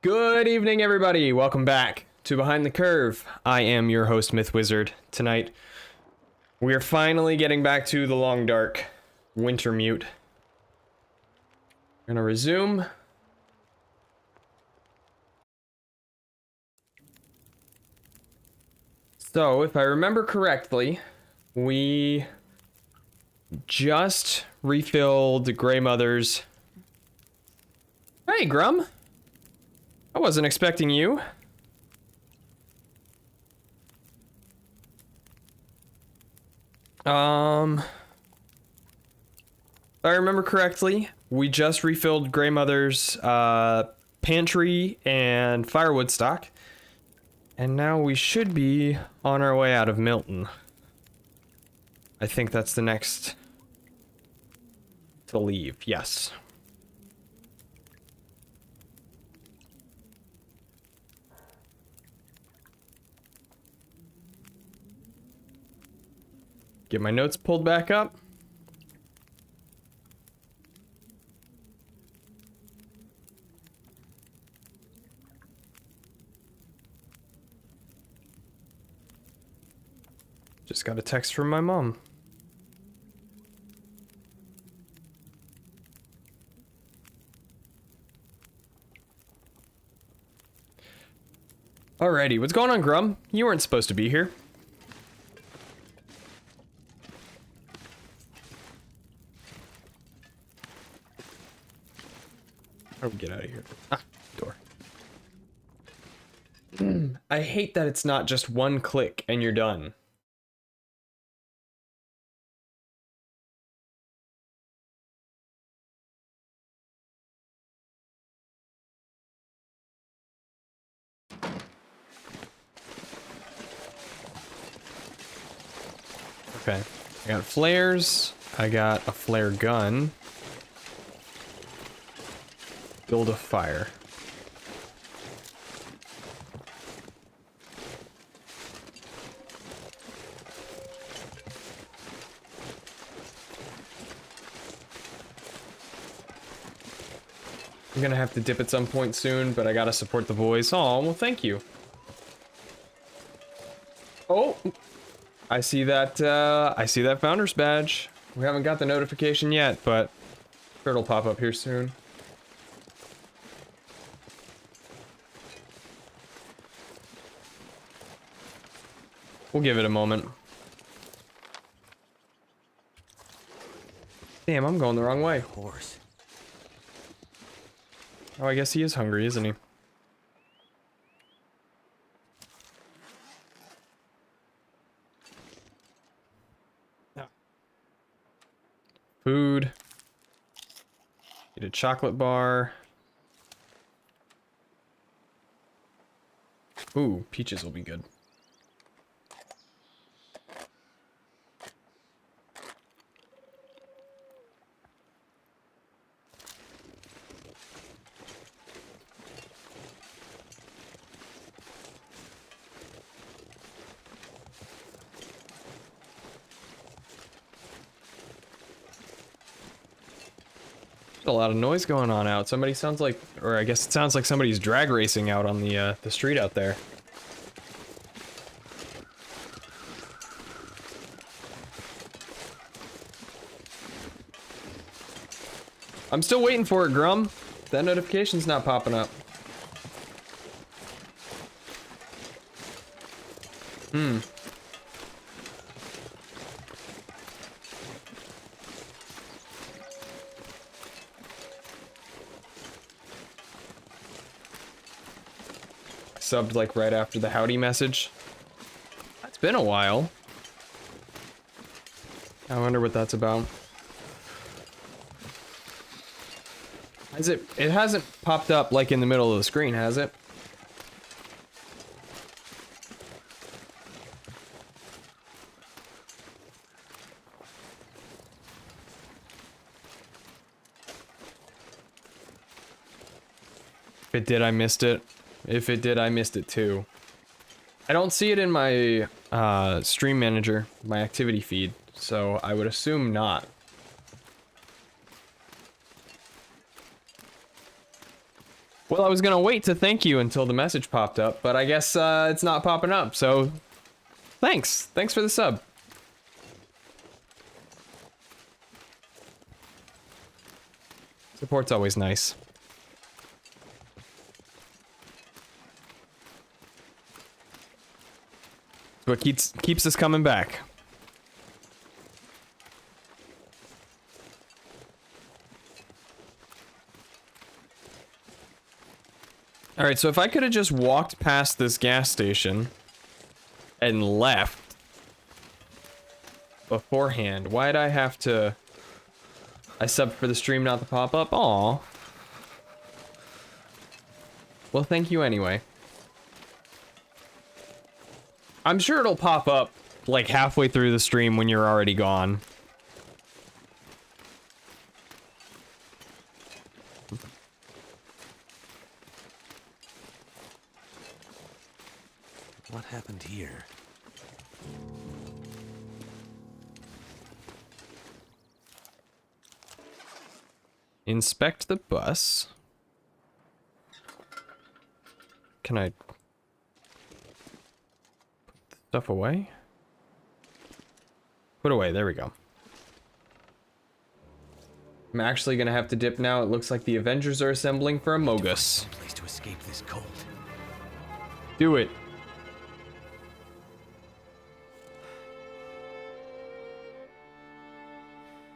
Good evening, everybody. Welcome back to Behind the Curve. I am your host, Myth Wizard. Tonight, we are finally getting back to the long, dark Wintermute. We're gonna resume. So, if I remember correctly, we just refilled Grey Mother's. Hey, Grum. I wasn't expecting you. If I remember correctly, we just refilled Grey Mother's pantry and firewood stock. And now we should be on our way out of Milton. I think that's the next to leave, yes. Get my notes pulled back up. Just got a text from my mom. Alrighty, what's going on, Grum? You weren't supposed to be here. How do we get out of here? Ah, door. I hate that it's not just one click and you're done. Okay, I got flares, I got a flare gun. Build a fire. I'm gonna have to dip at some point soon, but I gotta support the boys. Oh, well, thank you. Oh, I see that founder's badge. We haven't got the notification yet, but sure it'll pop up here soon. We'll give it a moment. Damn, I'm going the wrong way. Horse. Oh, I guess he is hungry, isn't he? Food. Get a chocolate bar. Ooh, peaches will be good. A lot of noise going on out. Somebody sounds like, or I guess it sounds like somebody's drag racing out on the street out there. I'm still waiting for it, Grum. That notification's not popping up. Subbed like right after the howdy message. It's been a while. I wonder what that's about. It hasn't popped up like in the middle of the screen, has it? If it did, I missed it. If it did, I missed it too. I don't see it in my stream manager, my activity feed, so I would assume not. Well, I was gonna wait to thank you until the message popped up, but I guess it's not popping up, so thanks. Thanks for the sub. Support's always nice. It's what keeps us coming back. Alright, so if I could have just walked past this gas station and left beforehand, why'd I have to... I subbed for the stream, not the pop-up? Aw. Well, thank you anyway. I'm sure it'll pop up, like, halfway through the stream when you're already gone. What happened here? Inspect the bus. Can I put the stuff away? Put away, there we go. I'm actually gonna have to dip now. It looks like the Avengers are assembling for Amogus. Place to escape this cold. Do it.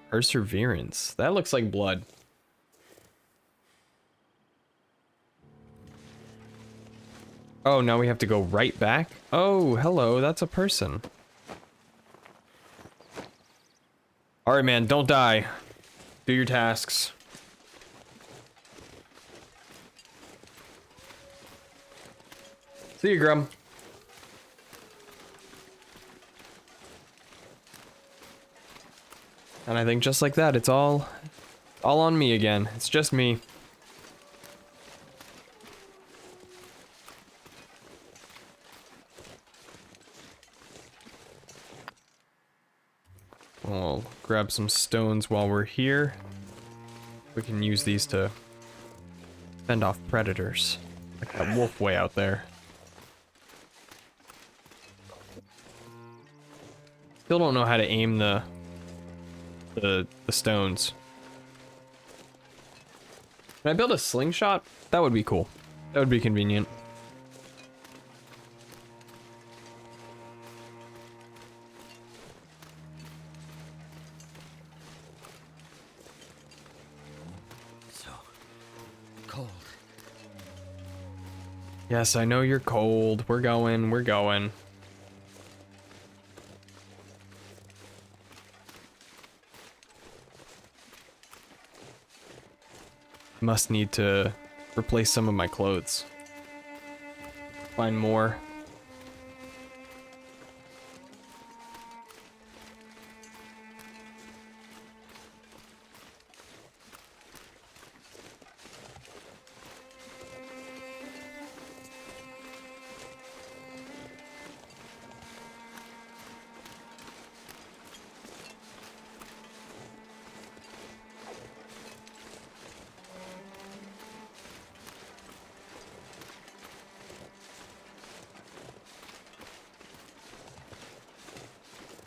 Perseverance. That looks like blood. Oh, now we have to go right back? Oh, hello, that's a person. Alright, man, don't die. Do your tasks. See you, Grum. And I think just like that, it's all on me again. It's just me. We'll grab some stones while we're here. We can use these to fend off predators. Like that wolf way out there. Still don't know how to aim the stones. Can I build a slingshot? That would be cool. That would be convenient. So cold. Yes, I know you're cold. We're going. Must need to replace some of my clothes. Find more.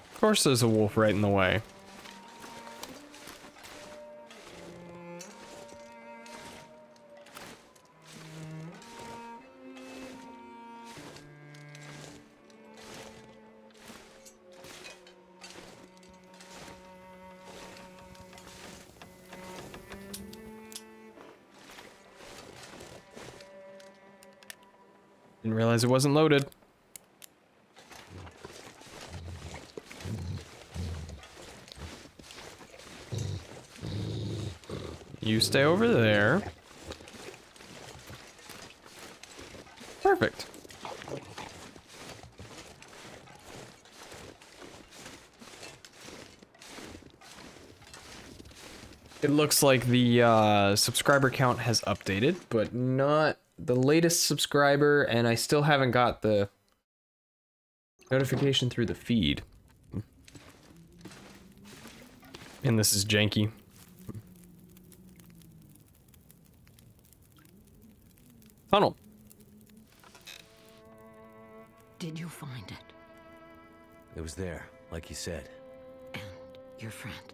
Of course there's a wolf right in the way. Didn't realize it wasn't loaded. You stay over there. Perfect. It looks like the subscriber count has updated, but not the latest subscriber, and I still haven't got the notification through the feed. And this is janky. Tunnel. Did you find it? It was there, like you said. And your friend?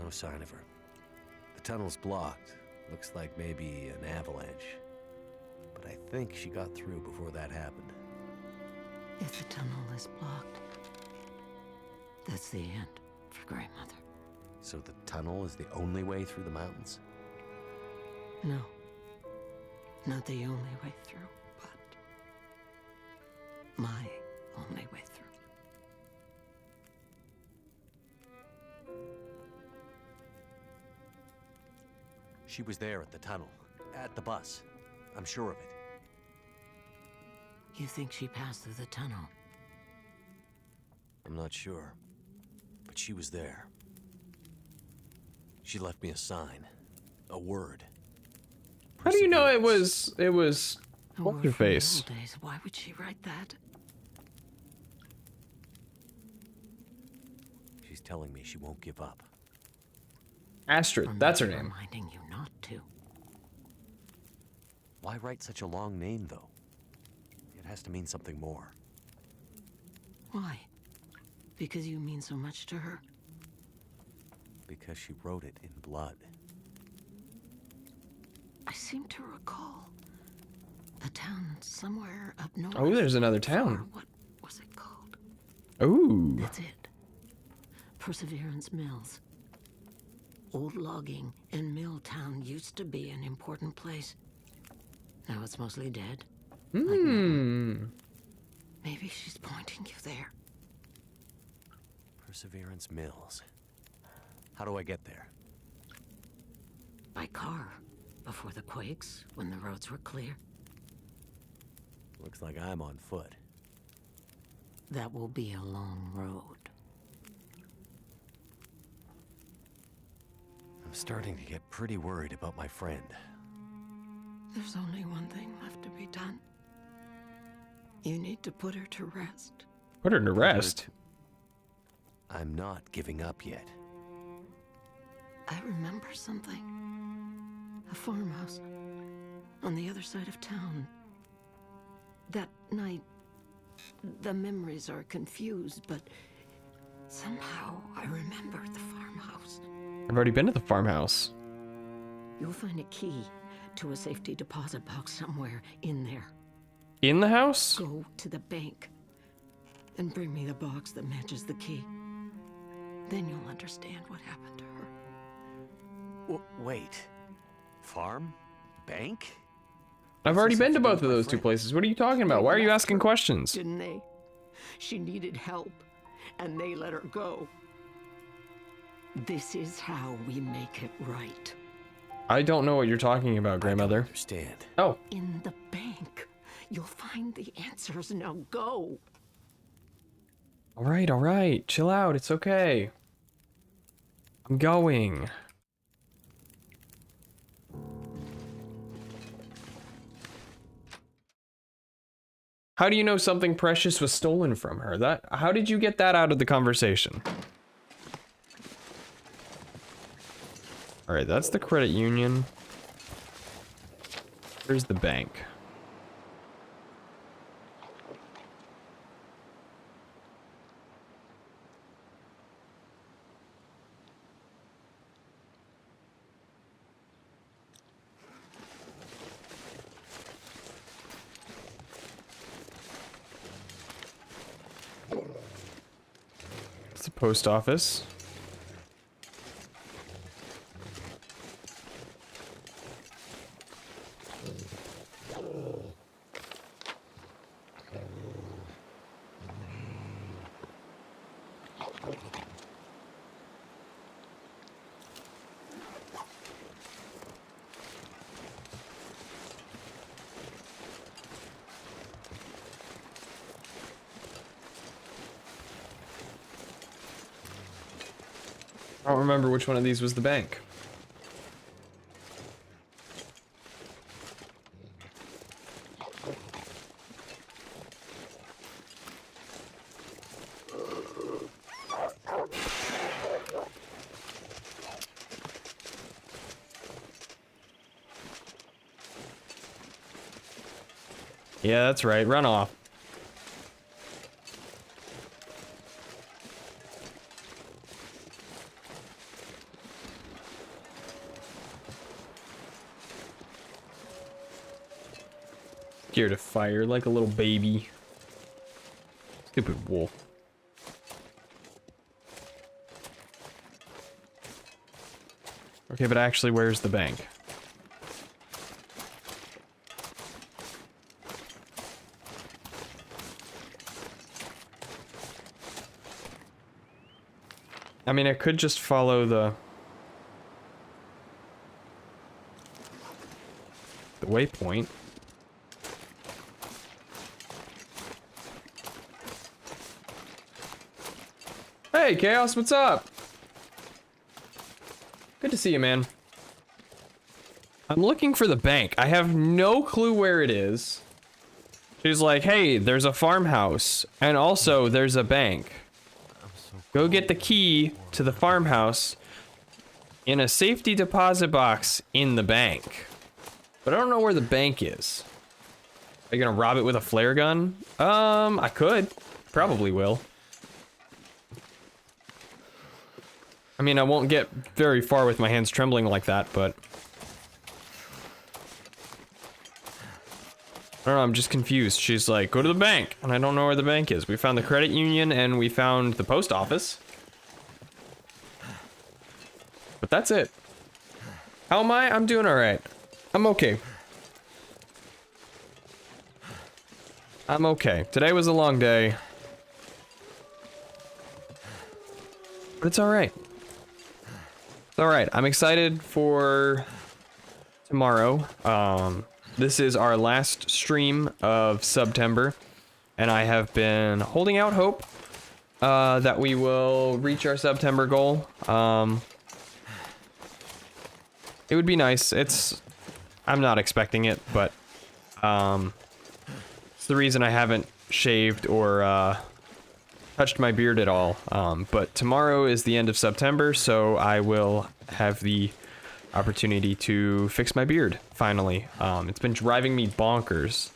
No sign of her. The tunnel's blocked. Looks like maybe an avalanche. But I think she got through before that happened. If the tunnel is blocked, that's the end for Grey Mother. So the tunnel is the only way through the mountains? No. Not the only way through, but my only way through. She was there at the tunnel, at the bus. I'm sure of it. You think she passed through the tunnel? I'm not sure, but she was there. She left me a sign, a word. How do you know it Perseverance. was A what's word her from the face? old days. Why would she write that? She's telling me she won't give up. Astrid, Or that's her maybe name. reminding you not to. Why write such a long name, though? It has to mean something more. Why? Because you mean so much to her? Because she wrote it in blood. I seem to recall a town somewhere up north. Oh, there's another Or town. what was it called? Ooh. That's it. Perseverance Mills. Old logging in Milltown used to be an important place. Now it's mostly dead. Hmm. Maybe she's pointing you there. Perseverance Mills. How do I get there? By car. Before the quakes, when the roads were clear. Looks like I'm on foot. That will be a long road. I'm starting to get pretty worried about my friend. There's only one thing left to be done. You need to put her to rest. Put her to rest. I'm not giving up yet. I remember something. A farmhouse on the other side of town. That night, the memories are confused, but somehow I remember the farmhouse. I've already been to the farmhouse. You'll find a key to a safety deposit box somewhere in there. In the house? Go to the bank and bring me the box that matches the key. Then you'll understand what happened to her. Wait. Farm? Bank? I've already What's this been to have to do both of with my those two friend? places. What are you talking about? They Why are you left asking her, questions? Didn't they? She needed help, and they let her go. This is how we make it right. I don't know what you're talking about, I don't grandmother. understand. Oh, In the bank, you'll find the answers. Now go. all right. Chill out. It's okay. I'm going. How do you know something precious was stolen from her? How did you get that out of the conversation? All right, that's the credit union. Here's the bank. It's the post office. I don't remember which one of these was the bank. Yeah, that's right. Run off. Scared of fire like a little baby. Stupid wolf. Okay, but actually, where's the bank? I mean, I could just follow the waypoint. Hey, Chaos, what's up? Good to see you, man. I'm looking for the bank. I have no clue where it is. She's like, hey, there's a farmhouse, and also there's a bank. Go get the key to the farmhouse in a safety deposit box in the bank. But I don't know where the bank is. Are you gonna rob it with a flare gun? I could. Probably will. I mean, I won't get very far with my hands trembling like that, but... I don't know, I'm just confused. She's like, go to the bank, and I don't know where the bank is. We found the credit union, and we found the post office. But that's it. How am I? I'm doing alright. I'm okay. I'm okay. Today was a long day. But it's alright. It's alright. I'm excited for tomorrow. This is our last stream of September, and I have been holding out hope that we will reach our September goal. It would be nice. I'm not expecting it, but it's the reason I haven't shaved or touched my beard at all. But tomorrow is the end of September, so I will have the opportunity to fix my beard finally. It's been driving me bonkers.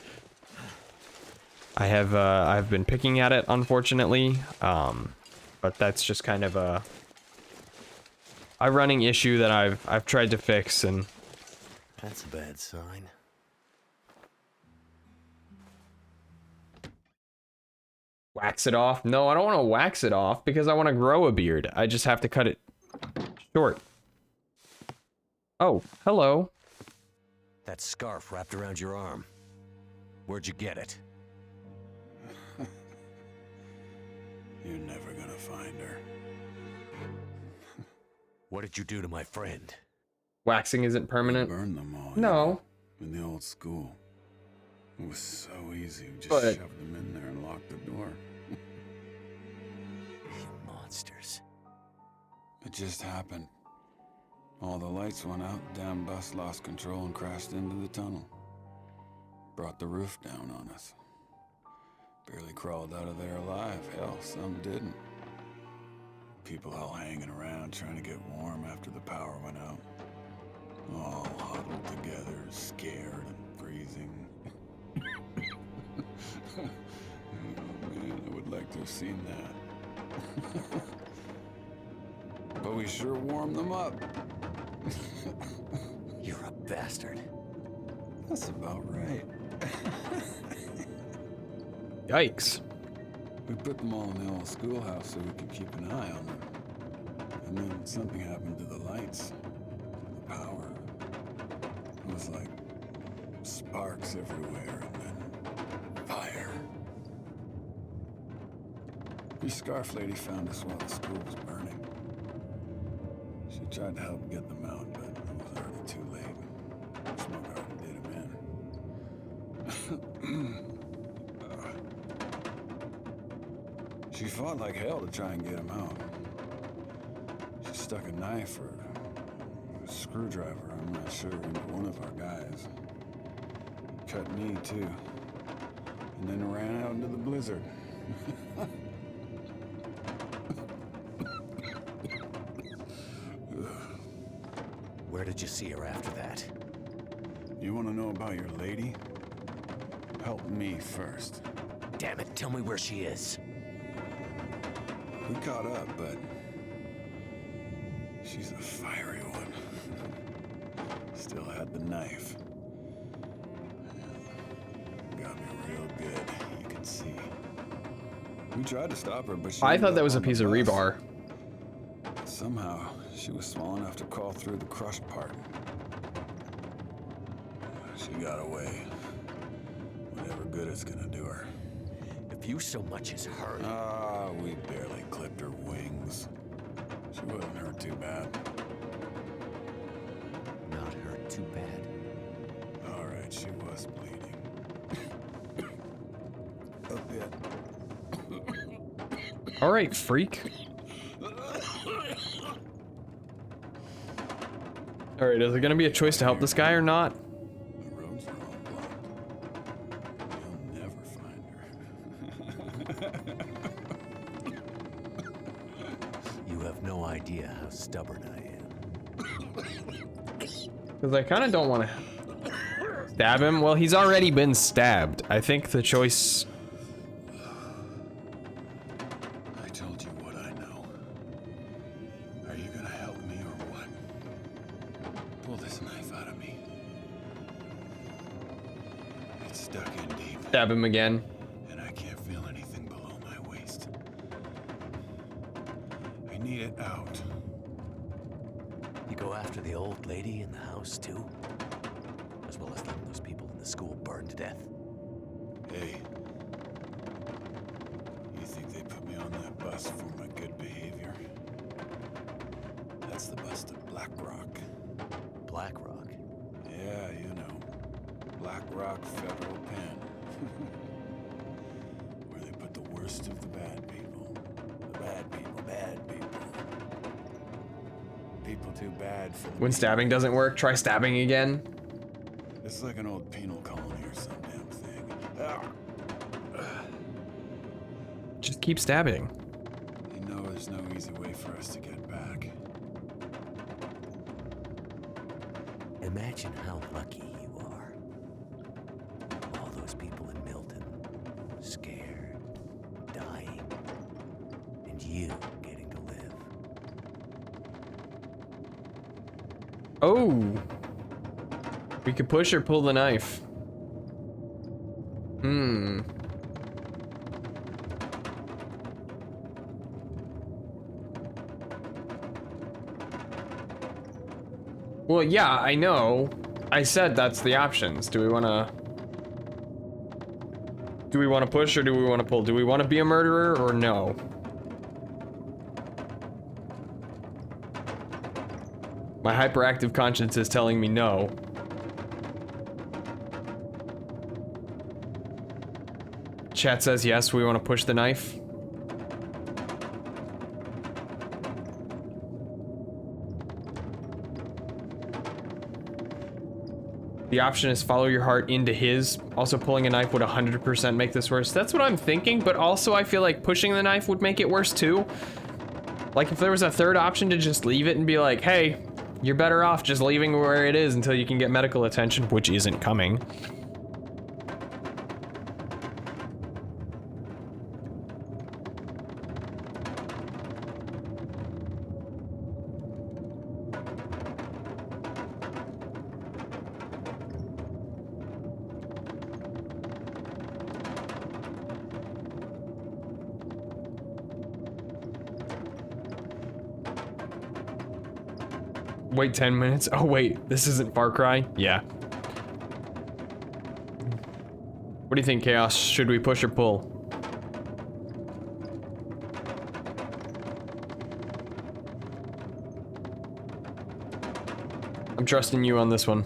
I've been picking at it, unfortunately, but that's just kind of a running issue that I've tried to fix, and That's a bad sign. wax it off. No, I don't want to wax it off because I want to grow a beard. I just have to cut it short. Oh, hello. That scarf wrapped around your arm. Where'd you get it? You're never gonna find her. What did you do to my friend? Waxing isn't permanent. Burn them all. No. In the old school. It was so easy. We just But- shoved them in there and locked the door. You monsters. It just happened. All the lights went out, damn bus lost control and crashed into the tunnel. Brought the roof down on us. Barely crawled out of there alive. Hell, some didn't. People all hanging around trying to get warm after the power went out. All huddled together, scared and freezing. Oh man, I would like to have seen that. But we sure warmed them up. You're a bastard. That's about right. Yikes. We put them all in the old schoolhouse so we could keep an eye on them. And then something happened to the lights. The power. It was like sparks everywhere and then fire. Your scarf lady found us while the school was burning. She tried to help get them out, but it was already too late. Smoke already did them in. She fought like hell to try and get him out. She stuck a knife or a screwdriver, I'm not sure, into one of our guys. Cut me too. And then ran out into the blizzard. Where did you see her after that? You want to know about your lady? help me first. Damn it, tell me where she is. We caught up, but she's a fiery one. Still had the knife. Got me real good, you can see. We tried to stop her, but she I ended thought that up was a on the piece of bus. rebar. Somehow, she was small enough to crawl through the crushed part. She got away. Whatever good it's gonna do her. If you so much as heard. Ah, we barely clipped her wings. She wasn't hurt too bad. Not hurt too bad. All right, she was bleeding. A bit. All right, freak. All right, is it gonna be a choice to help this guy or not? The roads are all blocked. You'll never find her. You have no idea how stubborn I am. Because I kind of don't want to stab him. Well, he's already been stabbed. I think the choice... I told you what I know. Are you gonna help me or what? Pull this knife out of me. It's stuck in deep, Stab him again. and I can't feel anything below my waist. I need it out. You go after the old lady in the house too? As well as letting those people in the school burn to death? Hey. You think they put me on that bus for my good behavior? That's the bus to Black Rock. Black Rock? Yeah, you know. Black Rock Federal Pen. Where they put the worst of the bad people. The bad people, bad people. People too bad for the When stabbing doesn't work, try stabbing again. It's like an old penal colony or some damn thing. Ah. Just keep stabbing. You know there's no easy way for us to get back. Imagine how lucky you are. All those people in Milton, scared, dying, and you getting to live. Oh. We could push or pull the knife. Hmm. Well, yeah, I know. I said that's the options. Do we want to push or do we want to pull? Do we want to be a murderer or no? My hyperactive conscience is telling me no. Chat says yes, we want to push the knife. The option is follow your heart into his. Also, pulling a knife would 100% make this worse. That's what I'm thinking, but also I feel like pushing the knife would make it worse too. Like if there was a third option to just leave it and be like, hey, you're better off just leaving where it is until you can get medical attention, which isn't coming. Wait 10 minutes. Oh wait, this isn't Far Cry? Yeah. What do you think, Chaos? Should we push or pull? I'm trusting you on this one.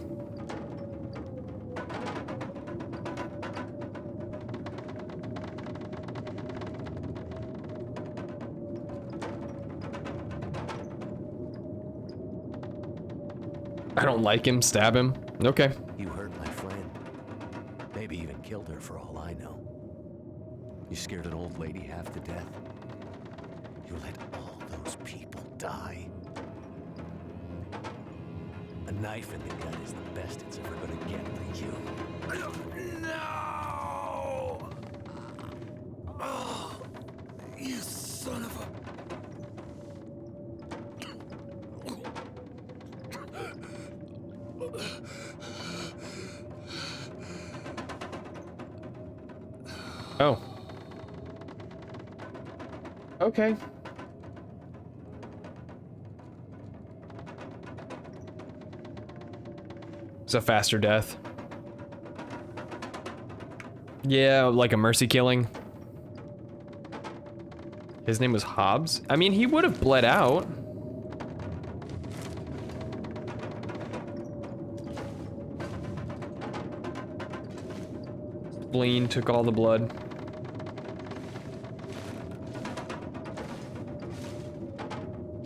I don't like him, stab him. Okay. You hurt my friend. Maybe even killed her for all I know. You scared an old lady half to death. You let all those people die. A knife in the gut is the best it's ever gonna get for you. No! Oh. Okay. It's a faster death. Yeah, like a mercy killing. His name was Hobbs? I mean, he would have bled out. Spleen took all the blood.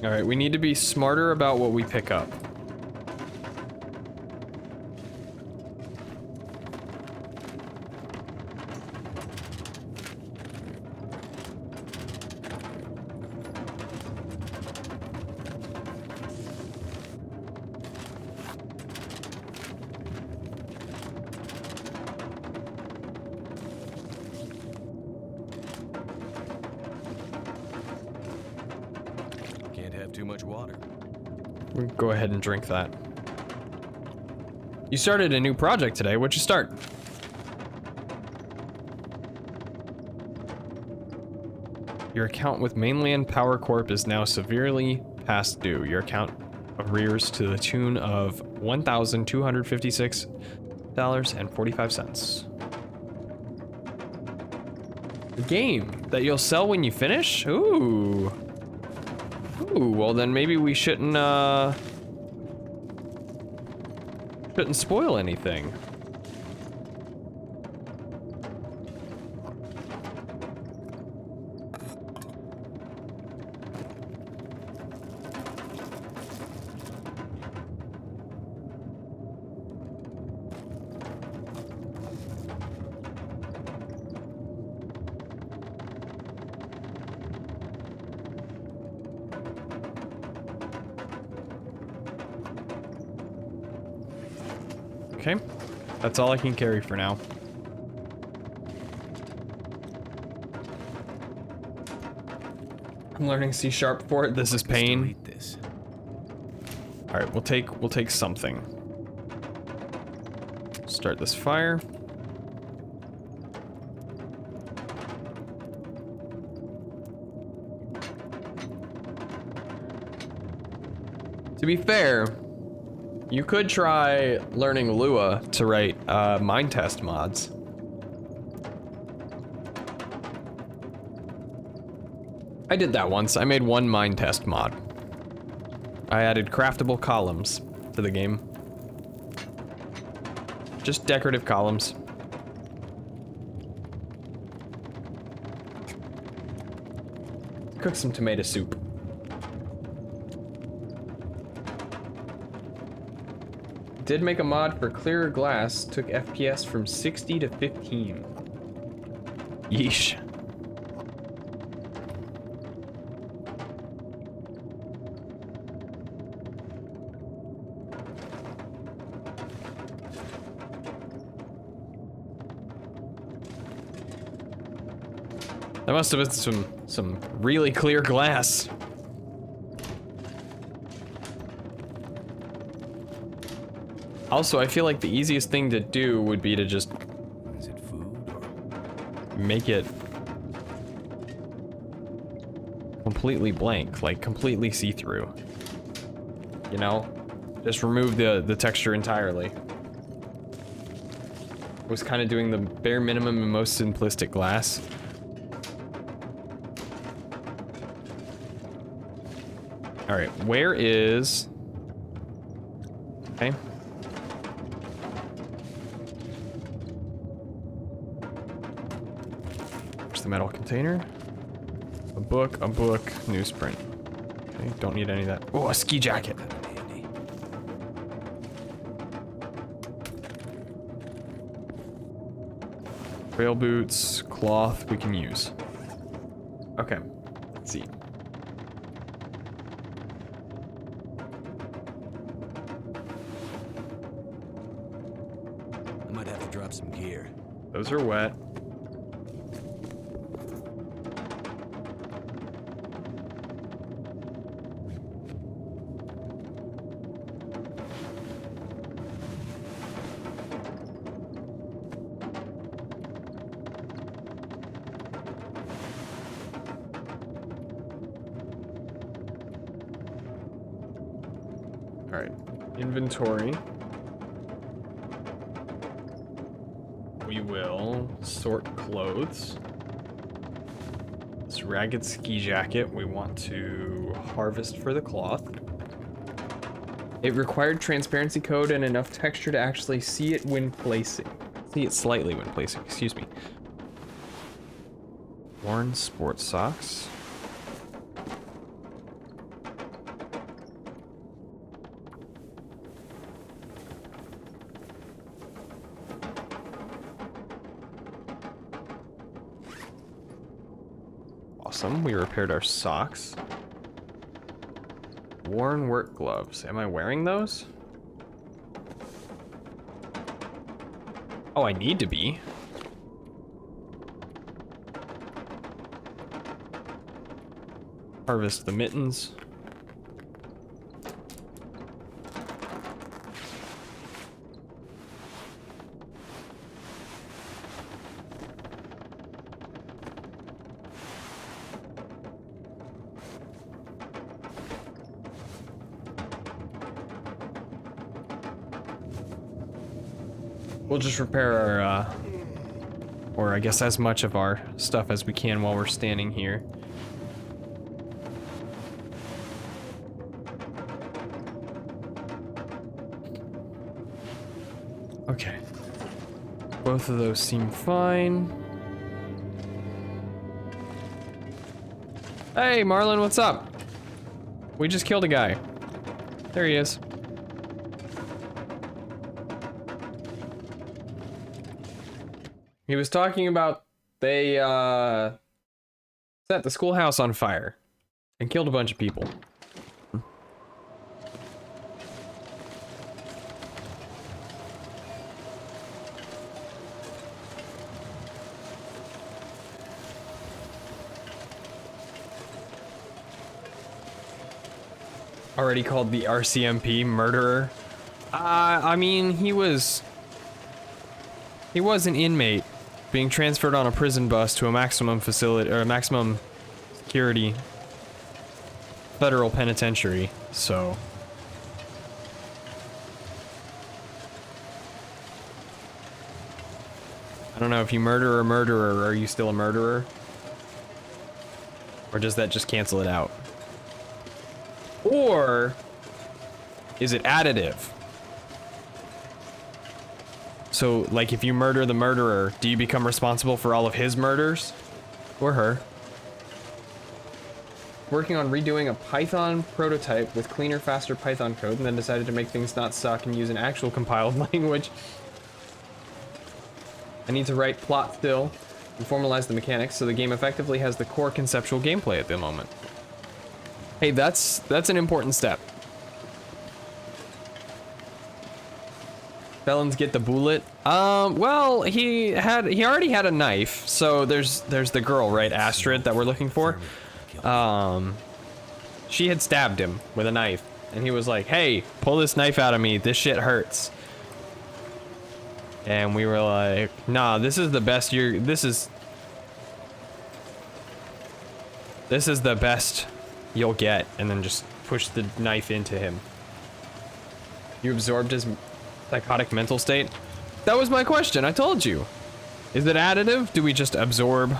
All right, we need to be smarter about what we pick up. Can't have too much water. We'll go ahead and drink that. You started a new project today. What'd you start? Your account with Mainland Power Corp is now severely past due. Your account arrears to the tune of $1,256.45. A game that you'll sell when you finish? Ooh. Ooh, well then maybe we shouldn't spoil anything. Okay, that's all I can carry for now. I'm learning C# for it. This is pain. Eat this. All right, we'll take something. Start this fire. To be fair, you could try learning Lua to write mine test mods. I did that once. I made one mine test mod. I added craftable columns to the game. Just decorative columns. Cook some tomato soup. Did make a mod for clearer glass, took FPS from 60 to 15. Yeesh. That must have been some really clear glass. Also, I feel like the easiest thing to do would be to just Is it food or make it completely blank, like completely see-through. You know? Just remove the texture entirely. I was kind of doing the bare minimum and most simplistic glass. All right, where is... Okay. Where's the metal container? A book, newsprint. Okay, don't need any of that. Oh, a ski jacket. handy? Trail boots, cloth we can use. Okay, let's see. I might have to drop some gear. Those are wet. All right, inventory. We will sort clothes. This ragged ski jacket, we want to harvest for the cloth. It required transparency code and enough texture to actually see it when placing. See it slightly when placing, excuse me. Worn sports socks. Awesome, we repaired our socks. Worn work gloves. Am I wearing those? Oh, I need to be. Harvest the mittens. We'll just repair our, or I guess as much of our stuff as we can while we're standing here. Okay. Both of those seem fine. Hey, Marlon, what's up? We just killed a guy. There he is. He was talking about they set the schoolhouse on fire and killed a bunch of people. Already called the RCMP murderer. I mean, he was an inmate being transferred on a prison bus to a maximum facility, or a maximum security federal penitentiary, so. I don't know, if you murder a murderer, are you still a murderer? Or does that just cancel it out? Or is it additive? So, like, if you murder the murderer, do you become responsible for all of his murders? Or her? Working on redoing a Python prototype with cleaner, faster Python code, and then decided to make things not suck and use an actual compiled language. I need to write plot still and formalize the mechanics so the game effectively has the core conceptual gameplay at the moment. Hey, that's an important step. Felons get the bullet. Well, he already had a knife, so there's the girl, right, Astrid, that we're looking for. She had stabbed him with a knife, and he was like, "Hey, pull this knife out of me. This shit hurts." And we were like, "Nah, this is the best this is the best you'll get," and then just push the knife into him. You absorbed his psychotic mental state? That was my question, I told you. Is it additive? Do we just absorb?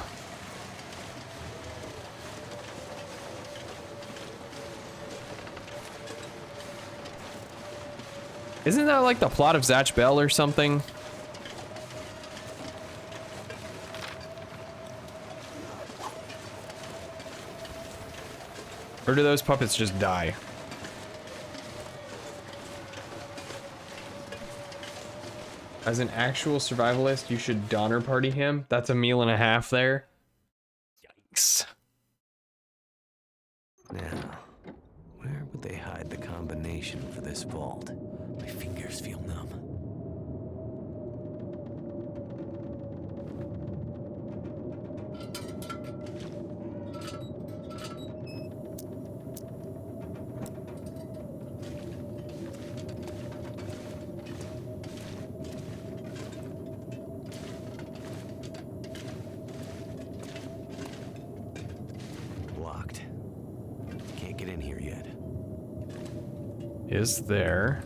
Isn't that like the plot of Zatch Bell or something? Or do those puppets just die? As an actual survivalist, you should Donner Party him. That's a meal and a half there. Yikes. Now, where would they hide the combination for this vault? My fingers feel numb. Is there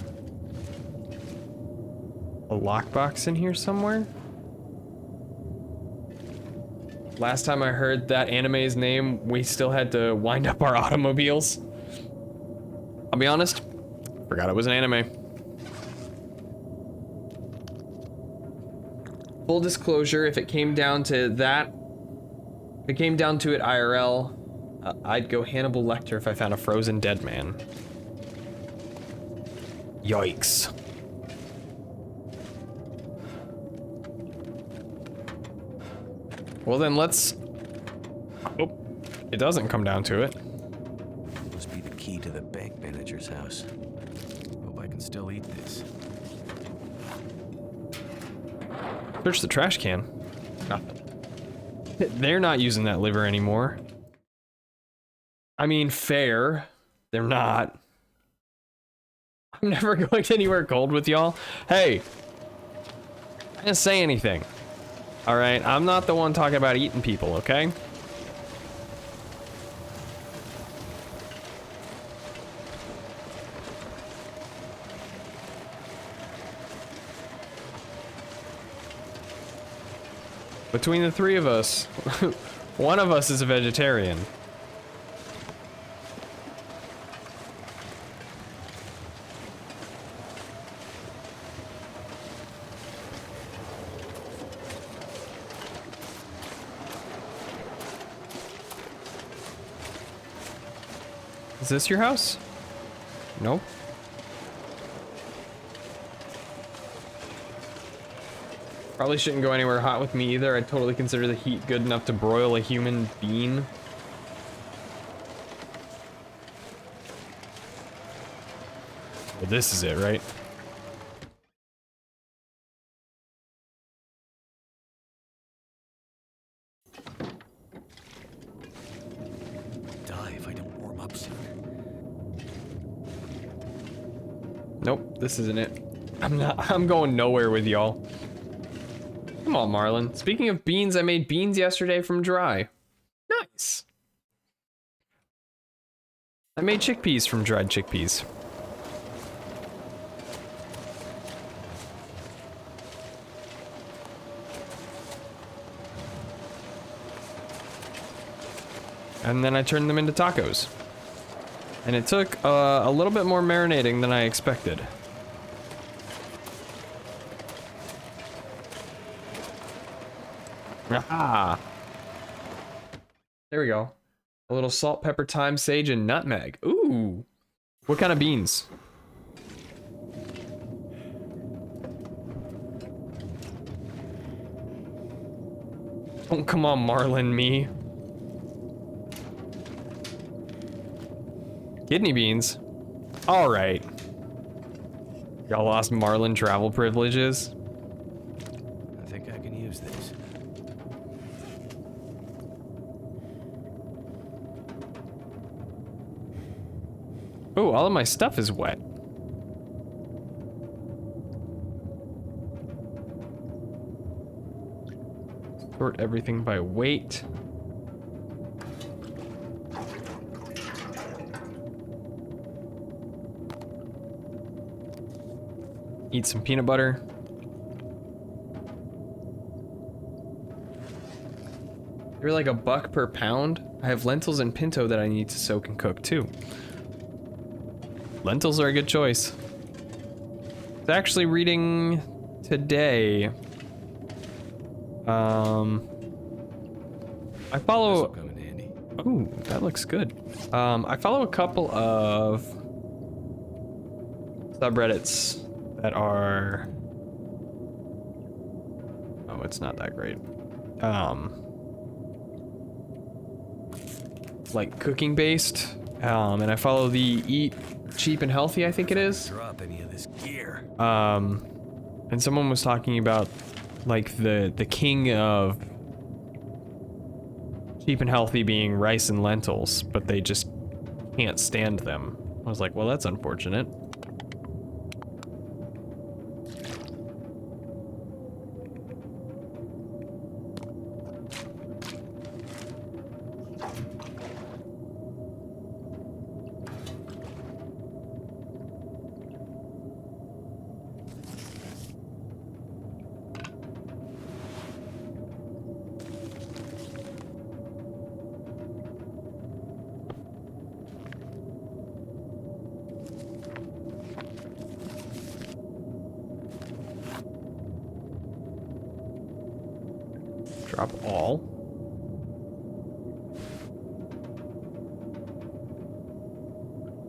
a lockbox in here somewhere? Last time I heard that anime's name, we still had to wind up our automobiles. I'll be honest, forgot it was an anime. Full disclosure, if it came down to that, if it came down to it IRL, I'd go Hannibal Lecter if I found a frozen dead man. Yikes. Well then let's... Oh, it doesn't come down to it. Must be the key to the bank manager's house. Hope I can still eat this. Search the trash can. Nothing. They're not using that liver anymore. I mean, fair. They're not. I'm never going anywhere cold with y'all. Hey, I didn't say anything. All right, I'm not the one talking about eating people, okay? Between the three of us, one of us is a vegetarian. Is this your house? Nope. Probably shouldn't go anywhere hot with me either. I'd totally consider the heat good enough to broil a human being. Well, this is it, right? Die if I don't warm up soon. Nope, this isn't it. I'm going nowhere with y'all. Come on, Marlon. Speaking of beans, I made beans yesterday from dry. Nice. I made chickpeas from dried chickpeas. And then I turned them into tacos. And it took a little bit more marinating than I expected. Ah. There we go. A little salt, pepper, thyme, sage, and nutmeg. Ooh. What kind of beans? Oh, come on, Marlin, me. Kidney beans. All right. Y'all lost Marlin travel privileges. I think I can use this. Oh, all of my stuff is wet. Sort everything by weight. Eat some peanut butter. They're like $1 per pound. I have lentils and pinto that I need to soak and cook too. Lentils are a good choice. It's actually reading today. I follow. This'll come in handy. Ooh, that looks good. I follow a couple of subreddits that are. Oh, it's not that great. Like cooking based. And I follow the Eat Cheap and Healthy, I think it is. Drop any of this gear. And someone was talking about like the king of cheap and healthy being rice and lentils, but they just can't stand them. I was like, well, that's unfortunate. Drop all.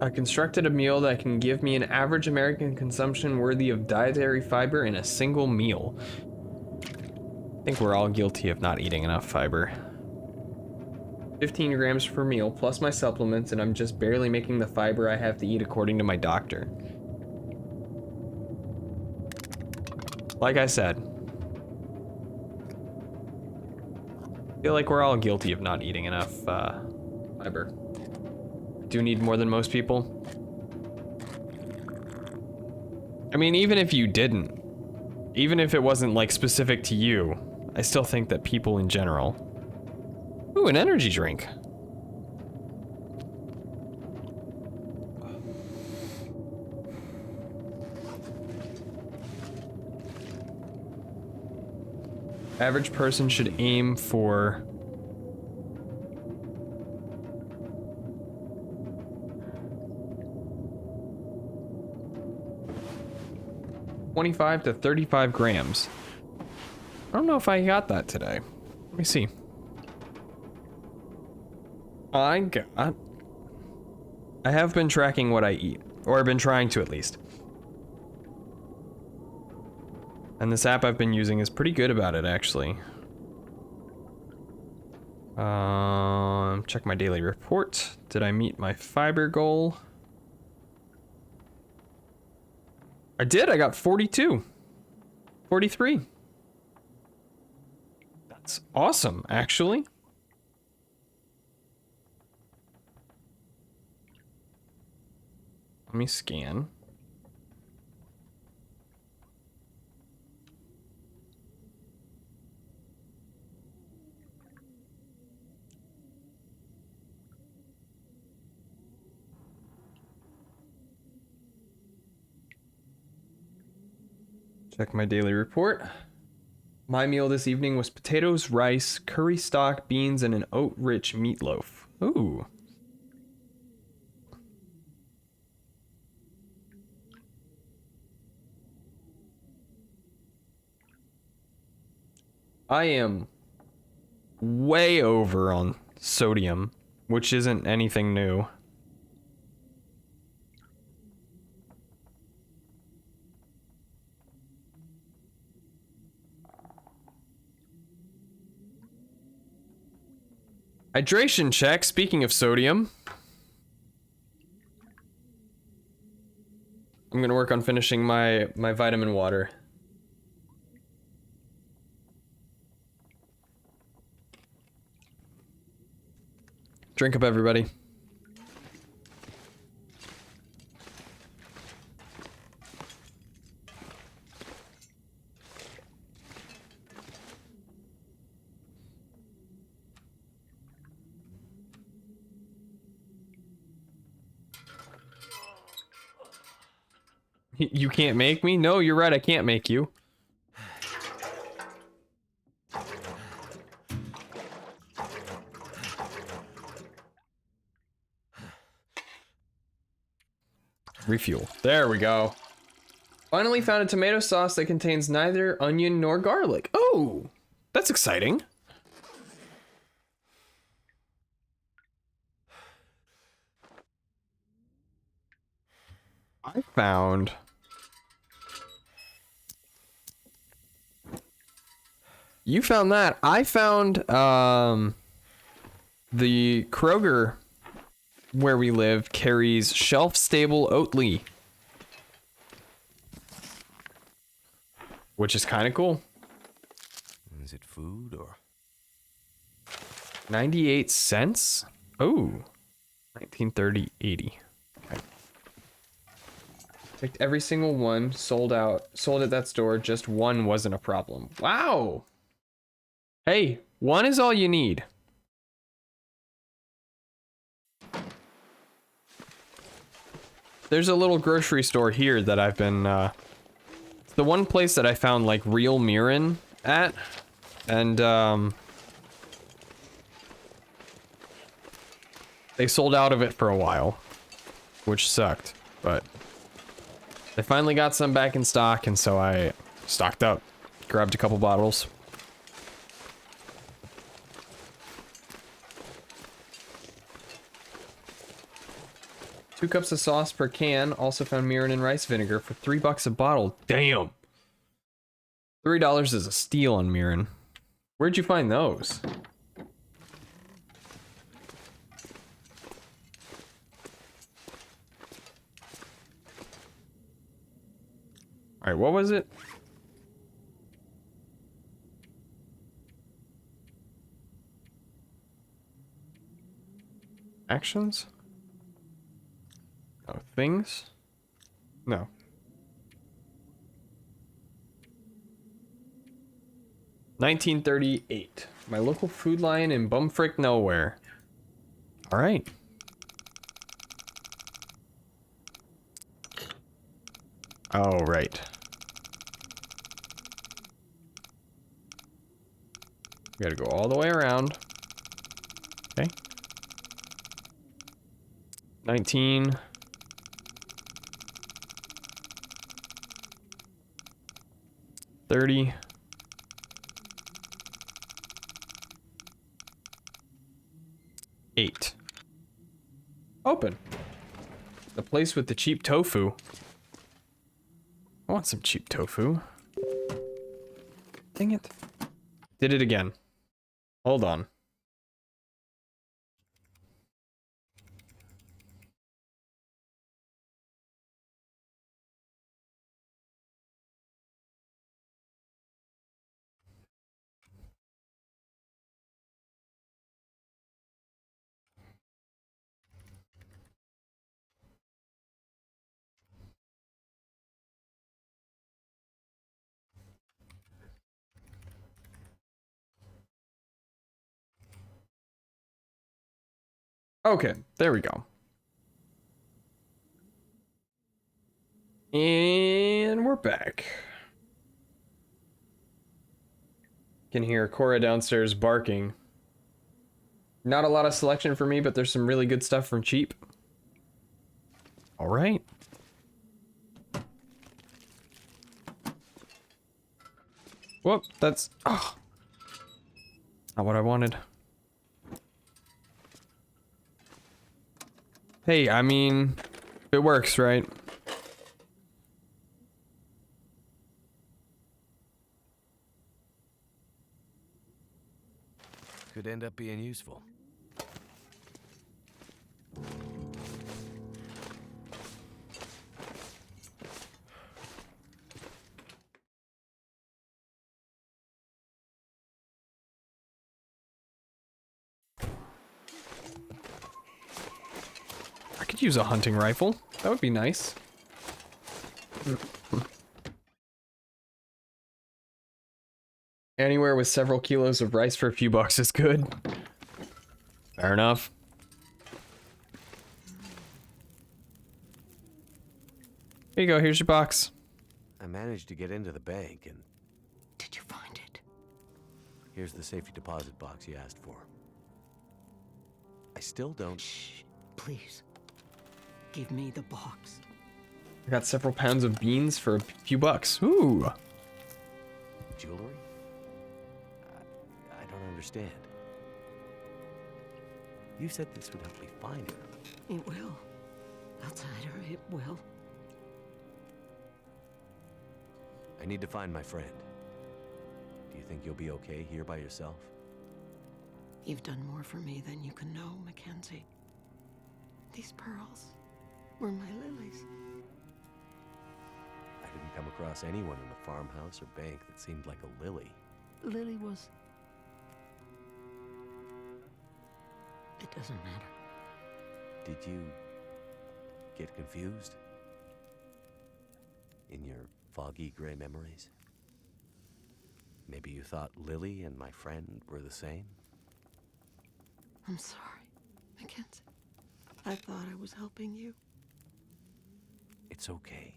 I constructed a meal that can give me an average American consumption worthy of dietary fiber in a single meal. I think we're all guilty of not eating enough fiber. 15 grams per meal plus my supplements, and I'm just barely making the fiber I have to eat according to my doctor. Like I said, I feel like we're all guilty of not eating enough fiber. Do need more than most people. I mean, even if you didn't, even if it wasn't like specific to you, I still think that people in general. Ooh, an energy drink. Average person should aim for 25 to 35 grams. I don't know if I got that today. Let me see. I have been tracking what I eat, or I've been trying to at least. And this app I've been using is pretty good about it, actually. Check my daily report. Did I meet my fiber goal? I did, I got 42. 43. That's awesome, actually. Let me scan. Check my daily report. My meal this evening was potatoes, rice, curry stock, beans, and an oat-rich meatloaf. Ooh. I am way over on sodium, which isn't anything new. Hydration check, speaking of sodium. I'm gonna work on finishing my vitamin water. Drink up, everybody. You can't make me? No, you're right, I can't make you. Refuel. There we go. Finally found a tomato sauce that contains neither onion nor garlic. Oh, that's exciting. I found... You found that. I found the Kroger where we live carries shelf-stable Oatly, which is kind of cool. Is it food or 98 cents? Oh, 1930 80. Okay. Picked every single one, sold at that store. Just one wasn't a problem. Wow. Hey, one is all you need. There's a little grocery store here that I've been, it's the one place that I found like real mirin at, and they sold out of it for a while, which sucked, but they finally got some back in stock, and so I stocked up, grabbed a couple bottles. 2 cups of sauce per can. Also found mirin and rice vinegar for $3 a bottle. Damn. $3 is a steal on mirin. Where'd you find those? All right, what was it? Actions? No. Things? No. $19.38. My local food line in bumfrick nowhere. All right. Oh, right. We gotta go all the way around. Okay. 19. $30. $8. Open. The place with the cheap tofu. I want some cheap tofu. Dang it. Did it again. Hold on. Okay, there we go. And we're back. Can hear Cora downstairs barking. Not a lot of selection for me, but there's some really good stuff from Cheap. All right. Whoop, that's... Oh. Not what I wanted. Hey, I mean, it works, right? Could end up being useful. I could use a hunting rifle. That would be nice. Anywhere with several kilos of rice for a few bucks is good. Fair enough. Here you go, here's your box. I managed to get into the bank, and Did you find it? here's the safety deposit box you asked for. I still don't... Shh, please. Give me the box. I got several pounds of beans for a few bucks. Ooh. Jewelry? I don't understand. You said this would help me find her. It will. Outsider, it will. I need to find my friend. Do you think you'll be okay here by yourself? You've done more for me than you can know, Mackenzie. These pearls were my lilies. I didn't come across anyone in a farmhouse or bank that seemed like a lily. Lily was... It doesn't matter. Did you get confused? In your foggy gray memories? Maybe you thought Lily and my friend were the same? I'm sorry, Mackenzie. I thought I was helping you. It's okay.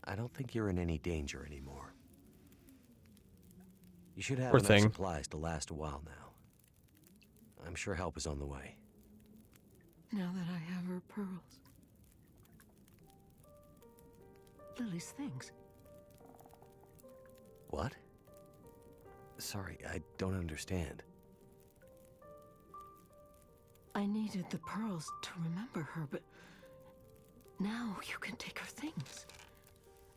I don't think you're in any danger anymore. You should have Poor enough thing. supplies to last a while now. I'm sure help is on the way. Now that I have her pearls. Lily's things. What? Sorry, I don't understand. I needed the pearls to remember her, but now you can take her things.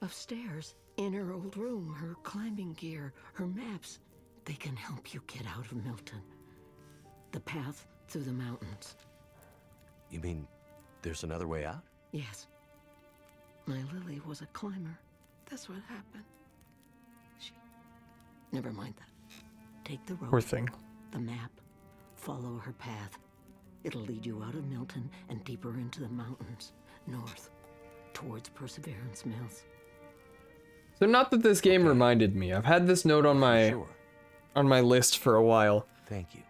Upstairs, in her old room, her climbing gear, her maps. They can help you get out of Milton. The path through the mountains. You mean there's another way out? Yes. My Lily was a climber. That's what happened. She... Never mind that. Take the rope. Poor thing. The map. Follow her path. It'll lead you out of Milton and deeper into the mountains. North. Towards Perseverance Mills. So not that this game reminded me. I've had this note on Sure. my list for a while. Thank you.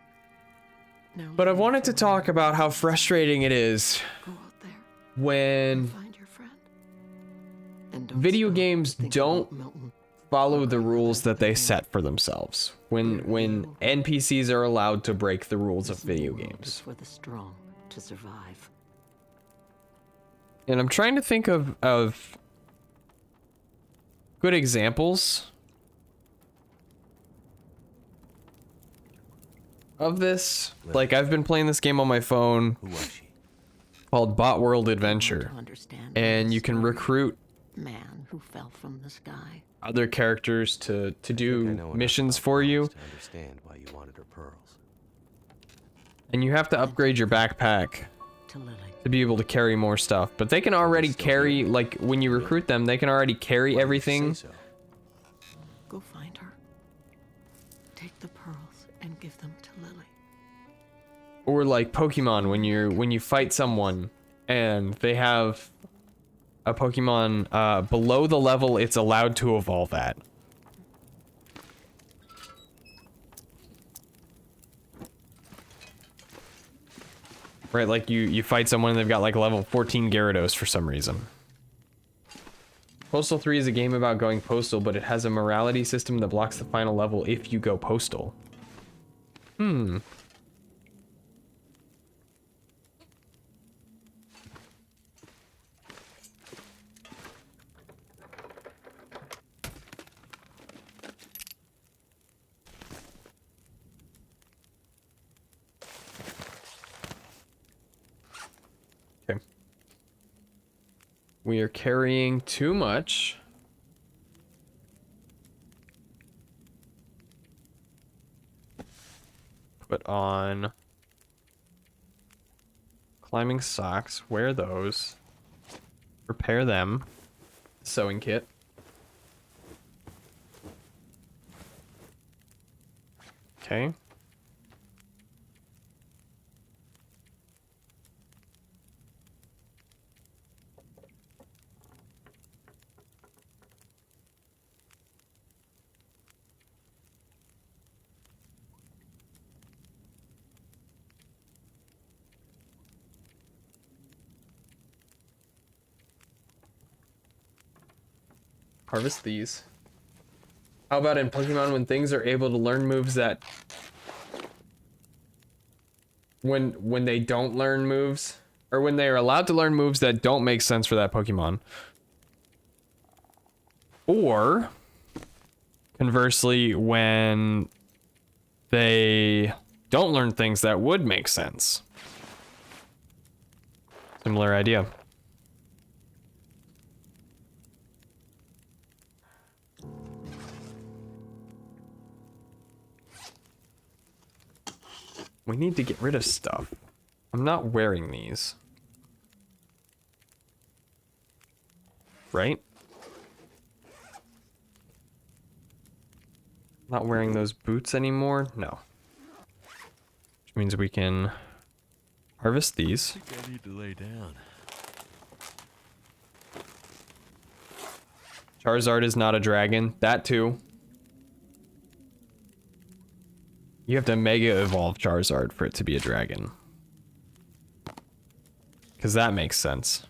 Now But I leave wanted to for talk a about how while. frustrating it is Go out there. when Find your friend. And don't video stop to games think don't about Milton. follow the rules that they set for themselves. When NPCs are allowed to break the rules of This video new world is games. for the strong to survive. And I'm trying to think of good examples of this. Like, I've been playing this game on my phone Who was she? called Bot World To Adventure, understand and the you can story. recruit Man who fell from the sky. other characters to I do know enough missions about for you, pearls to understand why you wanted her pearls. and you have to upgrade your backpack To Lily. to be able to carry more stuff. But they can already still carry, here? like, when you recruit them, they can already carry Why did you everything. say so? Go find her. Take the pearls and give them to Lily. Or like Pokemon, when you fight someone and they have a Pokemon below the level it's allowed to evolve at. Right, like you fight someone and they've got like level 14 Gyarados for some reason. Postal 3 is a game about going postal, but it has a morality system that blocks the final level if you go postal. Hmm. Okay. We are carrying too much. Put on climbing socks, wear those, repair them, sewing kit. Okay. Harvest these. How about in Pokemon when things are able to learn moves that when they don't learn moves, or when they are allowed to learn moves that don't make sense for that Pokemon? Or conversely, when they don't learn things that would make sense. Similar idea. We need to get rid of stuff. I'm not wearing these. Right? Not wearing those boots anymore? No. Which means we can harvest these. I think I need to lay down. Charizard is not a dragon. That too. You have to Mega Evolve Charizard for it to be a dragon. Because that makes sense.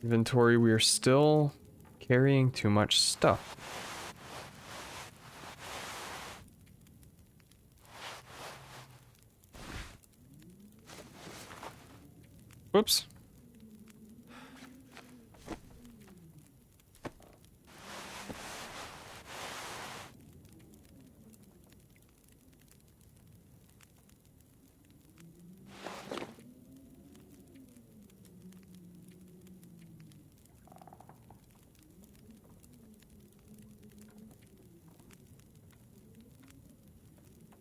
Inventory, we are still carrying too much stuff. Whoops.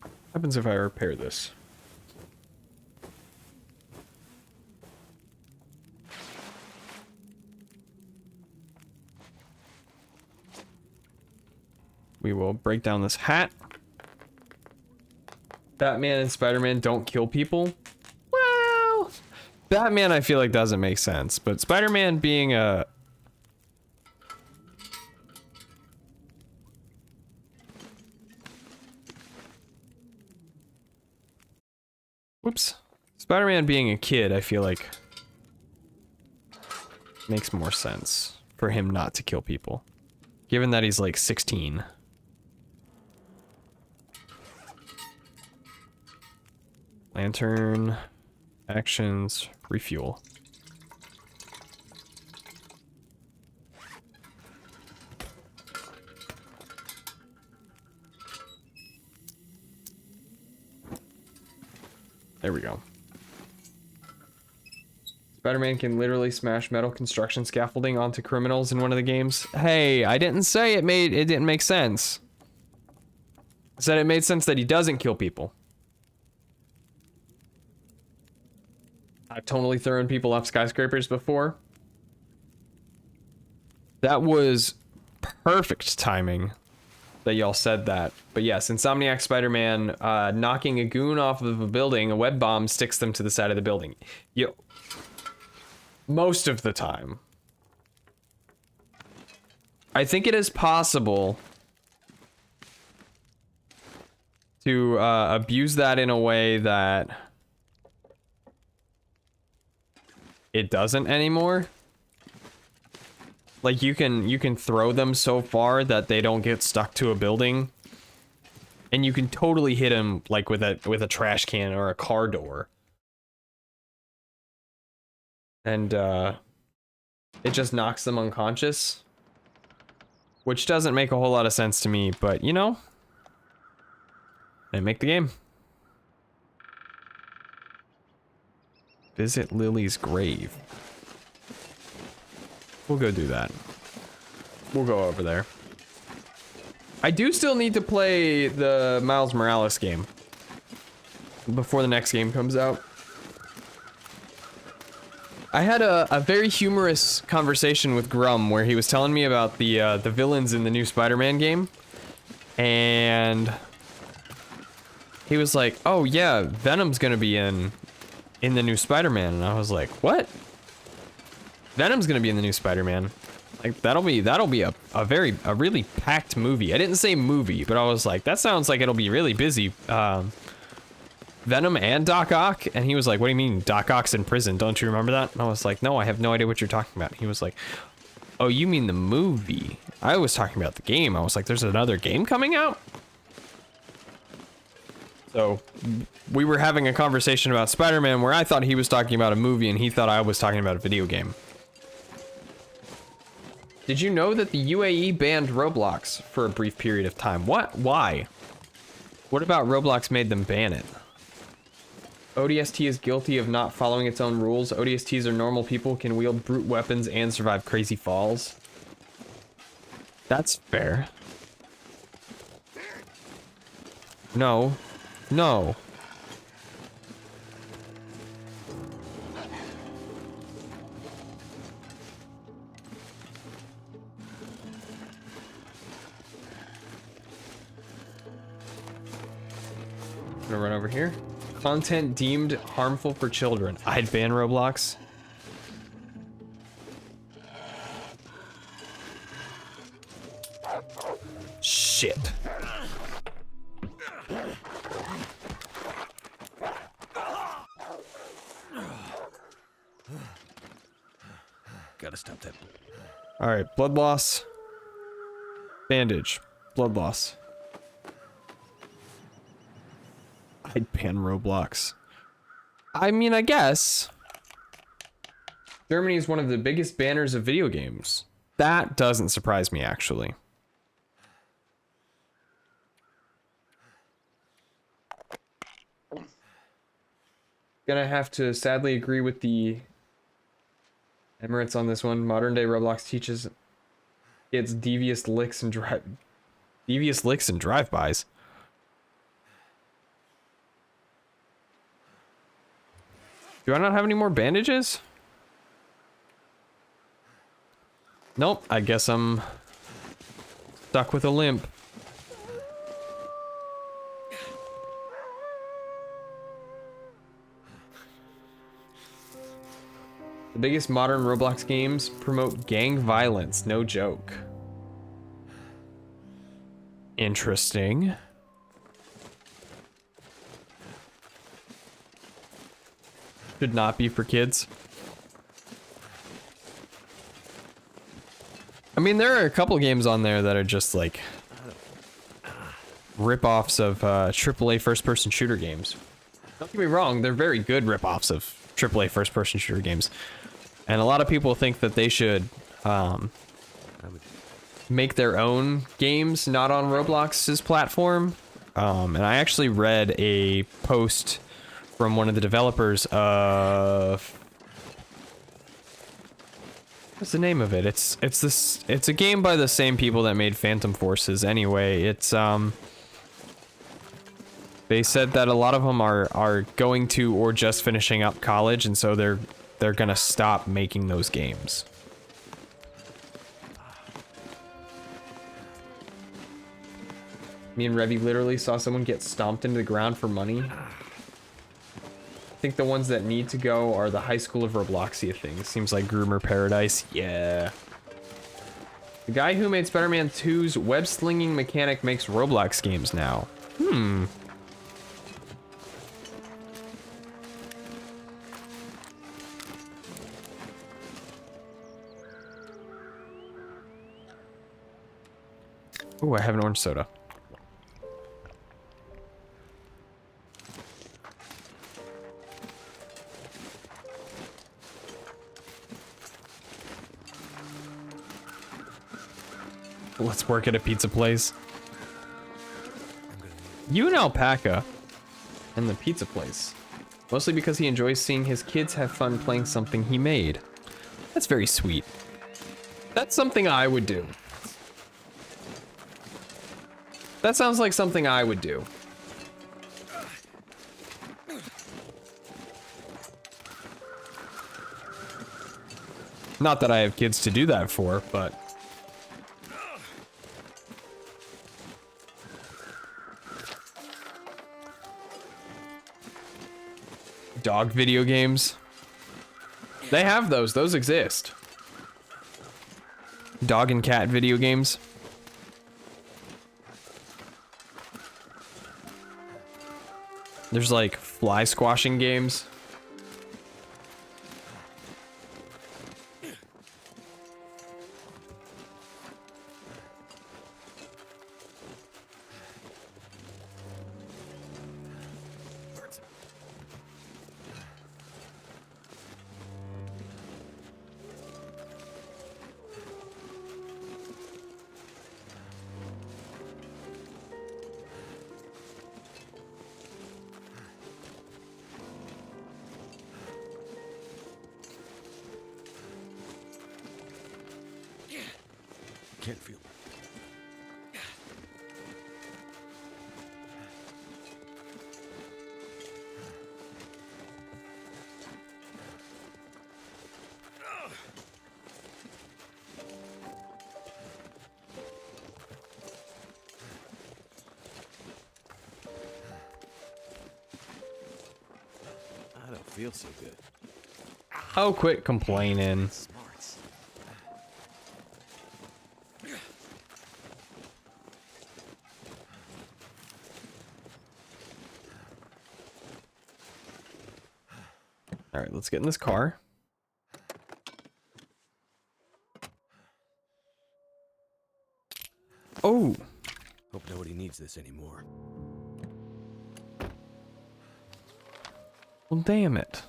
What happens if I repair this? We will break down this hat. Batman and Spider-Man don't kill people. Well, Batman I feel like doesn't make sense, but Spider-Man being a... Whoops. Spider-Man being a kid, I feel like makes more sense for him not to kill people. Given that he's like 16. Lantern, actions, refuel. There we go. Spider-Man can literally smash metal construction scaffolding onto criminals in one of the games. Hey, I didn't say it didn't make sense. I said it made sense that he doesn't kill people. I've totally thrown people off skyscrapers before. That was perfect timing that y'all said that. But yes, Insomniac Spider-Man knocking a goon off of a building, a web bomb sticks them to the side of the building. Yo, most of the time. I think it is possible to abuse that in a way that it doesn't anymore. Like you can throw them so far that they don't get stuck to a building, and you can totally hit them like with a trash can or a car door, and it just knocks them unconscious, which doesn't make a whole lot of sense to me. But you know, they make the game. Visit Lily's grave. We'll go do that. We'll go over there. I do still need to play the Miles Morales game before the next game comes out. I had a very humorous conversation with Grum where he was telling me about the villains in the new Spider-Man game, and he was like, "Oh yeah, Venom's gonna be in the new Spider-Man," and I was like, "What? Venom's gonna be in the new Spider-Man? Like that'll be a really packed movie." I didn't say movie, but I was like, that sounds like it'll be really busy. Venom and Doc Ock, and he was like, "What do you mean Doc Ock's in prison? Don't you remember that?" And I was like, "No, I have no idea what you're talking about." He was like, "Oh, you mean the movie? I was talking about the game." I was like, "There's another game coming out?" So we were having a conversation about Spider-Man where I thought he was talking about a movie and he thought I was talking about a video game. Did you know that the UAE banned Roblox for a brief period of time? What? Why? What about Roblox made them ban it? ODST is guilty of not following its own rules. ODSTs are normal people, can wield brute weapons and survive crazy falls. That's fair. No. No. I'm gonna run over here. Content deemed harmful for children. I'd ban Roblox. Shit. Gotta stop that. All right, blood loss. Bandage. Blood loss. I'd ban Roblox. I mean, I guess. Germany is one of the biggest banners of video games. That doesn't surprise me, actually. Gonna have to sadly agree with the Emirates on this one. Modern day Roblox teaches kids devious licks and drive-bys. Do I not have any more bandages? Nope, I guess I'm stuck with a limp. The biggest modern Roblox games promote gang violence, no joke. Interesting. Should not be for kids. I mean, there are a couple games on there that are just like rip-offs of AAA first-person shooter games. Don't get me wrong, they're very good rip-offs of AAA first-person shooter games. And a lot of people think that they should make their own games not on Roblox's platform. And I actually read a post from one of the developers of... What's the name of it? It's a game by the same people that made Phantom Forces anyway. It's they said that a lot of them are going to or just finishing up college, and so they're gonna stop making those games. Me and Revy literally saw someone get stomped into the ground for money. I think the ones that need to go are the High School of Robloxia things. Seems like Groomer Paradise. Yeah. The guy who made Spider-Man 2's web-slinging mechanic makes Roblox games now. Hmm. Ooh, I have an orange soda. Let's work at a pizza place. You and Alpaca and the pizza place. Mostly because he enjoys seeing his kids have fun playing something he made. That's very sweet. That's something I would do. That sounds like something I would do. Not that I have kids to do that for, but... Dog video games. They have those. Those exist. Dog and cat video games. There's like fly squashing games. Can't feel. I don't feel so good. Oh, quit complaining. Smarts. All right, let's get in this car. Oh, Hope nobody needs this anymore. well, damn it.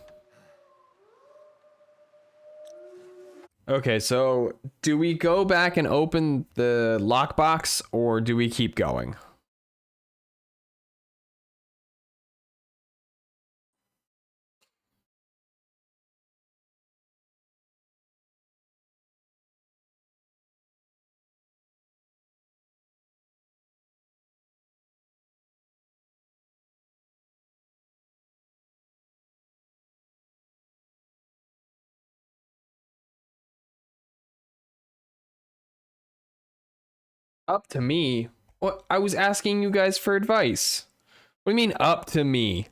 Okay, so do we go back and open the lockbox or do we keep going? Up to me? What? I was asking you guys for advice. What do you mean up to me?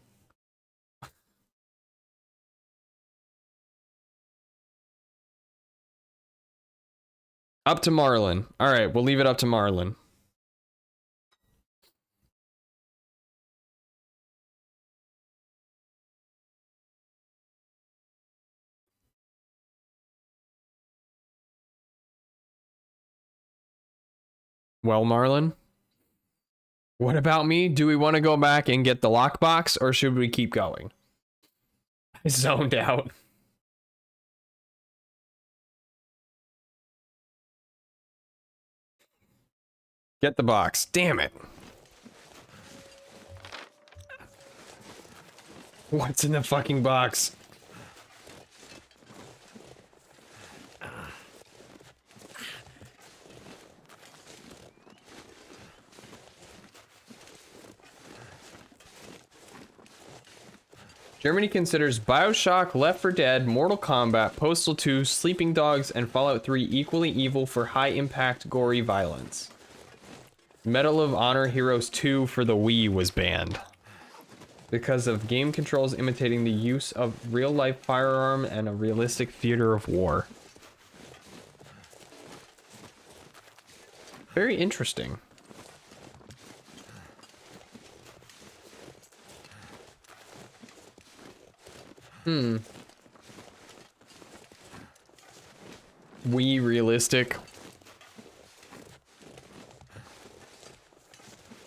Up to Marlin. All right, we'll leave it up to Marlin. Well, Marlin, what about me? Do we want to go back and get the lockbox or should we keep going? I zoned out. Get the box. Damn it. What's in the fucking box? Germany considers BioShock, Left 4 Dead, Mortal Kombat, Postal 2, Sleeping Dogs, and Fallout 3 equally evil for high-impact, gory violence. Medal of Honor Heroes 2 for the Wii was banned because of game controls imitating the use of real-life firearm and a realistic theater of war. Very interesting. Wii realistic.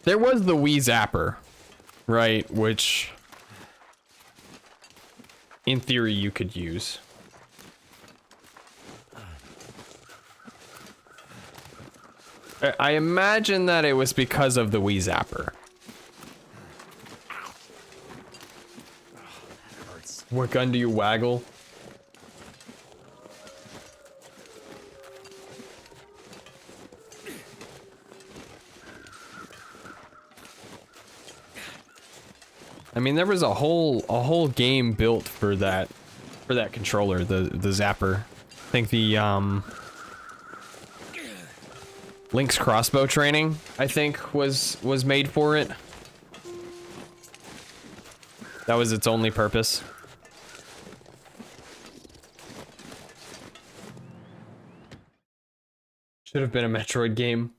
There was the Wii Zapper, right? Which, in theory, you could use. I imagine that it was because of the Wii Zapper. What gun do you waggle? I mean, there was a whole game built for that controller, the Zapper. I think the Link's crossbow training, I think, was made for it. That was its only purpose. Should have been a Metroid game.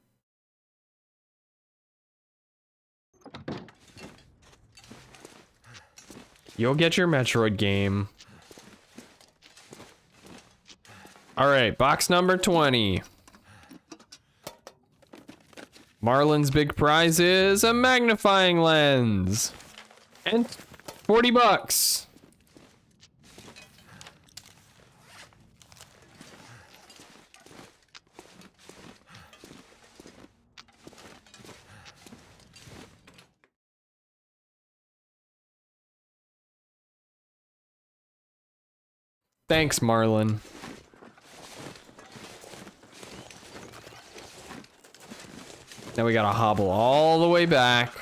You'll get your Metroid game. Alright, box number 20. Marlin's big prize is a magnifying lens. And 40 bucks. Thanks, Marlin. Now we gotta hobble all the way back.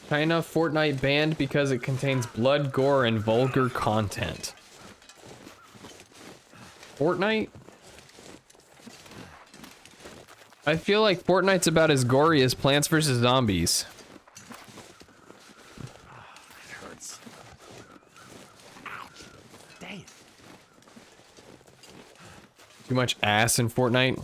China Fortnite banned because it contains blood, gore, and vulgar content. Fortnite? I feel like Fortnite's about as gory as Plants vs. Zombies. That hurts. Ouch. Damn. Too much ass in Fortnite.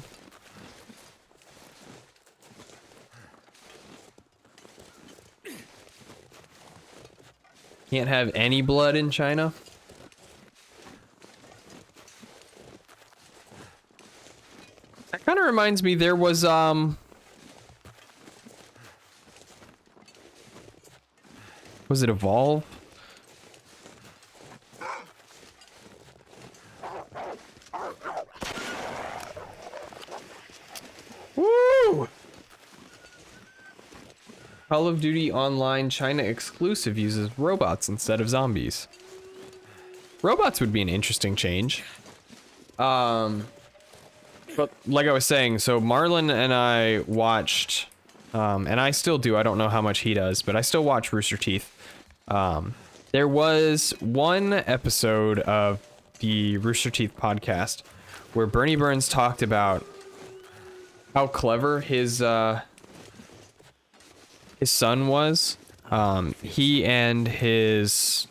Can't have any blood in China. reminds me, there was was it Evolve? Woo! Call of Duty Online China exclusive uses robots instead of zombies. Robots would be an interesting change. But like I was saying, so Marlon and I watched, and I still do, I don't know how much he does, but I still watch Rooster Teeth. There was one episode of the Rooster Teeth podcast where Bernie Burns talked about how clever his son was. He and his,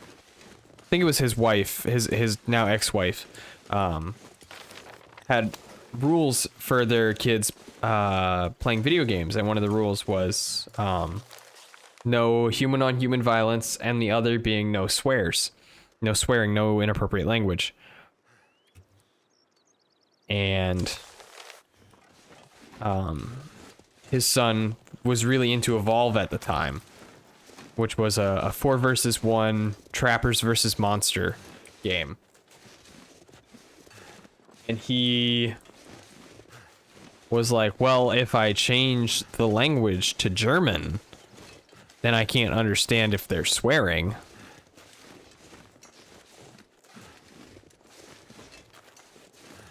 I think it was his wife, his now ex-wife, had rules for their kids playing video games, and one of the rules was no human on human violence, and the other being no swears, no swearing, no inappropriate language. And his son was really into Evolve at the time, which was a 4 versus 1 trappers versus monster game. And he was like, well, if I change the language to German, then I can't understand if they're swearing.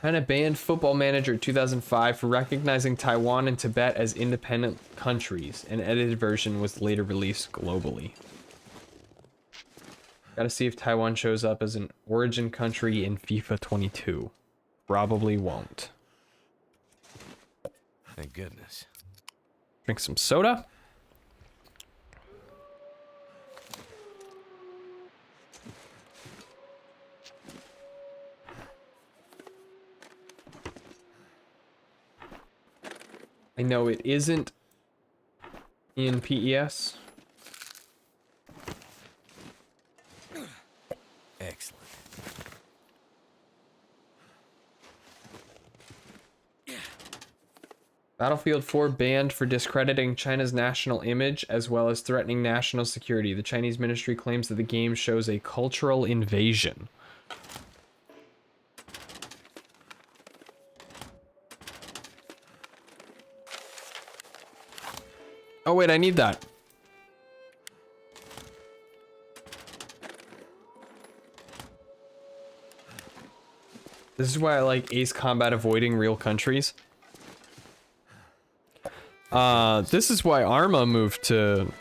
China banned Football Manager 2005 for recognizing Taiwan and Tibet as independent countries. An edited version was later released globally. Gotta see if Taiwan shows up as an origin country in FIFA 22. Probably won't. Thank goodness. Drink some soda. I know it isn't in PES. Excellent. Battlefield 4 banned for discrediting China's national image as well as threatening national security. The Chinese ministry claims that the game shows a cultural invasion. Oh wait, I need that. This is why I like Ace Combat avoiding real countries. This is why Arma moved to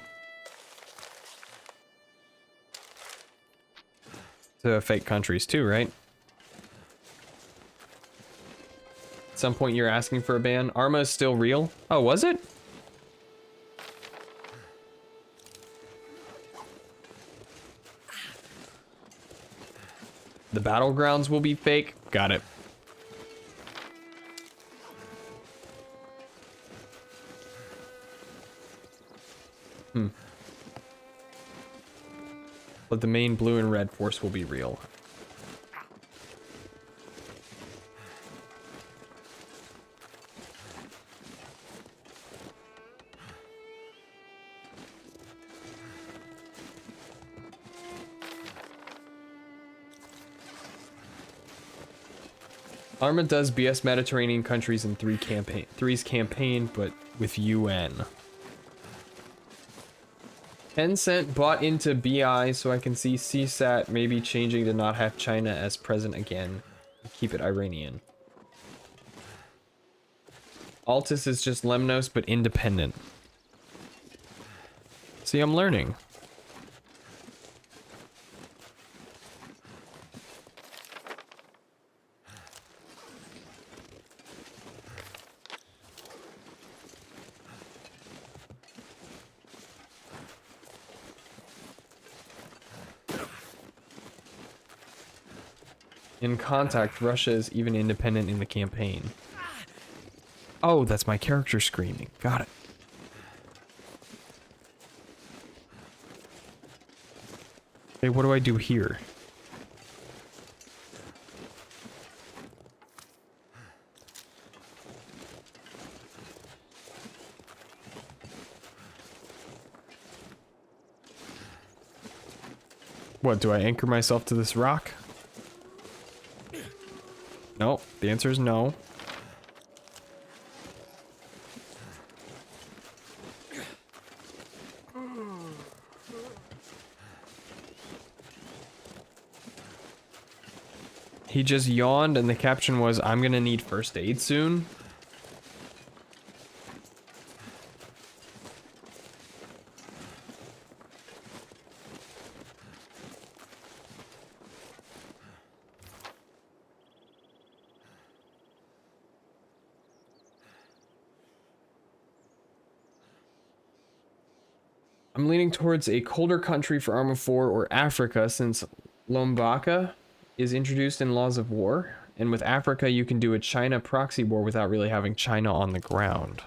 fake countries too, right? At some point you're asking for a ban. Arma is still real? Oh, was it? The battlegrounds will be fake. Got it. But the main blue and red force will be real. Arma does BS Mediterranean countries in three's campaign, but with UN. Tencent bought into BI, so I can see CSAT maybe changing to not have China as present again. Keep it Iranian. Altus is just Lemnos, but independent. See, I'm learning. In Contact, Russia is even independent in the campaign. Oh, that's my character screaming. Got it. Okay, what do I do here? What, do I anchor myself to this rock? No, the answer is no. He just yawned and the caption was, "I'm gonna need first aid soon." I'm leaning towards a colder country for Arma 4 or Africa, since Lombaka is introduced in Laws of War, and with Africa you can do a China proxy war without really having China on the ground.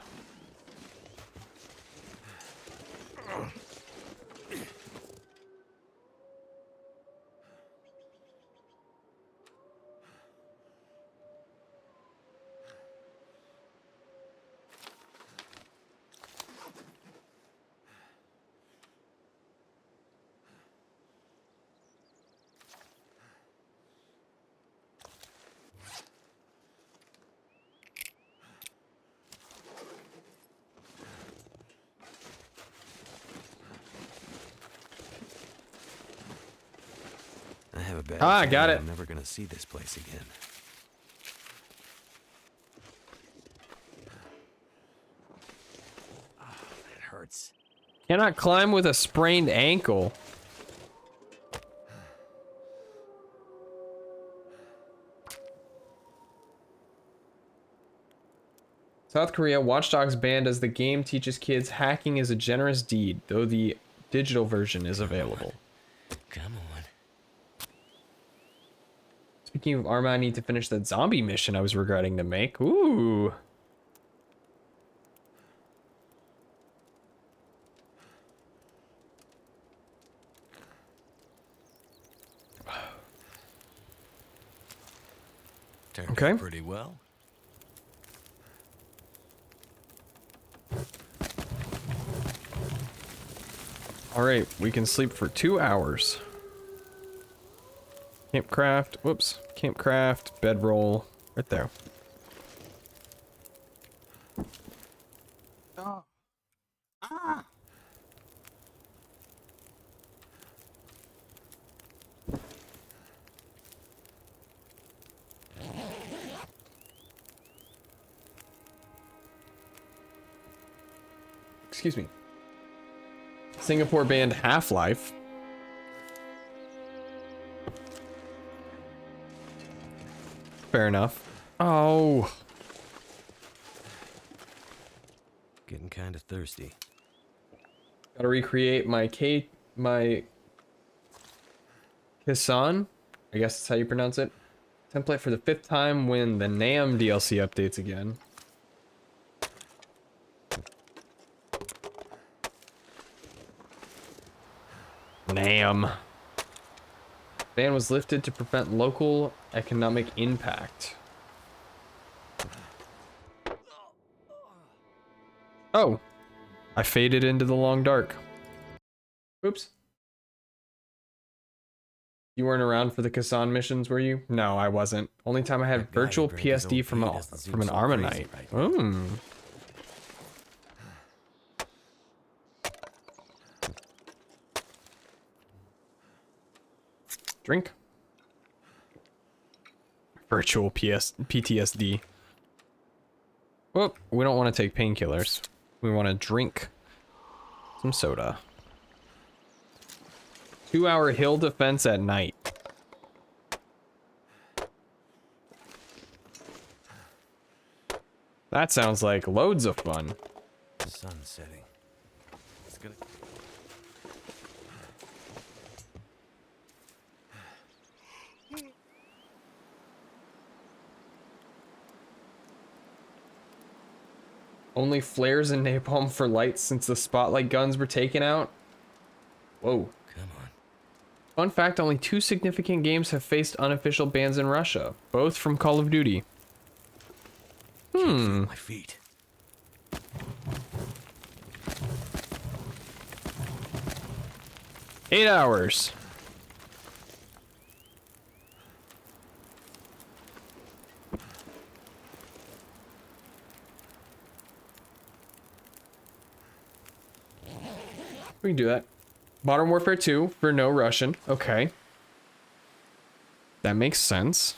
I have a bad Ah, got feeling it. I'm never gonna see this place again. Ah, that hurts. Cannot climb with a sprained ankle. South Korea, Watch Dogs banned as the game teaches kids hacking is a generous deed, though the digital version is available. Come on. Speaking of Arma, I need to finish that zombie mission I was regretting to make. Ooh. Turned Okay. out pretty well. All right, we can sleep for 2 hours. Campcraft, whoops, campcraft, bedroll, right there. Excuse me. Singapore banned Half-Life. Fair enough. Oh. Getting kind of thirsty. Gotta recreate my Kisan, I guess that's how you pronounce it, template for the 5th time when the NAM DLC updates again. NAM. Ban was lifted to prevent local economic impact. Oh, I faded into the long dark. Oops. You weren't around for the Kasan missions, were you? No, I wasn't. Only time I had That guy who virtual drank his PSD own from pee doesn't seem an so Arma crazy night. right now. Drink. Virtual PTSD. Oh, we don't want to take painkillers. We want to drink some soda. 2-hour hill defense at night. That sounds like loads of fun. The sun's setting. It's gonna. Only flares and napalm for lights since the spotlight guns were taken out. Whoa. Come on. Fun fact, only 2 significant games have faced unofficial bans in Russia, both from Call of Duty. Can't feel my feet. 8 hours. We can do that. Modern Warfare 2 for no Russian. Okay. That makes sense.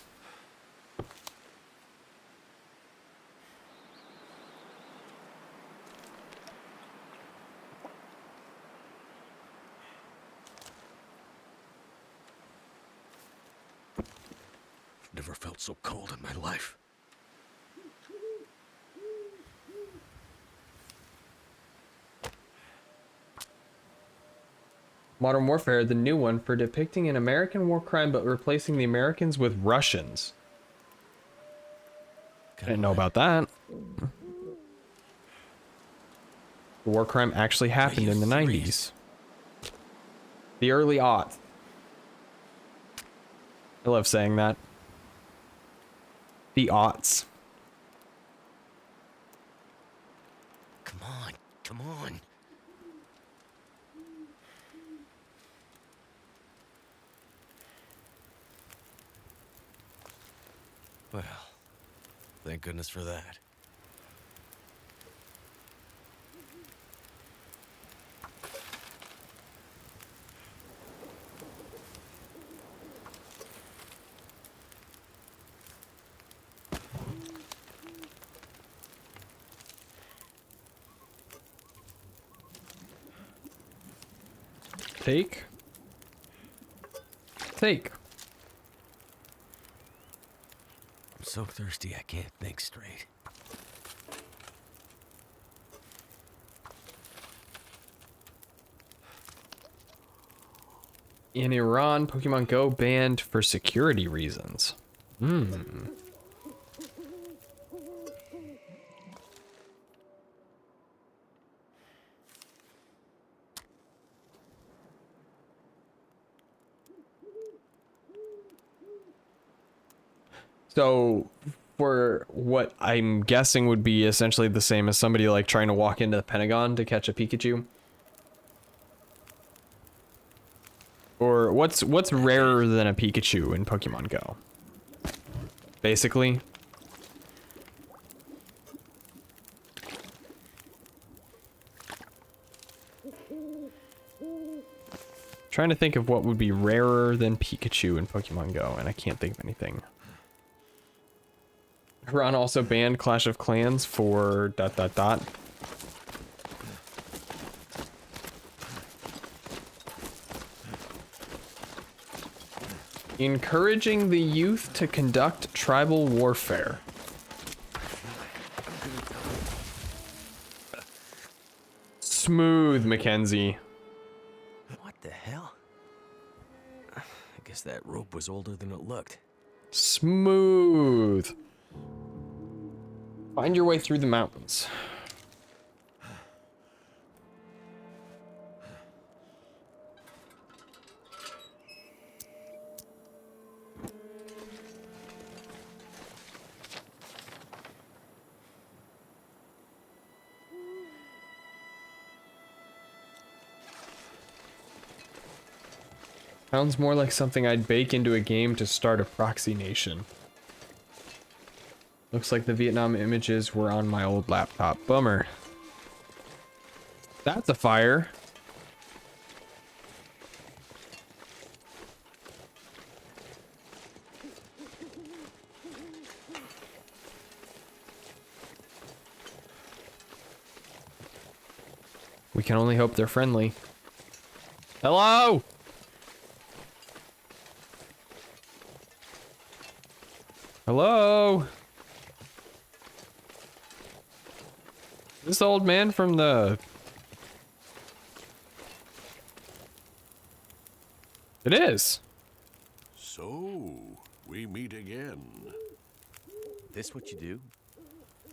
Never felt so cold in my life. Modern Warfare, the new one, for depicting an American war crime but replacing the Americans with Russians. Didn't know about that. The war crime actually happened in the 90s. The early aughts. I love saying that. The aughts. Come on, come on. Well, thank goodness for that. Take. Take. I'm so thirsty I can't think straight. In Iran, Pokemon Go banned for security reasons. So, for what I'm guessing would be essentially the same as somebody like trying to walk into the Pentagon to catch a Pikachu. Or what's rarer than a Pikachu in Pokemon Go? Basically. Trying to think of what would be rarer than Pikachu in Pokemon Go, and I can't think of anything. Iran also banned Clash of Clans for ... Encouraging the youth to conduct tribal warfare. Smooth, Mackenzie. What the hell? I guess that rope was older than it looked. Smooth. Find your way through the mountains. Sounds more like something I'd bake into a game to start a proxy nation. Looks like the Vietnam images were on my old laptop. Bummer. That's a fire. We can only hope they're friendly. Hello? Hello? This old man from the... It is. So, we meet again. This what you do?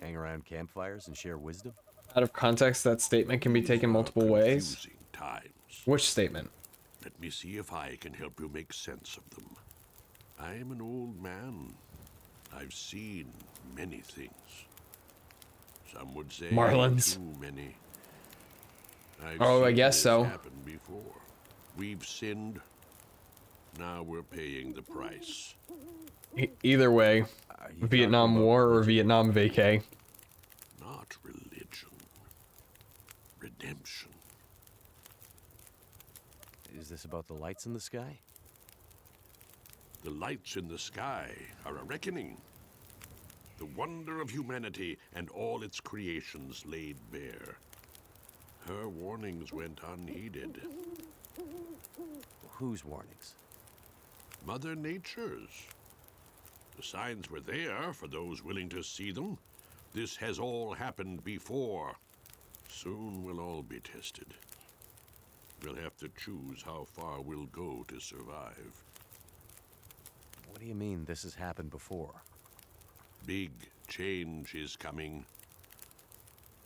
Hang around campfires and share wisdom? Out of context, that statement can be taken multiple ways. Confusing times. Which statement? Let me see if I can help you make sense of them. I am an old man. I've seen many things. Some would say Marlins. too many. I've Oh, I seen guess this so. happen before. We've sinned. Now we're paying the price. Either way, You Vietnam talking about War or religion? Vietnam vacay. Not religion. Redemption. Is this about the lights in the sky? The lights in the sky are a reckoning. The wonder of humanity and all its creations laid bare. Her warnings went unheeded. Whose warnings? Mother Nature's. The signs were there for those willing to see them. This has all happened before. Soon we'll all be tested. We'll have to choose how far we'll go to survive. What do you mean this has happened before? Big change is coming.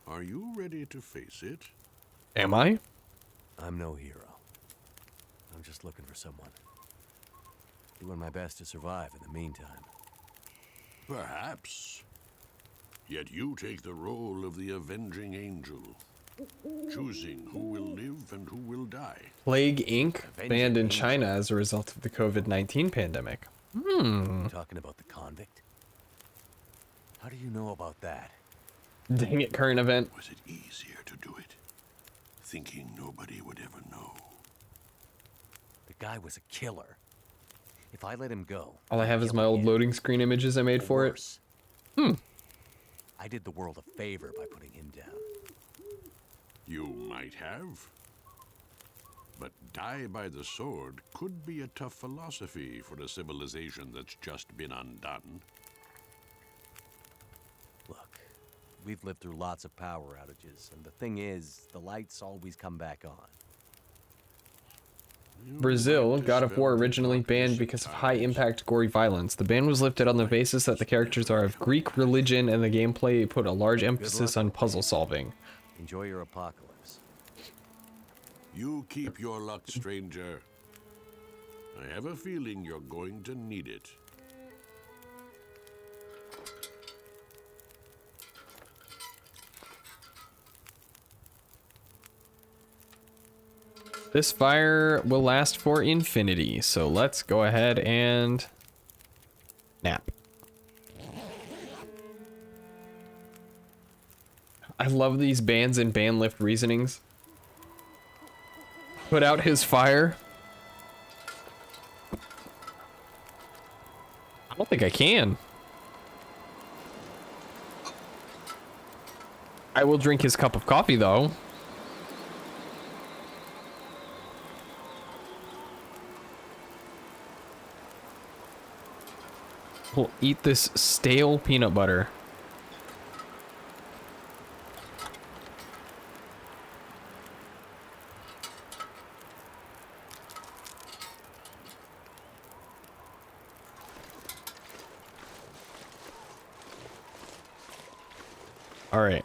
Are you ready to face it? Am I? I'm no hero. I'm just looking for someone. Doing my best to survive in the meantime. Perhaps. Yet you take the role of the avenging angel, choosing who will live and who will die. Plague Inc. Avenging banned in Angel. China as a result of the COVID-19 pandemic. You talking about the convict? How do you know about that? Dang it, current event. Was it easier to do it, thinking nobody would ever know? The guy was a killer. If I let him go... All I have he'd is kill my old again. loading screen images I made Or for it. worse. I did the world a favor by putting him down. You might have. But die by the sword could be a tough philosophy for a civilization that's just been undone. Look, we've lived through lots of power outages, and the thing is, the lights always come back on. You Brazil, might God of War dispel the originally banned darkness because at of high times. impact gory violence. The ban was lifted on the basis that the characters are of Greek religion and the gameplay put a large emphasis on puzzle solving. Enjoy your apocalypse. You keep your luck, stranger. I have a feeling you're going to need it. This fire will last for infinity, so let's go ahead and nap. I love these bans and ban lift reasonings. Put out his fire. I don't think I can. I will drink his cup of coffee though. We'll eat this stale peanut butter. All right.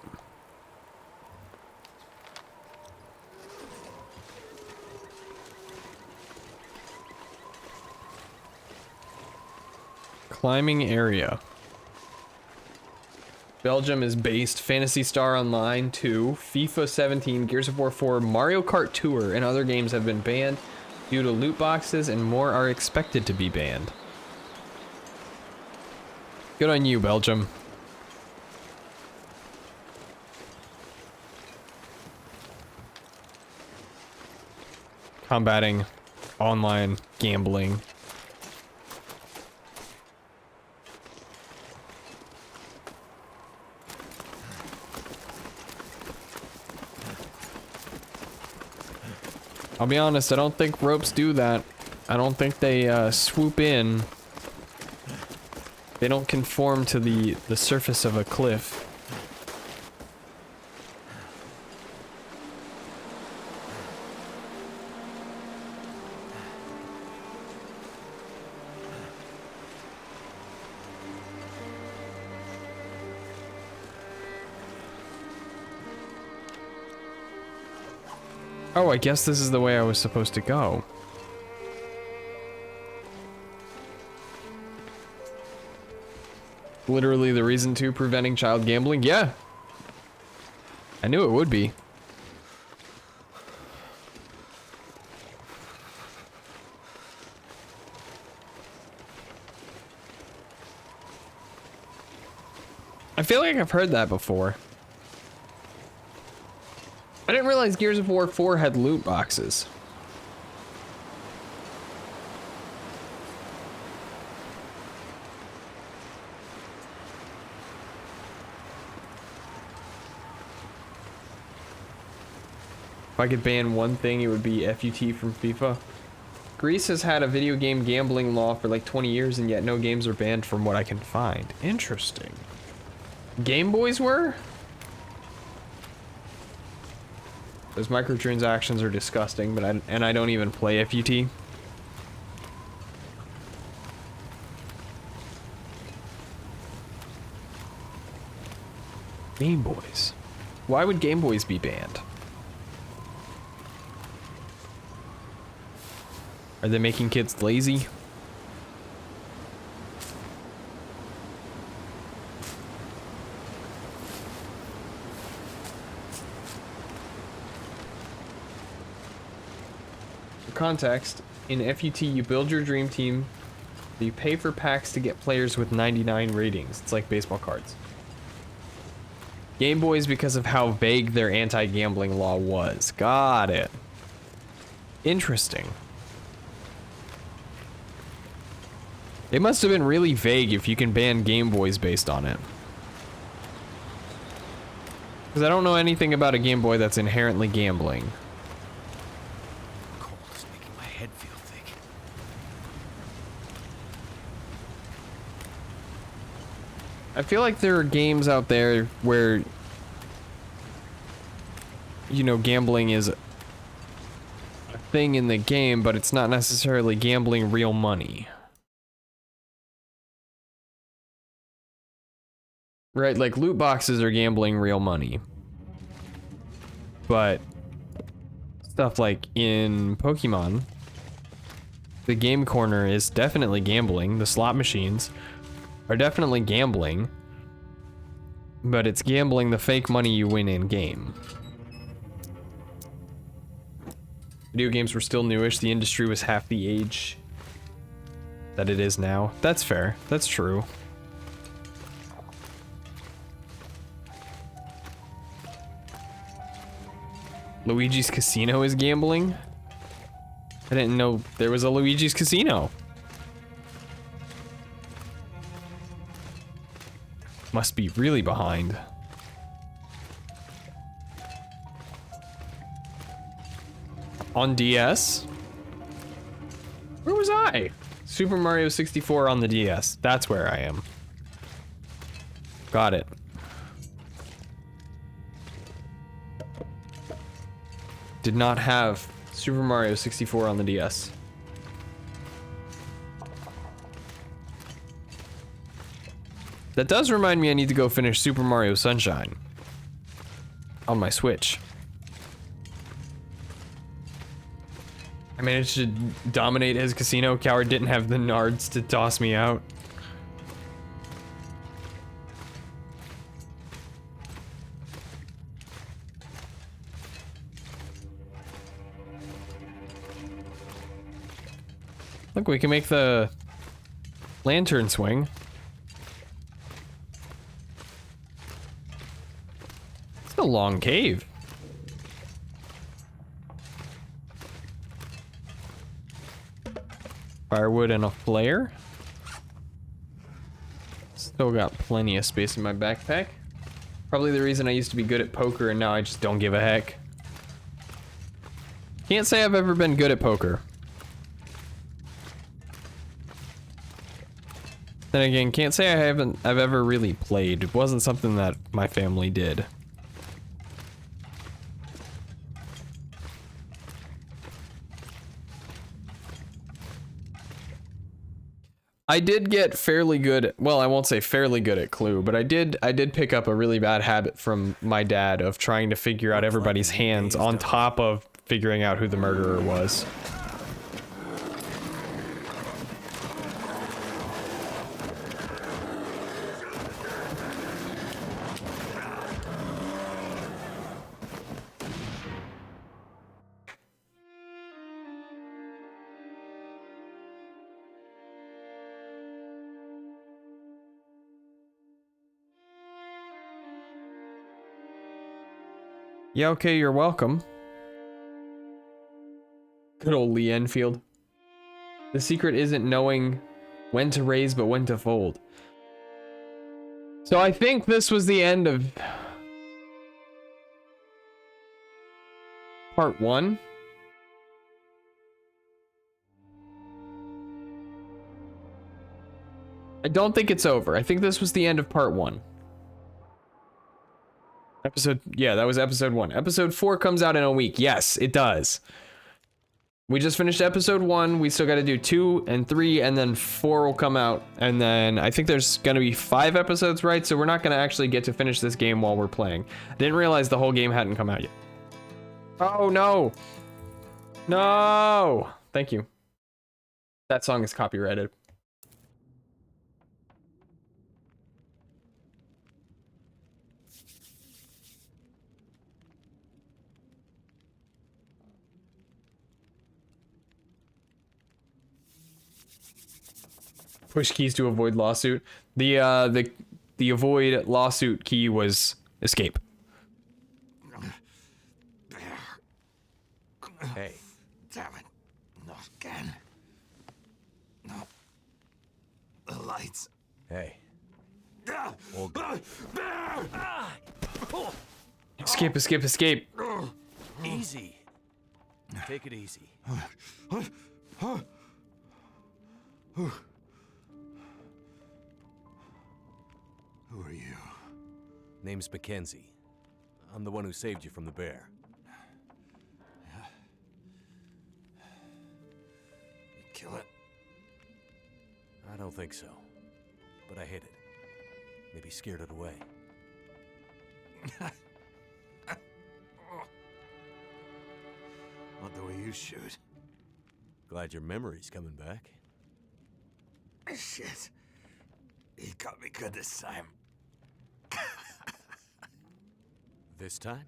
Climbing area. Belgium is based Phantasy Star Online 2, FIFA 17, Gears of War 4, Mario Kart Tour, and other games have been banned due to loot boxes, and more are expected to be banned. Good on you, Belgium. Combating online gambling. I'll be honest, I don't think ropes do that. I don't think they swoop in. They don't conform to the surface of a cliff. Oh, I guess this is the way I was supposed to go. Literally the reason to preventing child gambling? Yeah. I knew it would be. I feel like I've heard that before. I didn't realize Gears of War 4 had loot boxes. If I could ban one thing, it would be FUT from FIFA. Greece has had a video game gambling law for like 20 years, and yet no games are banned from what I can find. Interesting. Game Boys were? Those microtransactions are disgusting, but I don't even play FUT. Game Boys. Why would Game Boys be banned? Are they making kids lazy? For context, in FUT you build your dream team, you pay for packs to get players with 99 ratings. It's like baseball cards. Game Boys because of how vague their anti-gambling law was. Got it. Interesting. It must have been really vague if you can ban Game Boys based on it. Because I don't know anything about a Game Boy that's inherently gambling. Cold is making my head feel thick. I feel like there are games out there where, you know, gambling is a thing in the game, but it's not necessarily gambling real money. Right, like loot boxes are gambling real money. But stuff like in Pokemon, the game corner is definitely gambling. The slot machines are definitely gambling, but it's gambling the fake money you win in game. Video games were still newish. The industry was half the age that it is now. That's fair. That's true. Luigi's Casino is gambling? I didn't know there was a Luigi's Casino. Must be really behind. On DS? Where was I? Super Mario 64 on the DS. That's where I am. Got it. Did not have Super Mario 64 on the DS. That does remind me I need to go finish Super Mario Sunshine on my Switch. I managed to dominate his casino. Coward didn't have the nards to toss me out. Look, we can make the lantern swing. It's a long cave. Firewood and a flare. Still got plenty of space in my backpack. Probably the reason I used to be good at poker and now I just don't give a heck. Can't say I've ever been good at poker. Then again, can't say I've ever really played. It wasn't something that my family did. I did get fairly good, well, I won't say fairly good at Clue, but I did pick up a really bad habit from my dad of trying to figure out everybody's hands on top of figuring out who the murderer was. Yeah, okay, you're welcome. Good old Lee Enfield. The secret isn't knowing when to raise but when to fold. So I think this was the end of part 1? I don't think it's over. I think this was the end of part 1. Yeah, that was episode 1. Episode 4 comes out in a week. Yes, it does. We just finished episode 1. We still got to do 2 and 3, and then 4 will come out. And then I think there's going to be 5 episodes, right? So we're not going to actually get to finish this game while we're playing. I didn't realize the whole game hadn't come out yet. Oh, no. No. Thank you. That song is copyrighted. Push keys to avoid lawsuit. The avoid lawsuit key was escape. Hey. Damn it. Not again. No. The lights. Hey. Escape, escape, escape. Easy. Take it easy. Who are you? Name's Mackenzie. I'm the one who saved you from the bear. You kill it? I don't think so. But I hit it. Maybe scared it away. Not the way you shoot. Glad your memory's coming back. Shit. He got me good this time. This time?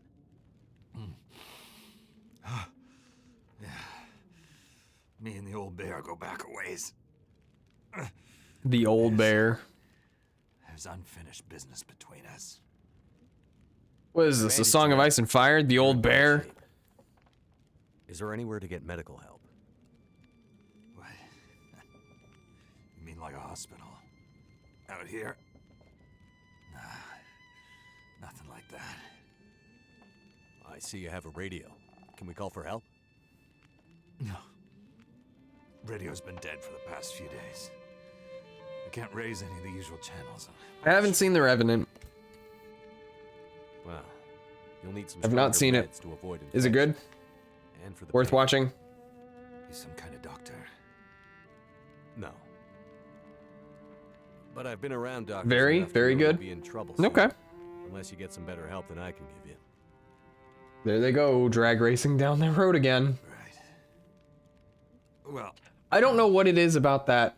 Yeah. Me and the old bear go back a ways. The old bear. There's unfinished business between us. What is this? A Song of Ice and Fire? The old bear? Is there anywhere to get medical help? What? You mean like a hospital? Out here? Nah. Nothing like that. I see you have a radio. Can we call for help? No. Radio's been dead for the past few days. I can't raise any of the usual channels. I haven't seen The Revenant. Well, you'll need some I've not seen stronger it. meds to avoid Is it good? infection. And for the Worth pain. watching? He's some kind of doctor. No. But I've been around doctors Very, enough to very know you'll good. Be in trouble Okay. soon, unless you get some better help than I can give you. There they go, drag racing down the road again. Right. Well, I don't know what it is about that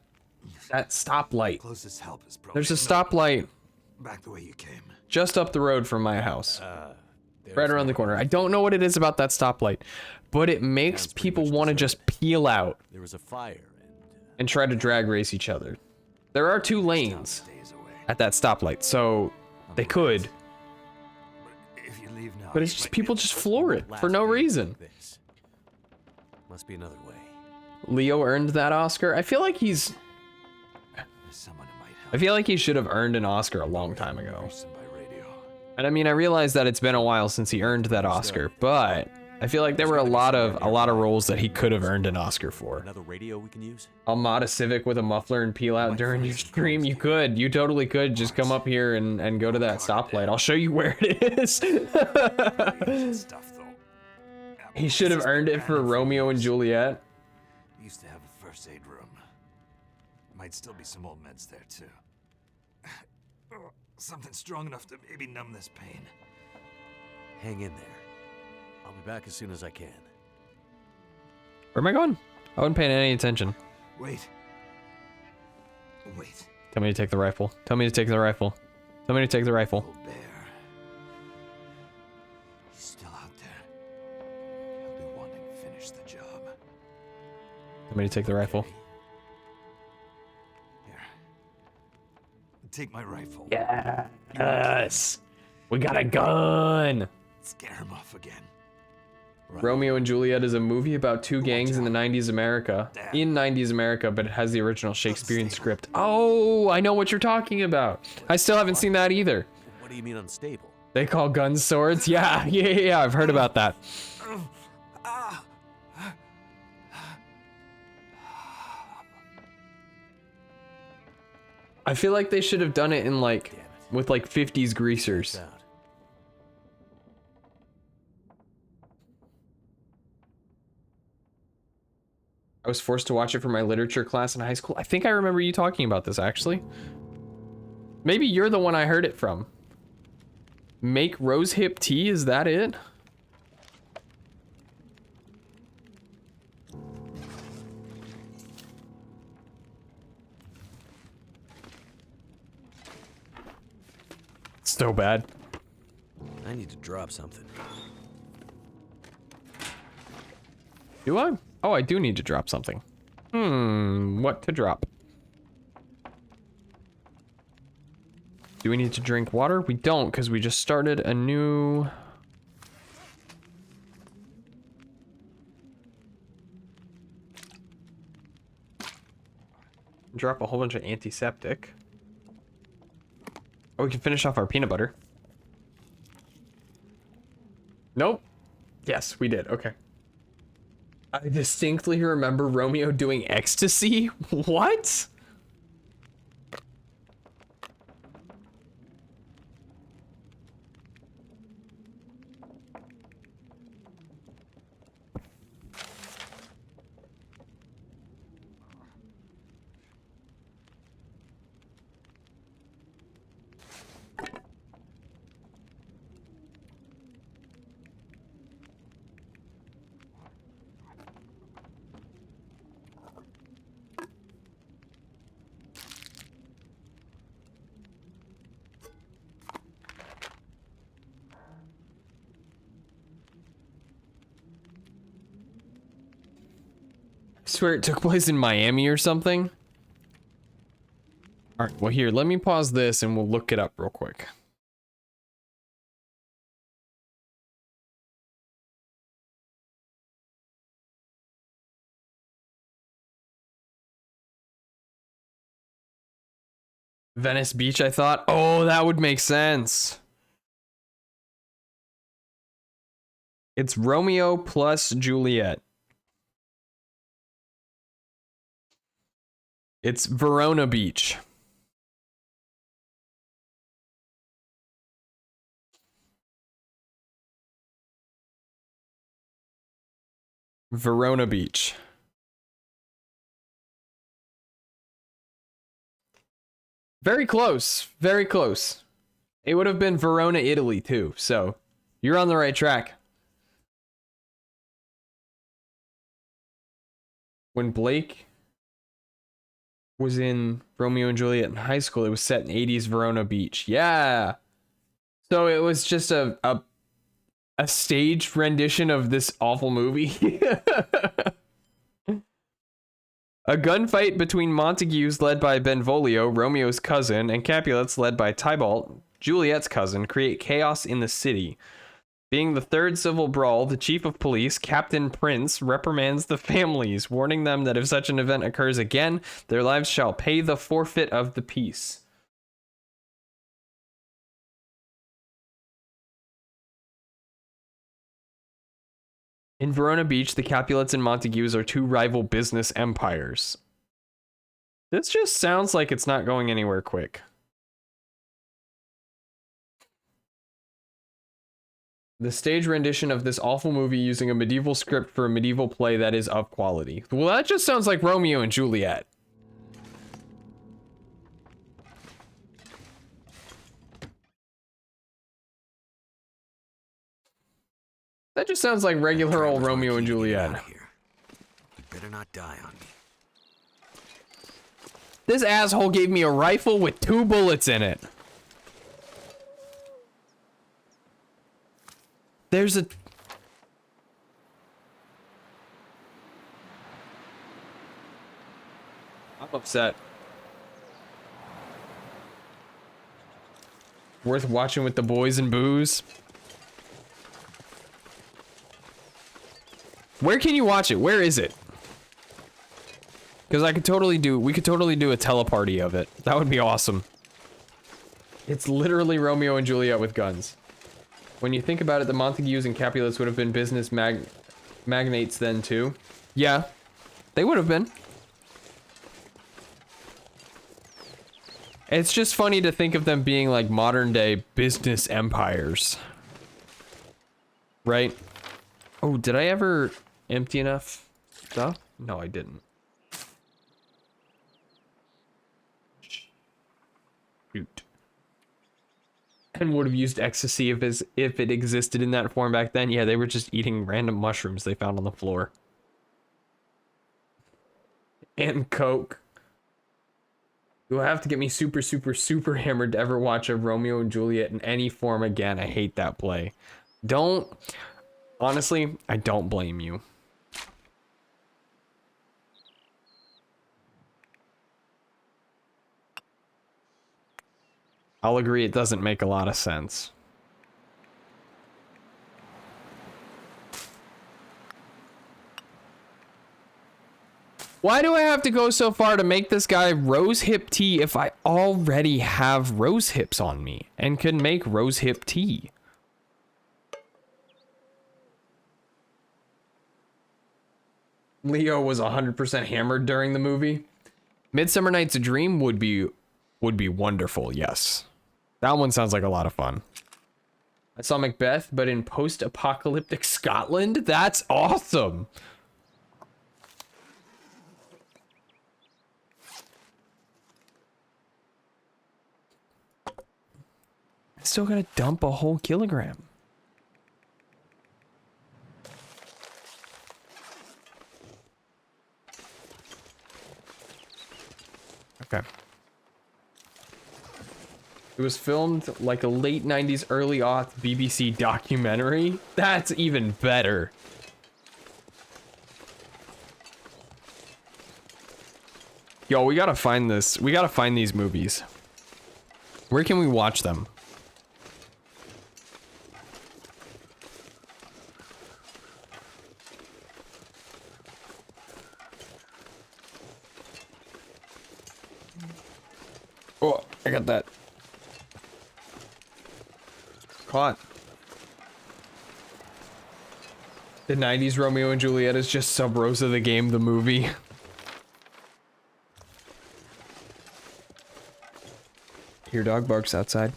stoplight. closest help is probably There's a stoplight back the way you came. just up the road from my house. There's Right around the corner. I don't know what it is about that stoplight, but it makes Sounds pretty people much want to deserted. just peel out There was a fire and try to drag race each other. There are 2 lanes Stays away. at that stoplight, so they could, But if you leave now, but it's you just might people be just able floor it for no reason. This. Must be another way. Leo earned that Oscar. I feel like There's someone who might help. I feel like he should have earned an Oscar a long time ago. Person by radio. And I mean, I realize that it's been a while since he earned that Oscar, but I feel like there were a lot of roles that he could have earned an Oscar for. Another radio we can use? I'll mod a Civic with a muffler and peel out during your stream. You could. You totally could. Just come up here and go to that stoplight. I'll show you where it is. Stuff though. He should have earned it for Romeo and Juliet. Used to have a first aid room. Might still be some old meds there too. Something strong enough to maybe numb this pain. Hang in there. I'll be back as soon as I can. Where am I going? I wasn't paying any attention. Wait. Wait. Tell me to take the rifle. Tell me to take the rifle. Tell me to take the rifle. Old bear. He's still out there. He'll be wanting to finish the job. Tell me to take the rifle. Okay. Here. Take my rifle. Yes. We got a gun. Scare him off again. Romeo and Juliet is a movie about 2 gangs in the 90s America. In 90s America, but it has the original Shakespearean script. Oh, I know what you're talking about. I still haven't seen that either. What do you mean unstable? They call guns swords? Yeah, I've heard about that. I feel like they should have done it in like, Damn it. with like 50s greasers. Out. I was forced to watch it for my literature class in high school. I think I remember you talking about this, actually. Maybe you're the one I heard it from. Make rose hip tea, is that it? So bad. I need to drop something. Do I? Oh, I do need to drop something. What to drop? Do we need to drink water? We don't, because we just started a new... Drop a whole bunch of antiseptic. Oh, we can finish off our peanut butter. Nope. Yes, we did. Okay. I distinctly remember Romeo doing ecstasy. What? I swear it took place in Miami or something. All right, well here, let me pause this and we'll look it up real quick. Venice Beach, I thought. Oh, that would make sense. It's Romeo plus Juliet. It's Verona Beach. Verona Beach. Very close. Very close. It would have been Verona, Italy, too. So, you're on the right track. When Blake was in Romeo and Juliet in high school, it was set in 80s Verona Beach. Yeah. So it was just a staged rendition of this awful movie. A gunfight between Montagues led by Benvolio, Romeo's cousin, and Capulets led by Tybalt, Juliet's cousin, create chaos in the city. Being the third civil brawl, the chief of police, Captain Prince, reprimands the families, warning them that if such an event occurs again, their lives shall pay the forfeit of the peace. In Verona Beach, the Capulets and Montagues are two rival business empires. This just sounds like it's not going anywhere quick. The stage rendition of this awful movie using a medieval script for a medieval play that is of quality. Well, that just sounds like Romeo and Juliet. That just sounds like regular old Romeo and Juliet. You better not die on me. This asshole gave me a rifle with 2 bullets in it. There's a... I'm upset. Worth watching with the boys and booze. Where can you watch it? Where is it? Because we could totally do a teleparty of it. That would be awesome. It's literally Romeo and Juliet with guns. When you think about it, the Montagues and Capulets would have been business magnates then too. Yeah, they would have been. It's just funny to think of them being like modern day business empires. Right? Oh, did I ever empty enough stuff? No, I didn't. Shoot. And would have used ecstasy if it existed in that form back then. Yeah, they were just eating random mushrooms they found on the floor. And coke. You'll have to get me super, super, super hammered to ever watch a Romeo and Juliet in any form again. I hate that play. Don't... Honestly, I don't blame you. I'll agree it doesn't make a lot of sense. Why do I have to go so far to make this guy rose hip tea if I already have rose hips on me and can make rose hip tea? Leo was 100% hammered during the movie. Midsummer Night's Dream would be wonderful, yes. That one sounds like a lot of fun. I saw Macbeth, but in post-apocalyptic Scotland? That's awesome! I still gotta dump a whole kilogram. Okay. It was filmed like a late 90s, early aughts BBC documentary. That's even better. Yo, we gotta find this. We gotta find these movies. Where can we watch them? Oh, I got that. Caught. The 90s Romeo and Juliet is just Sub Rosa the Game, the movie. Your dog barks outside.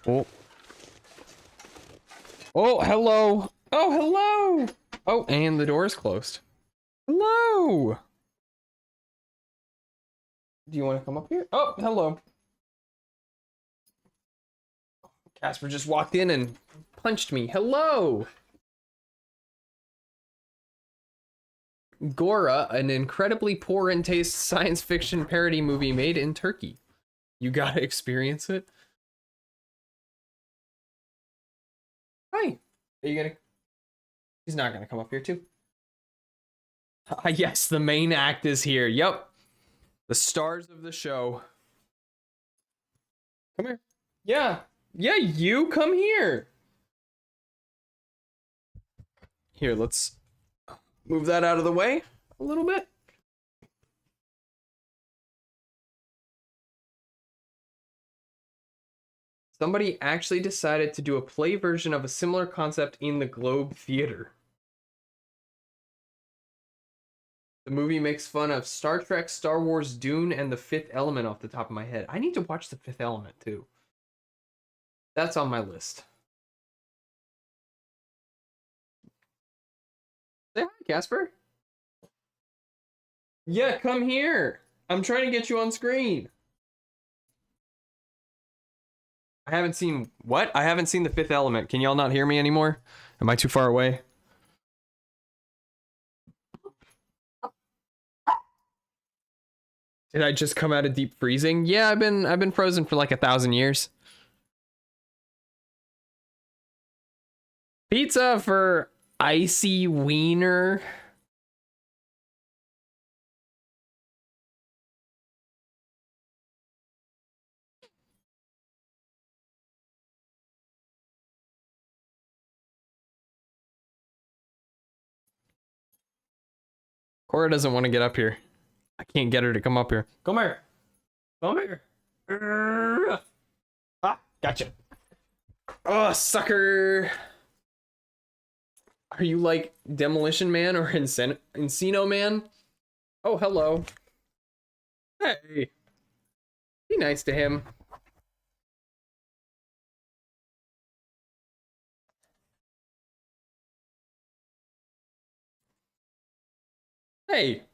Oh. Oh, hello. Oh, hello. Oh, and the door is closed. Hello. Do you want to come up here? Oh, hello. Casper just walked in and punched me. Hello. Gora, an incredibly poor in taste science fiction parody movie made in Turkey. You gotta experience it. Hi. Are you gonna... He's not gonna come up here too. Yes, the main act is here. Yep. The stars of the show. Come here. Yeah. Yeah, you come here. Here, let's move that out of the way a little bit. Somebody actually decided to do a play version of a similar concept in the Globe Theater. The movie makes fun of Star Trek, Star Wars, Dune, and The Fifth Element off the top of my head. I need to watch The Fifth Element, too. That's on my list. Say hi, Casper. Yeah, come here. I'm trying to get you on screen. I haven't seen... What? I haven't seen The Fifth Element. Can y'all not hear me anymore? Am I too far away? Did I just come out of deep freezing? Yeah, I've been frozen for like 1,000 years. Pizza for Icy Wiener. Cora doesn't want to get up here. I can't get her to come up here. Come here. Come here. Ah, gotcha. Oh, sucker. Are you like Demolition Man or Encino Man? Oh, hello. Hey, be nice to him. Hey,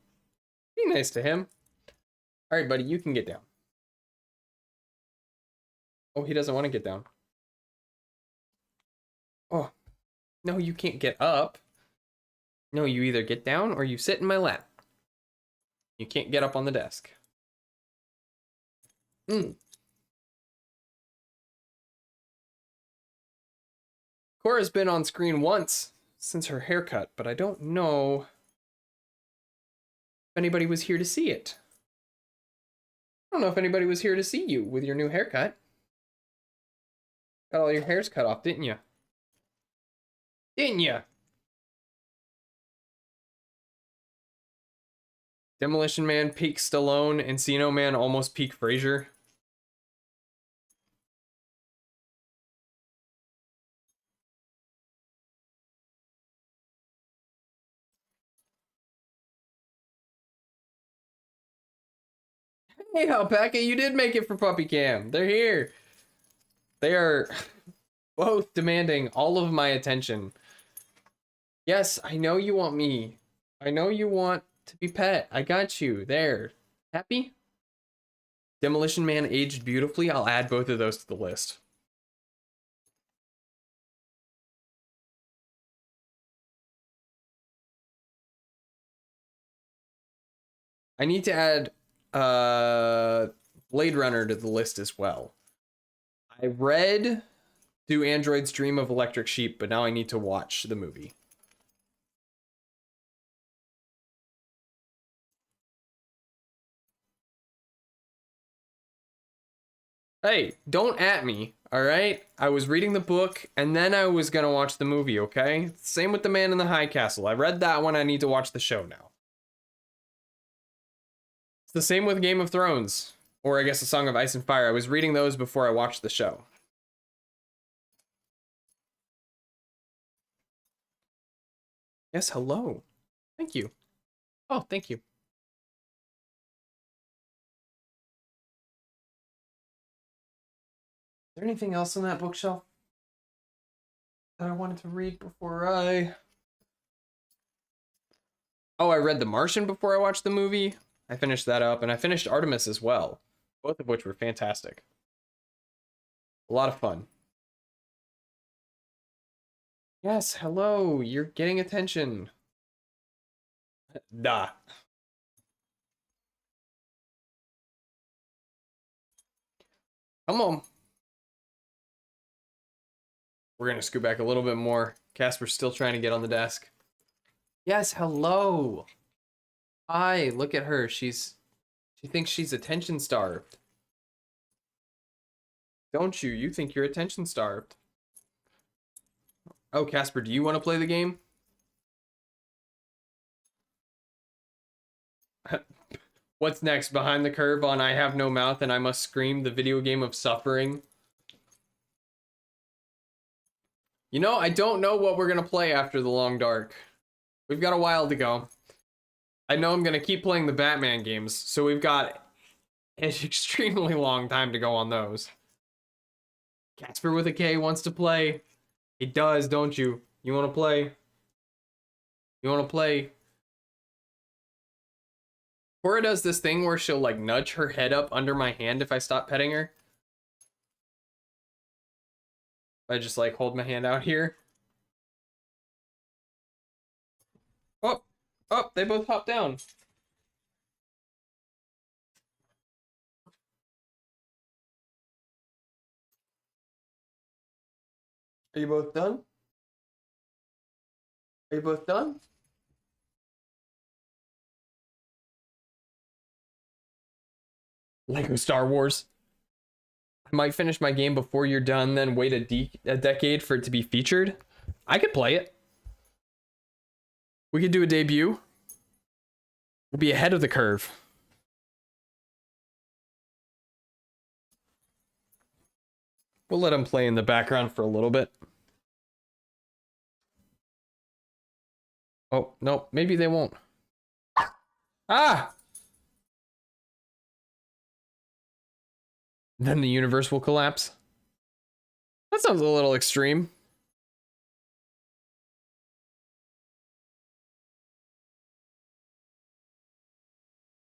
be nice to him. All right, buddy, you can get down. Oh, he doesn't want to get down. Oh, no, you can't get up. No, you either get down or you sit in my lap. You can't get up on the desk. Cora's been on screen once since her haircut, but I don't know if anybody was here to see it. I don't know if anybody was here to see you with your new haircut. Got all your hairs cut off, didn't you? Didn't you? Demolition Man peak Stallone, Encino Man almost peak Frazier. Hey, Alpaca, you did make it for Puppy Cam. They're here. They are both demanding all of my attention. Yes, I know you want me. I know you want to be pet. I got you. There. Happy? Demolition Man aged beautifully. I'll add both of those to the list. I need to add Blade Runner to the list as well. I read Do Androids Dream of Electric Sheep, but now I need to watch the movie. Hey, don't at me, alright? I was reading the book, and then I was gonna watch the movie, okay? Same with The Man in the High Castle. I read that one, I need to watch the show now. It's the same with Game of Thrones, or I guess A Song of Ice and Fire. I was reading those before I watched the show. Yes, hello. Thank you. Oh, thank you. Is there anything else on that bookshelf that I wanted to read before I... Oh, I read The Martian before I watched the movie. I finished that up, and I finished Artemis as well. Both of which were fantastic. A lot of fun. Yes, hello. You're getting attention. Nah. Come on. We're gonna scoot back a little bit more. Casper's still trying to get on the desk. Yes, hello. Hi, look at her. She thinks she's attention starved. Don't you? You think you're attention starved. Oh, Casper, do you want to play the game? What's next? Behind the curve on I Have No Mouth and I Must Scream, the video game of suffering. You know, I don't know what we're gonna play after The Long Dark. We've got a while to go. I know I'm gonna keep playing the Batman games, so we've got an extremely long time to go on those. Casper with a K wants to play. He does, don't you? You wanna play? You wanna play? Cora does this thing where she'll like nudge her head up under my hand if I stop petting her. I just like hold my hand out here. Oh, oh, they both hop down. Are you both done? Are you both done? Lego Star Wars. I might finish my game before you're done, then wait a decade for it to be featured. I could play it. We could do a debut. We'll be ahead of the curve. We'll let them play in the background for a little bit. Oh, no, maybe they won't. Ah! Then the universe will collapse. That sounds a little extreme.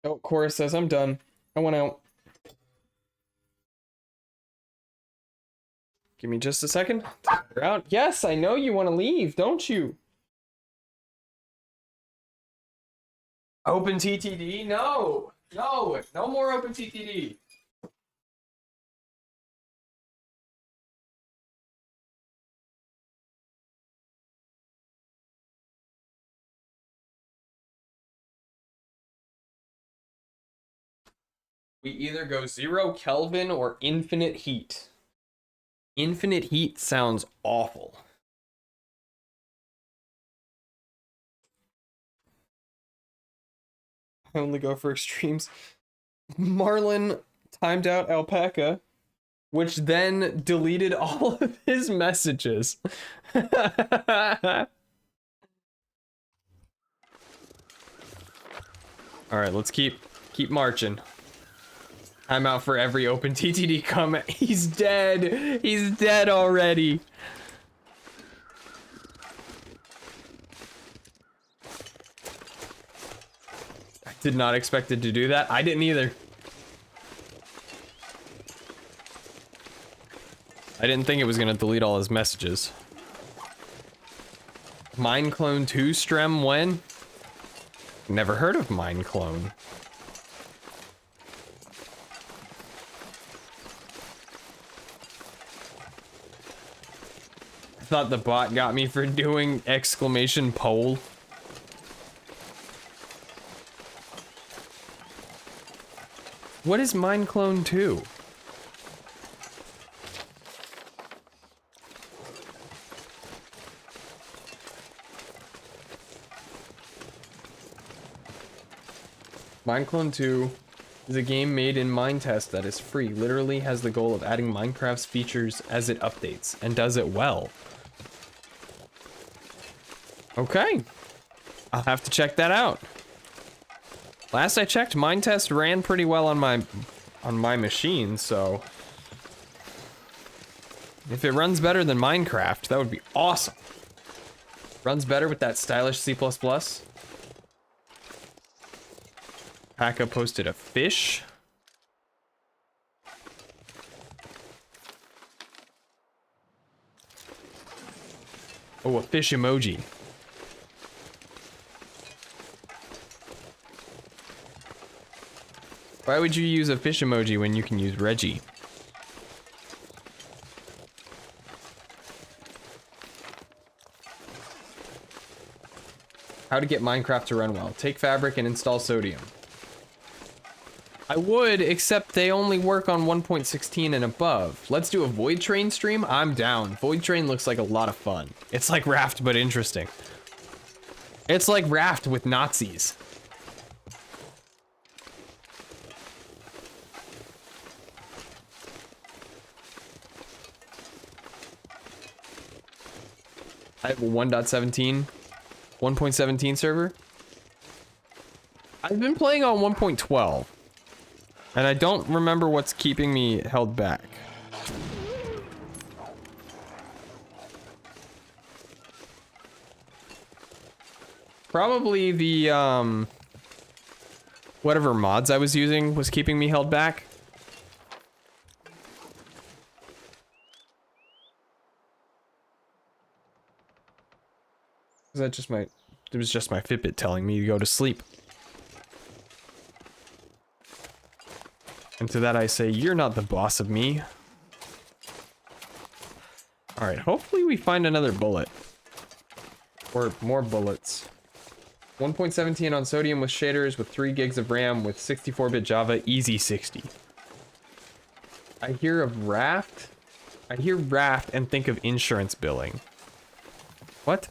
Oh, Cora says I'm done. I went out. Give me just a second. You're out. Yes, I know you want to leave, don't you? Open TTD? No. No. No more open TTD. We either go 0 Kelvin or infinite heat. Infinite heat sounds awful. I only go for extremes. Marlon timed out Alpaca, which then deleted all of his messages. All right, let's keep marching. I'm out for every open TTD comment. He's dead. He's dead already. I did not expect it to do that. I didn't either. I didn't think it was gonna delete all his messages. Mineclone 2 Strem when? Never heard of Mineclone. I thought the bot got me for doing exclamation poll. What is Mineclone 2? Mineclone 2 is a game made in Minetest that is free. Literally has the goal of adding Minecraft's features as it updates, and does it well. Okay. I'll have to check that out. Last I checked, Minetest ran pretty well on my machine, so if it runs better than Minecraft, that would be awesome. Runs better with that stylish C++. Paka posted a fish. Oh, a fish emoji. Why would you use a fish emoji when you can use Reggie? How to get Minecraft to run well. Take Fabric and install Sodium. I would, except they only work on 1.16 and above. Let's do a Void Train stream? I'm down. Void Train looks like a lot of fun. It's like Raft, but interesting. It's like Raft with Nazis. I have a 1.17 server. I've been playing on 1.12. And I don't remember what's keeping me held back. Probably the, whatever mods I was using was keeping me held back. Is that just it was just my Fitbit telling me to go to sleep. And to that I say, you're not the boss of me. Alright, hopefully we find another bullet. Or more bullets. 1.17 on Sodium with shaders with 3 gigs of RAM with 64-bit Java, easy 60. I hear of Raft. I hear Raft and think of insurance billing. What?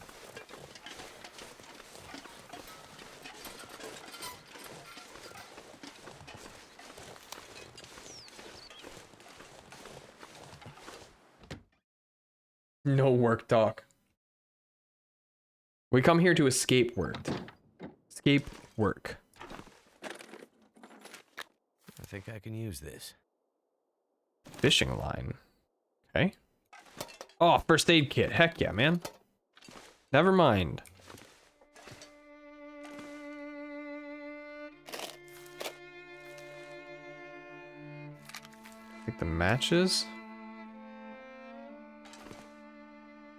No work talk. We come here to escape work. Escape work. I think I can use this. Fishing line. Okay. Oh, first aid kit. Heck yeah, man. Never mind. Take the matches.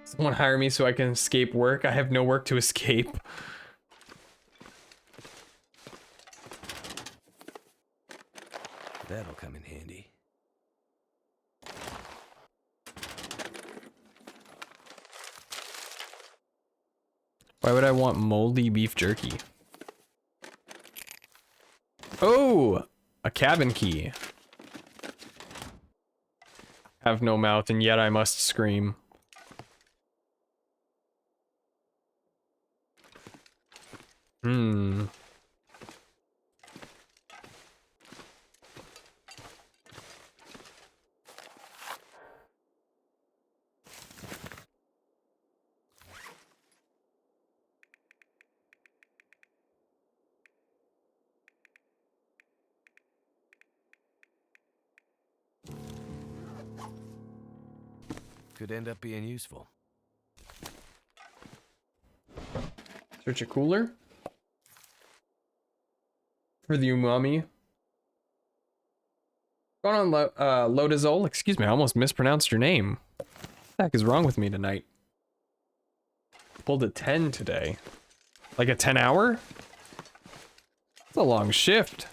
Someone hire me so I can escape work. I have no work to escape. That'll come in handy. Why would I want moldy beef jerky? Oh, a cabin key. Have no mouth and yet I must scream. Hmm. Could end up being useful. Search a cooler. For the umami. Going on, Lodazole. Excuse me, I almost mispronounced your name. What the heck is wrong with me tonight? Pulled a 10 today. Like a 10 hour? That's a long shift.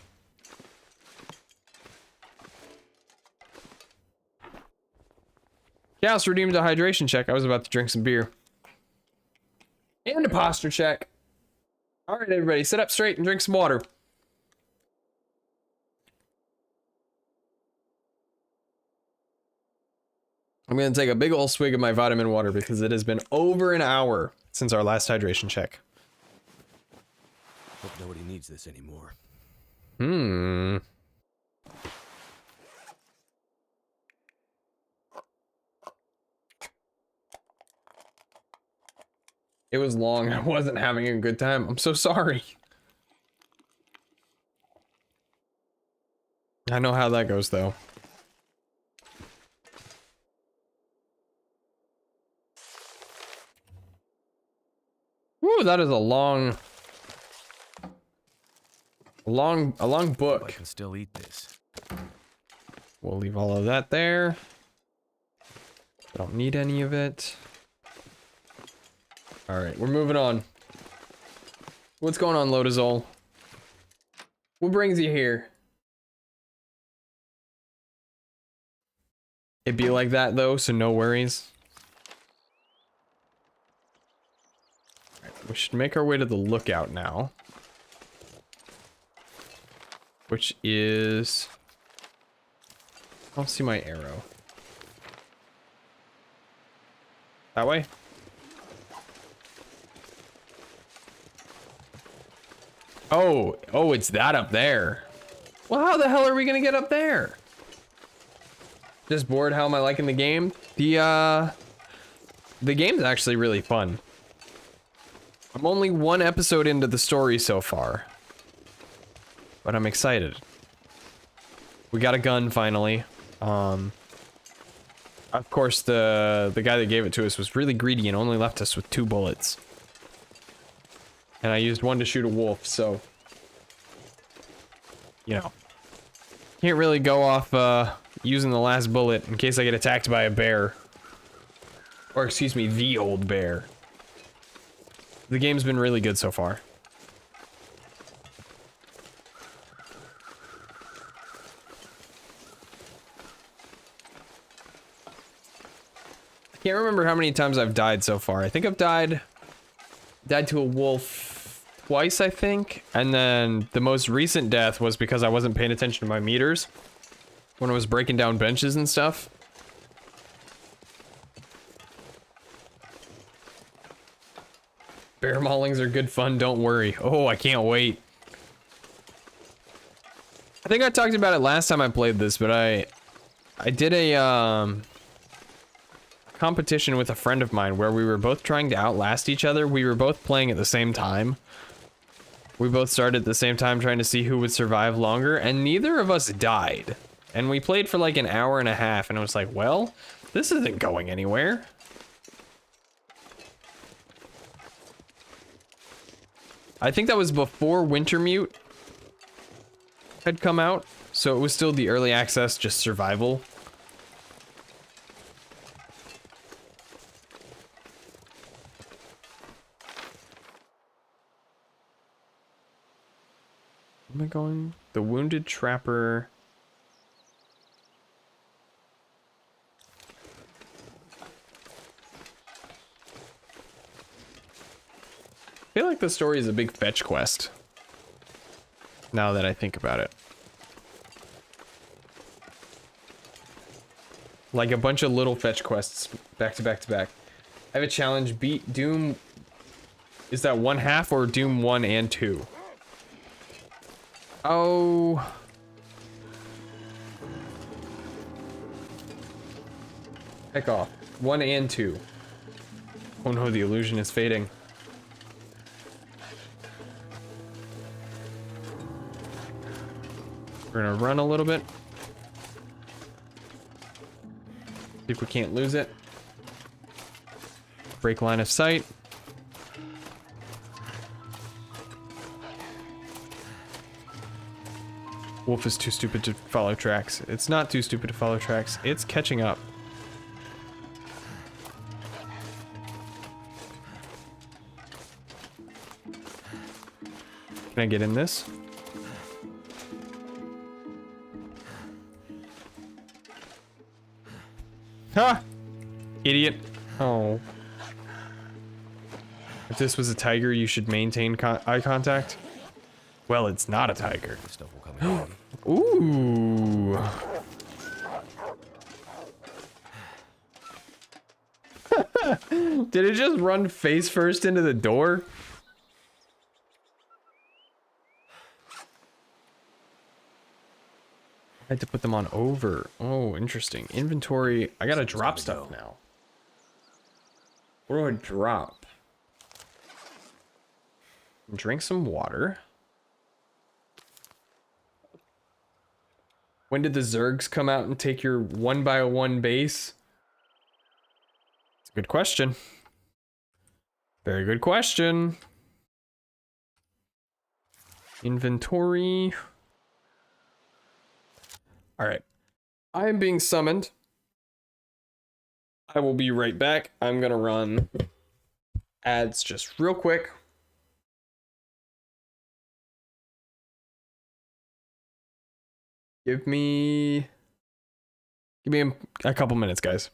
Chaos redeemed a hydration check. I was about to drink some beer. And a posture check. Alright, everybody, sit up straight and drink some water. I'm gonna take a big ol' swig of my vitamin water because it has been over an hour since our last hydration check. Hope nobody needs this anymore. Hmm. It was long. I wasn't having a good time. I'm so sorry. I know how that goes, though. Woo, that is a long book. I can still eat this. We'll leave all of that there. Don't need any of it. Alright, we're moving on. What's going on, Lodazole? What brings you here? It be like that, though, so no worries. Alright, we should make our way to the lookout now. Which is... I don't see my arrow. That way? Oh, it's that up there. Well, how the hell are we gonna get up there? Just bored. How am I liking the game? The game's actually really fun. I'm only one episode into the story so far, but I'm excited. We got a gun finally. Of course, the guy that gave it to us was really greedy and only left us with 2 bullets. And I used 1 to shoot a wolf, so... You know. Can't really go off, using the last bullet in case I get attacked by a bear. Or, excuse me, the old bear. The game's been really good so far. I can't remember how many times I've died so far. I think I've died to a wolf twice, I think. And then the most recent death was because I wasn't paying attention to my meters when I was breaking down benches and stuff. Bear maulings are good fun, don't worry. Oh, I can't wait. I think I talked about it last time I played this, but I did a competition with a friend of mine where we were both trying to outlast each other. We were both playing at the same time. We both started at the same time trying to see who would survive longer, and neither of us died. And we played for like an hour and a half, and I was like, well, this isn't going anywhere. I think that was before Wintermute had come out, so it was still the early access, just survival. Where am I going? The Wounded Trapper. I feel like the story is a big fetch quest. Now that I think about it. Like a bunch of little fetch quests back to back to back. I have a challenge, beat Doom. Is that 1/2 or Doom 1 and 2? Oh. Heck off. 1 and 2. Oh no, the illusion is fading. We're gonna run a little bit. See if we can't lose it. Break line of sight. Wolf is too stupid to follow tracks. It's not too stupid to follow tracks. It's catching up. Can I get in this? Ha! Idiot. Oh. If this was a tiger, you should maintain eye contact. Well, it's not a tiger. Stuff will come in handy. Ooh. Did it just run face first into the door? I had to put them on over. Oh, interesting. Inventory. I gotta drop stuff now. What do I drop? Drink some water. When did the Zergs come out and take your 1x1 base? It's a good question. Very good question. Inventory. All right. I am being summoned. I will be right back. I'm gonna run ads just real quick. Give me a couple minutes, guys.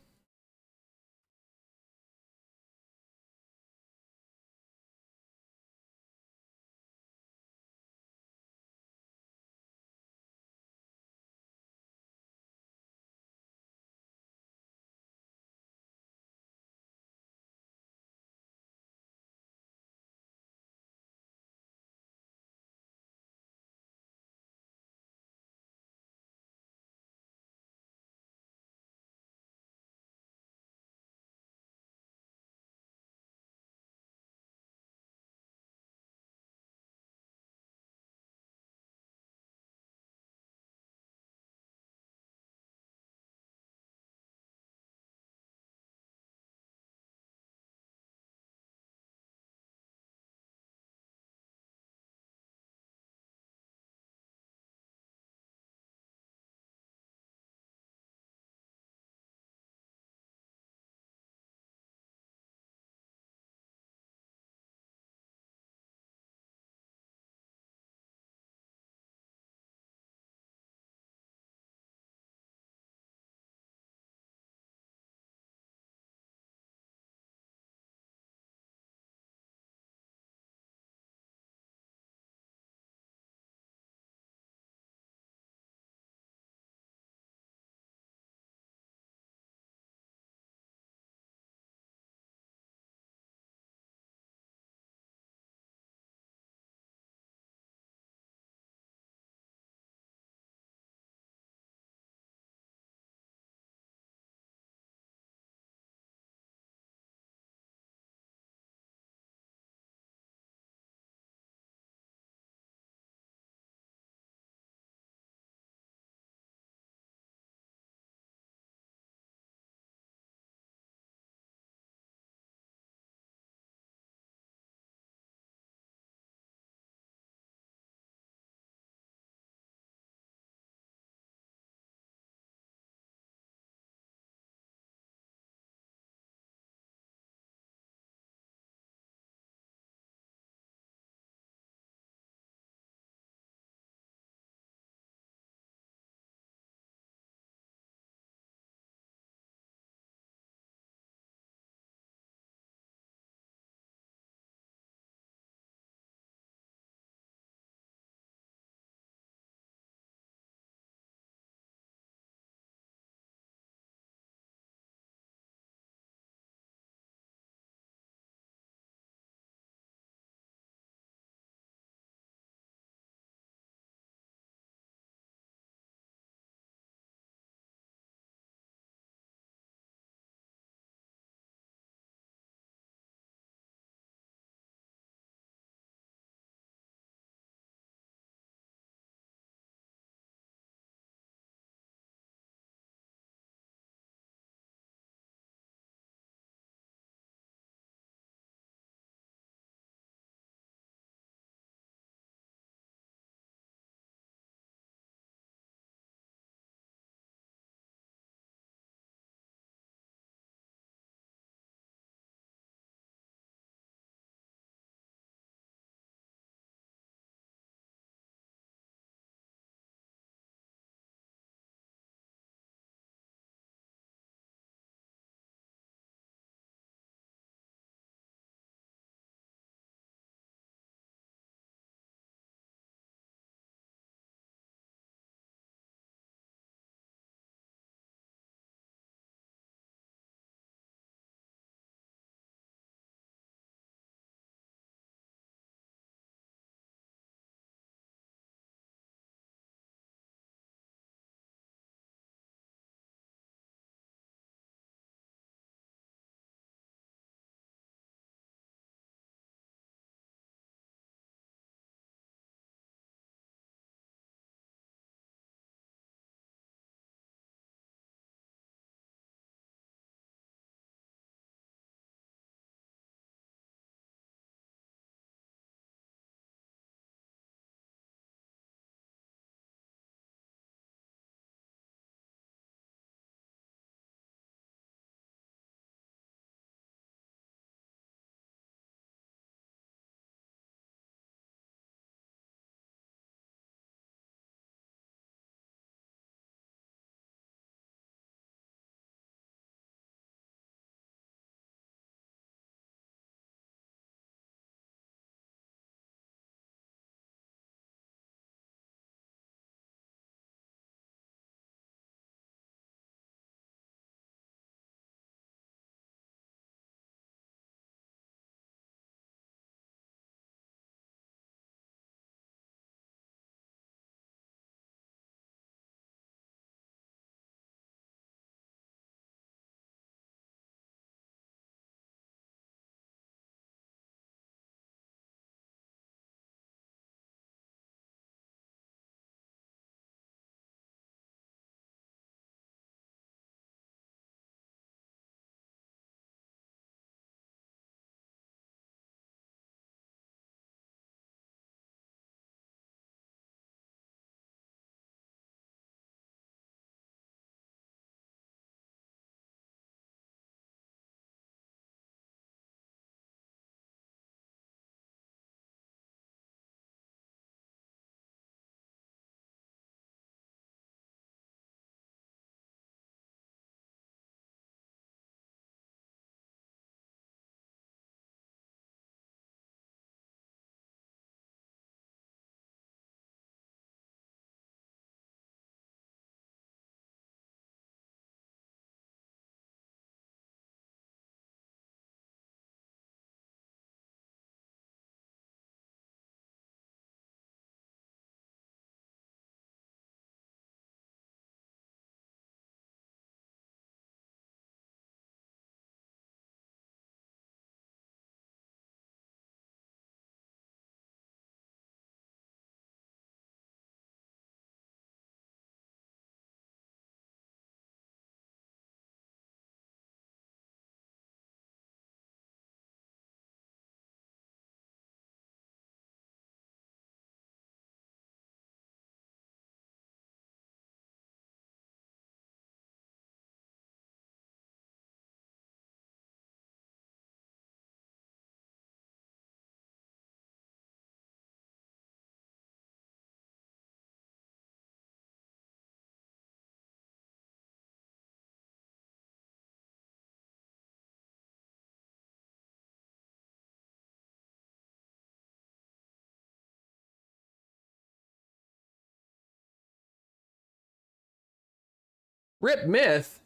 Rip myth?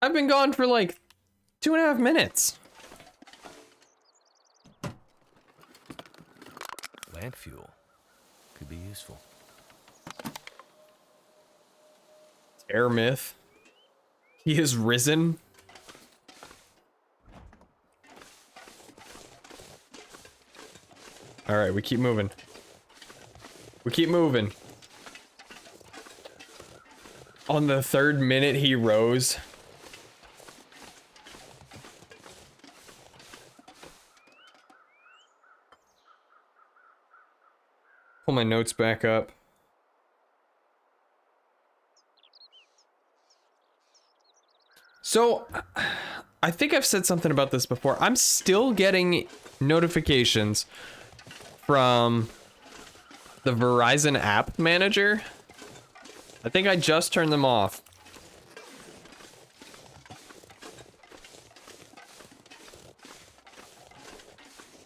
I've been gone for like 2.5 minutes. Land fuel could be useful. Air myth. He has risen. All right, we keep moving. We keep moving. On the 3rd minute, he rose. Pull my notes back up. So, I think I've said something about this before. I'm still getting notifications from the Verizon app manager. I think I just turned them off.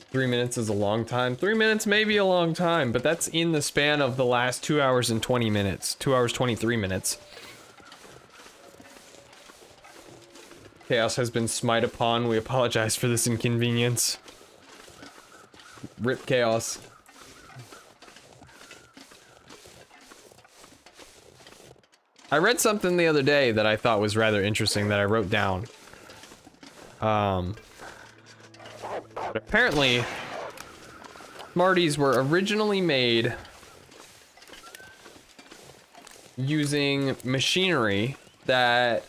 Three minutes is a long time. 3 minutes may be a long time, but that's in the span of the last 2 hours and 20 minutes. 2 hours, 23 minutes. Chaos has been smite upon. We apologize for this inconvenience. Rip Chaos. I read something the other day that I thought was rather interesting that I wrote down. But apparently, Smarties were originally made using machinery that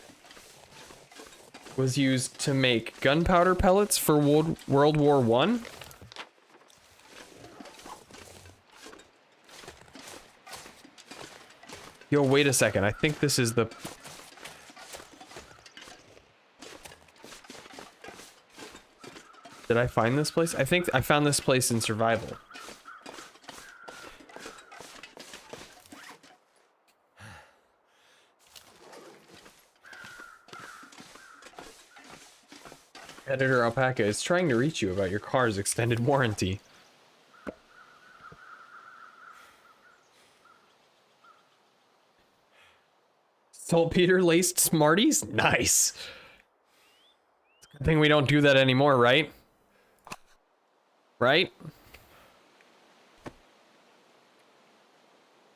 was used to make gunpowder pellets for World War I. Yo, wait a second. I think this is the... Did I find this place? I think I found this place in survival. Editor Alpaca is trying to reach you about your car's extended warranty. Saltpeter laced Smarties? Nice. Good thing we don't do that anymore, right? Right?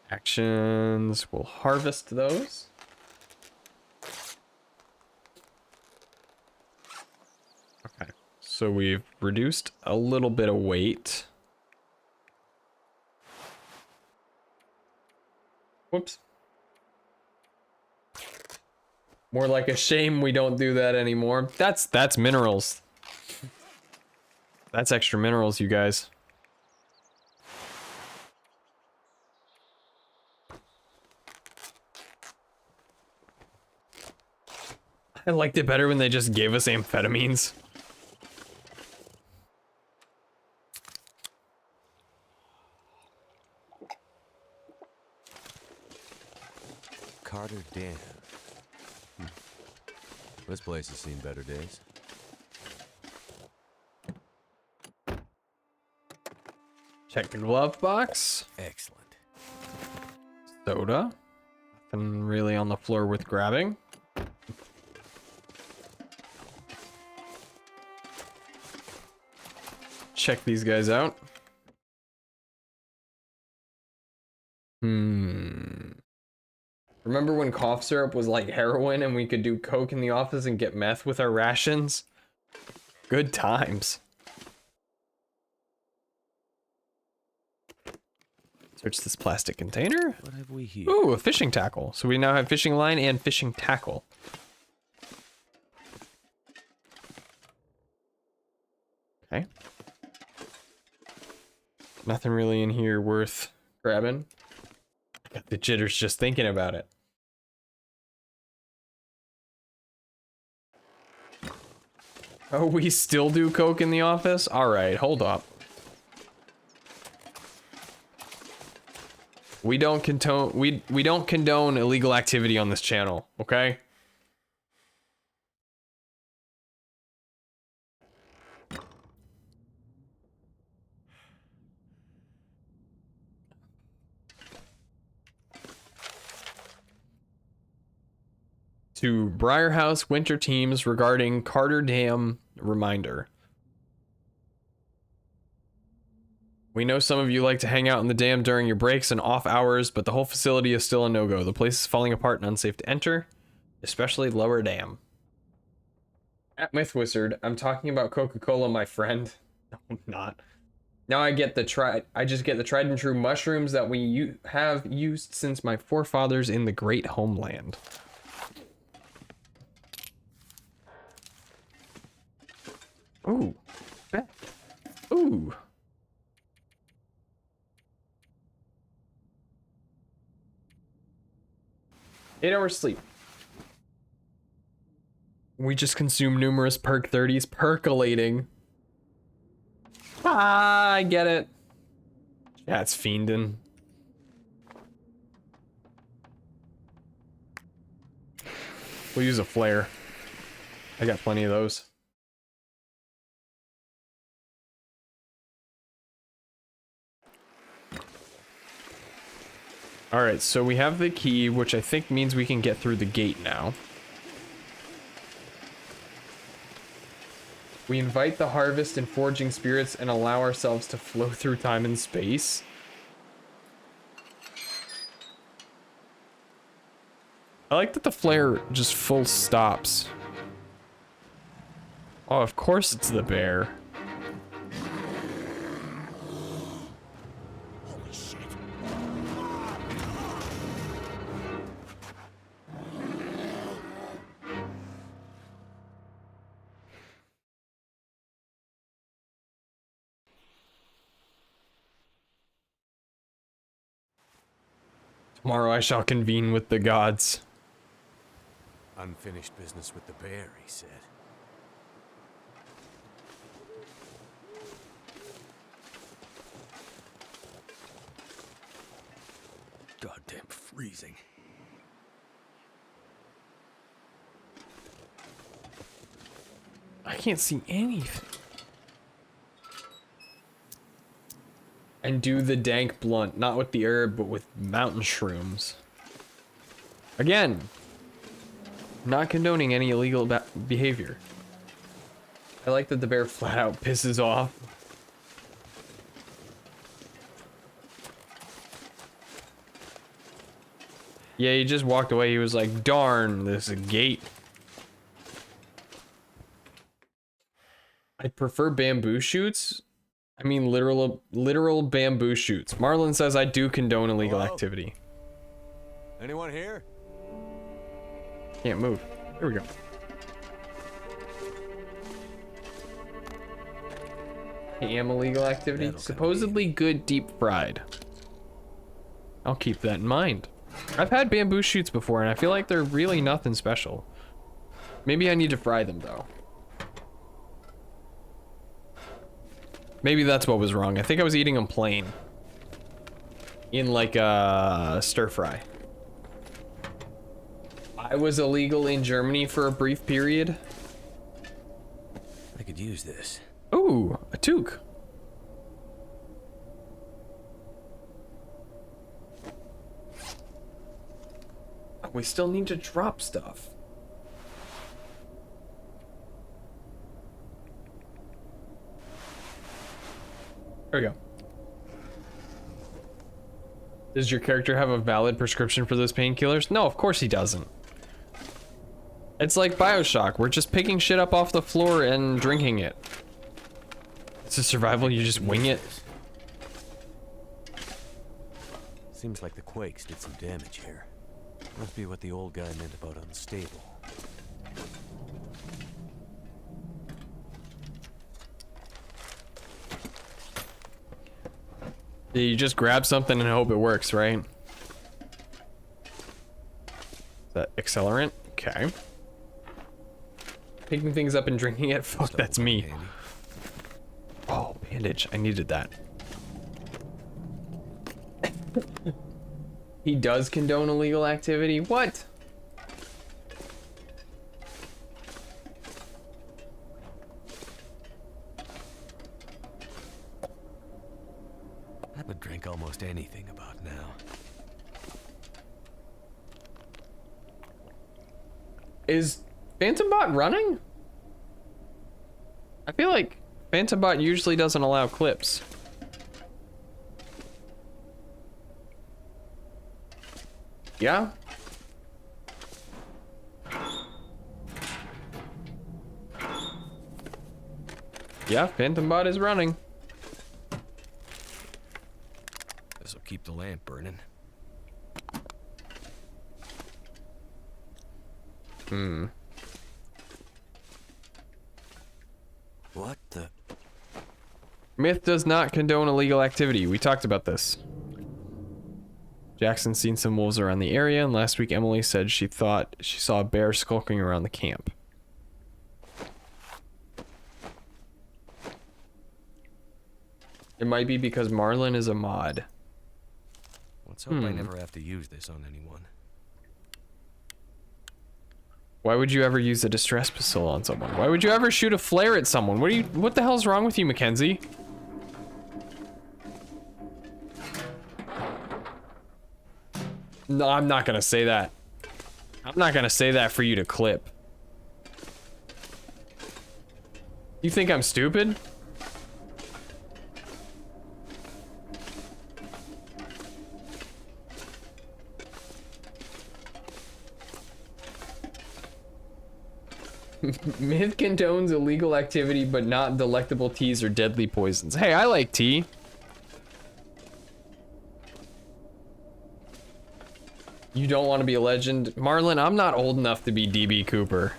Actions. We'll harvest those. Okay. So we've reduced a little bit of weight. Whoops. More like a shame we don't do that anymore. That's minerals. That's extra minerals, you guys. I liked it better when they just gave us amphetamines. Carter Dam. This place has seen better days. Check the glove box. Excellent. Soda. Nothing really on the floor worth grabbing. Check these guys out. Remember when cough syrup was like heroin and we could do coke in the office and get meth with our rations? Good times. Search this plastic container. What have we here? Ooh, a fishing tackle. So we now have fishing line and fishing tackle. Okay. Nothing really in here worth grabbing. I got the jitters just thinking about it. Oh, we still do coke in the office? All right, hold up. We don't condone we don't condone illegal activity on this channel, okay? to Briarhouse Winter Teams regarding Carter Dam reminder. We know some of you like to hang out in the dam during your breaks and off hours, but the whole facility is still a no-go. The place is falling apart and unsafe to enter, especially lower dam. At Mythwizard, I'm talking about Coca-Cola, my friend. No, I'm not. Now I just get the tried and true mushrooms that we have used since my forefathers in the great homeland. Ooh. Ooh. 8 hours sleep. We just consume numerous perk 30s, percolating. Ah, I get it. Yeah, it's fiending. We'll use a flare. I got plenty of those. Alright, so we have the key, which I think means we can get through the gate now. We invite the harvest and foraging spirits and allow ourselves to flow through time and space. I like that the flare just full stops. Oh, of course it's the bear. Tomorrow I shall convene with the gods. Unfinished business with the bear, he said. Goddamn freezing. I can't see anything. And do the dank blunt, not with the herb, but with mountain shrooms. Again, not condoning any illegal behavior. I like that the bear flat out pisses off. Yeah, he just walked away. He was like, darn, this gate. I prefer bamboo shoots. I mean, literal bamboo shoots. Marlon says I do condone illegal activity. Anyone here? Can't move. Here we go. I am illegal activity. That'll Supposedly good deep fried. I'll keep that in mind. I've had bamboo shoots before and I feel like they're really nothing special. Maybe I need to fry them though. Maybe that's what was wrong. I think I was eating them plain. In like a stir fry. I was illegal in Germany for a brief period. I could use this. Ooh, a toque. We still need to drop stuff. There we go. Does your character have a valid prescription for those painkillers? No, of course he doesn't. It's like BioShock. We're just picking shit up off the floor and drinking it. It's a survival, you just wing it. Seems like the quakes did some damage here. Must be what the old guy meant about unstable. Yeah, you just grab something and hope it works, right? Is that accelerant? Okay. Picking things up and drinking it? Fuck, that's me. Oh, bandage. I needed that. He does condone illegal activity? What? I would drink almost anything about now. Is Phantom Bot running? I feel like Phantom Bot usually doesn't allow clips. Yeah? Yeah, Phantom Bot is running. This'll keep the lamp burning. What the? Myth does not condone illegal activity. We talked about this. Jackson's seen some wolves around the area, and last week Emily said she thought she saw a bear skulking around the camp. It might be because Marlin is a mod. Let's hope I never have to use this on anyone. Why would you ever use a distress pistol on someone? Why would you ever shoot a flare at someone? What the hell's wrong with you, Mackenzie? No, I'm not gonna say that. I'm not gonna say that for you to clip. You think I'm stupid? Myth condones illegal activity, but not delectable teas or deadly poisons. Hey, I like tea. You don't want to be a legend. Marlon, I'm not old enough to be DB Cooper.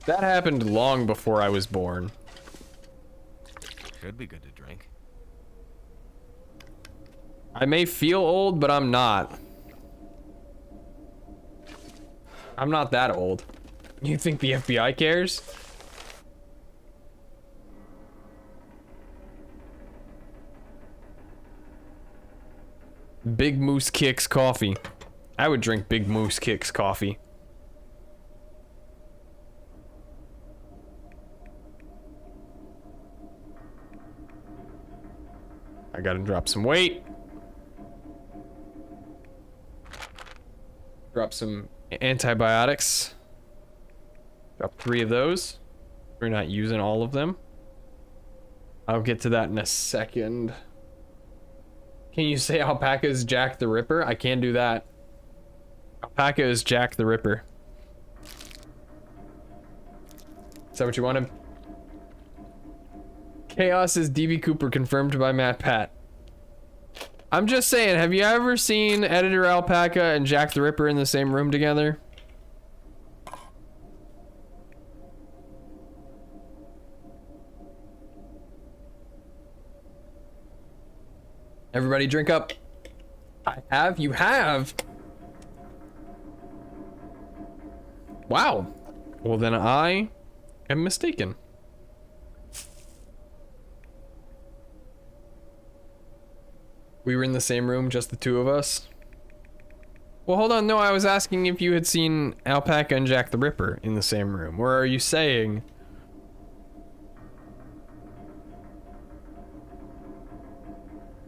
That happened long before I was born. Should be good to drink. I may feel old, but I'm not. I'm not that old. You think the FBI cares? Big Moose Kicks coffee. I would drink Big Moose Kicks coffee. I gotta drop some weight. Drop some antibiotics. Drop 3 of those. We're not using all of them. I'll get to that in a second. Can you say Alpaca is Jack the Ripper? I can do that. Alpaca is Jack the Ripper. Is that what you wanted? Chaos is DB Cooper, confirmed by Matt Pat. I'm just saying, have you ever seen Editor Alpaca and Jack the Ripper in the same room together? Everybody drink up. I have? You have? Wow. Well, then I am mistaken. We were in the same room, just the 2 of us. Well, hold on. No, I was asking if you had seen Alpaca and Jack the Ripper in the same room. Or are you saying...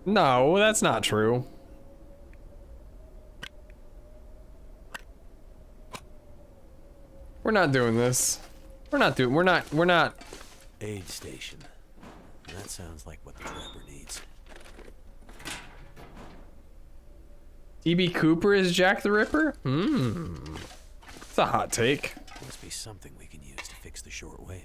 No, that's not true. We're not doing this. We're not. Aid station. That sounds like what the trapper needs. DB Cooper is Jack the Ripper? It's a hot take. Must be something we can use to fix the shortwave.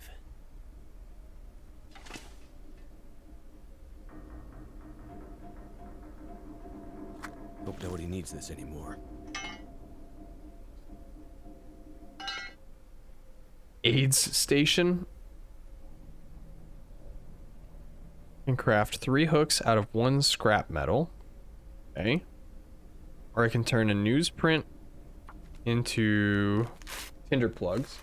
Hope nobody needs this anymore. AIDS station. Can craft 3 hooks out of 1 scrap metal. Okay. Or I can turn a newsprint into tinder plugs.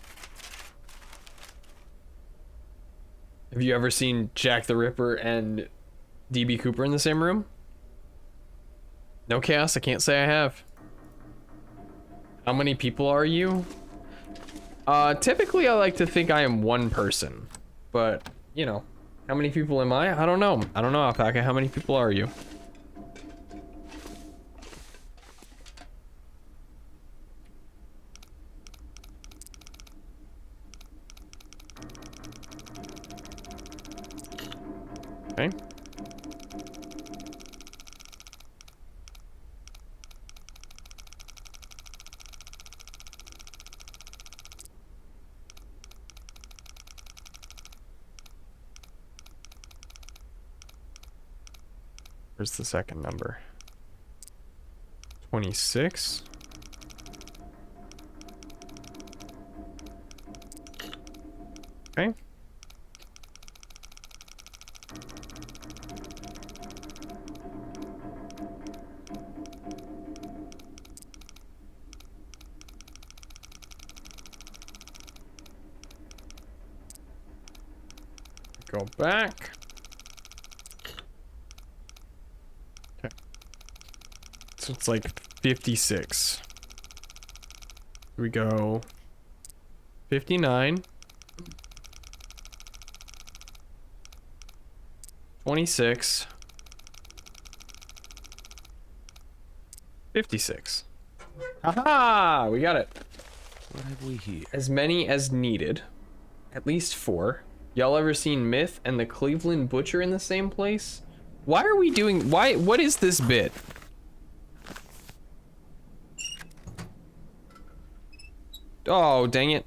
Have you ever seen Jack the Ripper and DB Cooper in the same room? No, Chaos, I can't say I have. How many people are you? Typically I like to think I am 1 person. But, you know, how many people am I? I don't know. I don't know, Alpaca. How many people are you? Okay. Where's the second number? 26. Okay. Go back. Okay. So it's like 56. We go 59. 26. 56. Haha! We got it. What have we here? As many as needed. At least 4. Y'all ever seen Myth and the Cleveland Butcher in the same place? Why are we doing... What is this bit? Oh, dang it.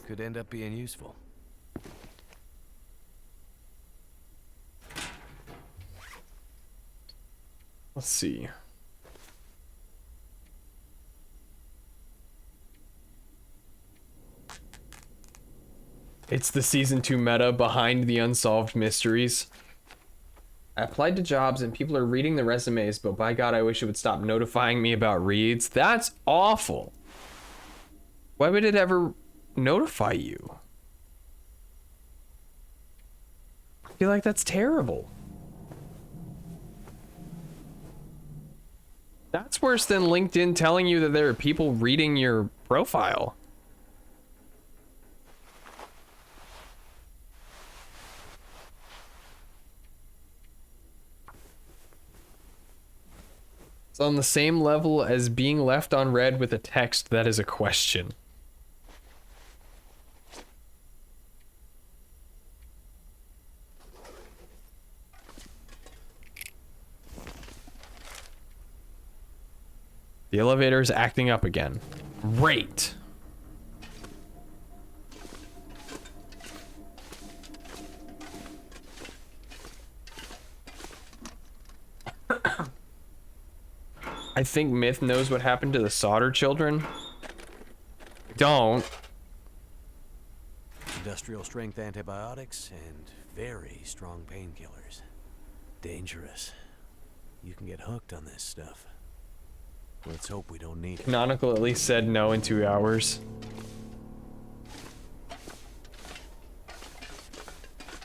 Could end up being useful. Let's see. It's the season 2 meta behind the unsolved mysteries. I applied to jobs and people are reading the resumes, but by God, I wish it would stop notifying me about reads. That's awful. Why would it ever notify you? I feel like that's terrible. That's worse than LinkedIn telling you that there are people reading your profile. It's on the same level as being left on red with a text that is a question. The elevator is acting up again. Great. I think Myth knows what happened to the solder children. Don't. Industrial strength antibiotics and very strong painkillers. Dangerous. You can get hooked on this stuff. Let's hope we don't need it. Canonical at least said no in 2 hours.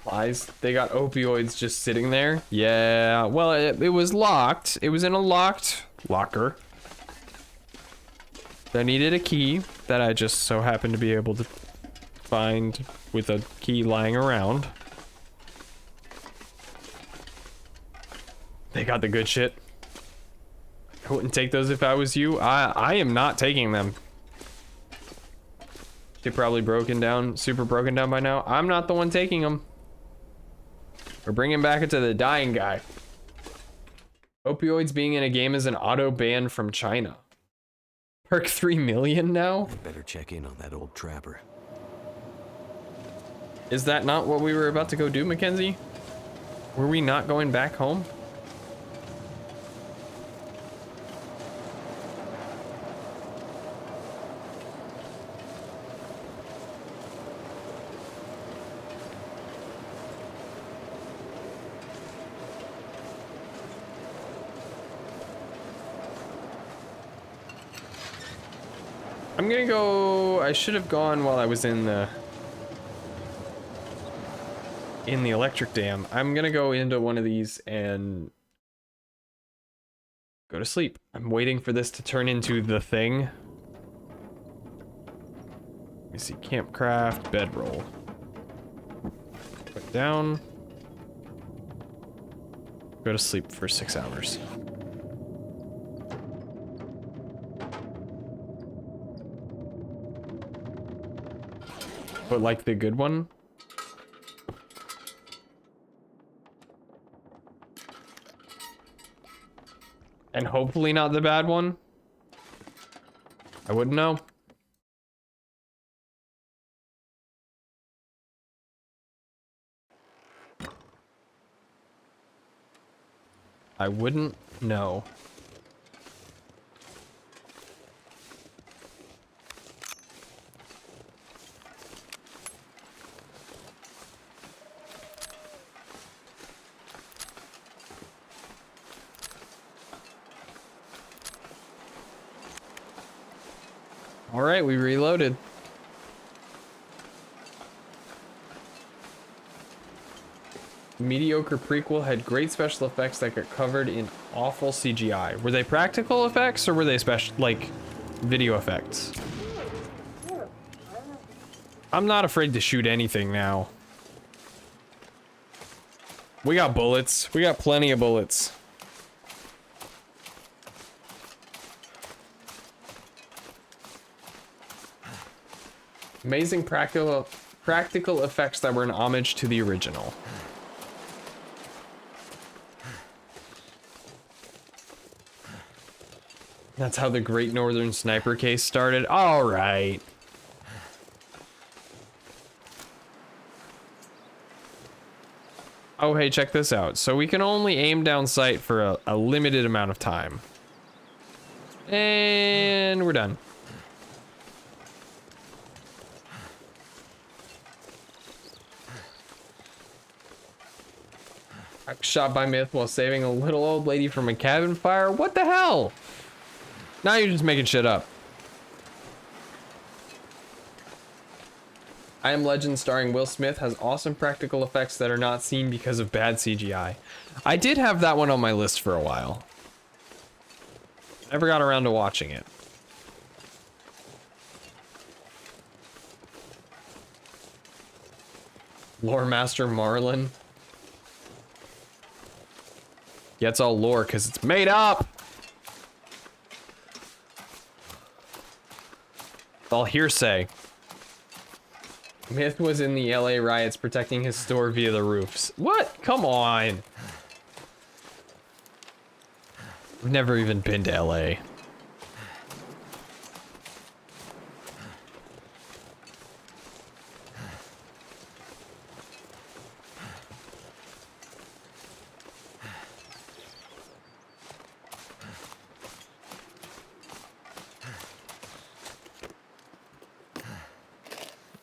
Lies. They got opioids just sitting there. Yeah. Well, it was locked. It was in a locked locker. I needed a key that I just so happened to be able to find with a key lying around. They got the good shit. I wouldn't take those if I was you. I am not taking them. They're probably broken down, super broken down by now. I'm not the one taking them. We're bringing back it to the dying guy. Opioids being in a game is an auto ban from China. Perk 3 million now? Better check in on that old trapper. Is that not what we were about to go do, Mackenzie? Were we not going back home? I'm gonna go... I should have gone while I was in in the electric dam. I'm gonna go into one of these and go to sleep. I'm waiting for this to turn into the thing. Let me see, campcraft, bedroll. Put down. Go to sleep for 6 hours. But like the good one? And hopefully not the bad one? I wouldn't know. I wouldn't know. All right, we reloaded. Mediocre prequel had great special effects that got covered in awful CGI. Were they practical effects or were they special, like, video effects? I'm not afraid to shoot anything now. We got bullets. We got plenty of bullets. Amazing practical effects that were an homage to the original. That's how the Great Northern Sniper case started. All right. Oh, hey, check this out. So we can only aim down sight for a limited amount of time. And we're done. Shot by Myth while saving a little old lady from a cabin fire. What the hell? Now you're just making shit up. I Am Legend starring Will Smith has awesome practical effects that are not seen because of bad CGI. I did have that one on my list for a while. Never got around to watching it. Lore Master Marlin. Yeah, it's all lore because it's made up. It's all hearsay. Myth was in the LA riots protecting his store via the roofs. What? Come on. I've never even been to LA.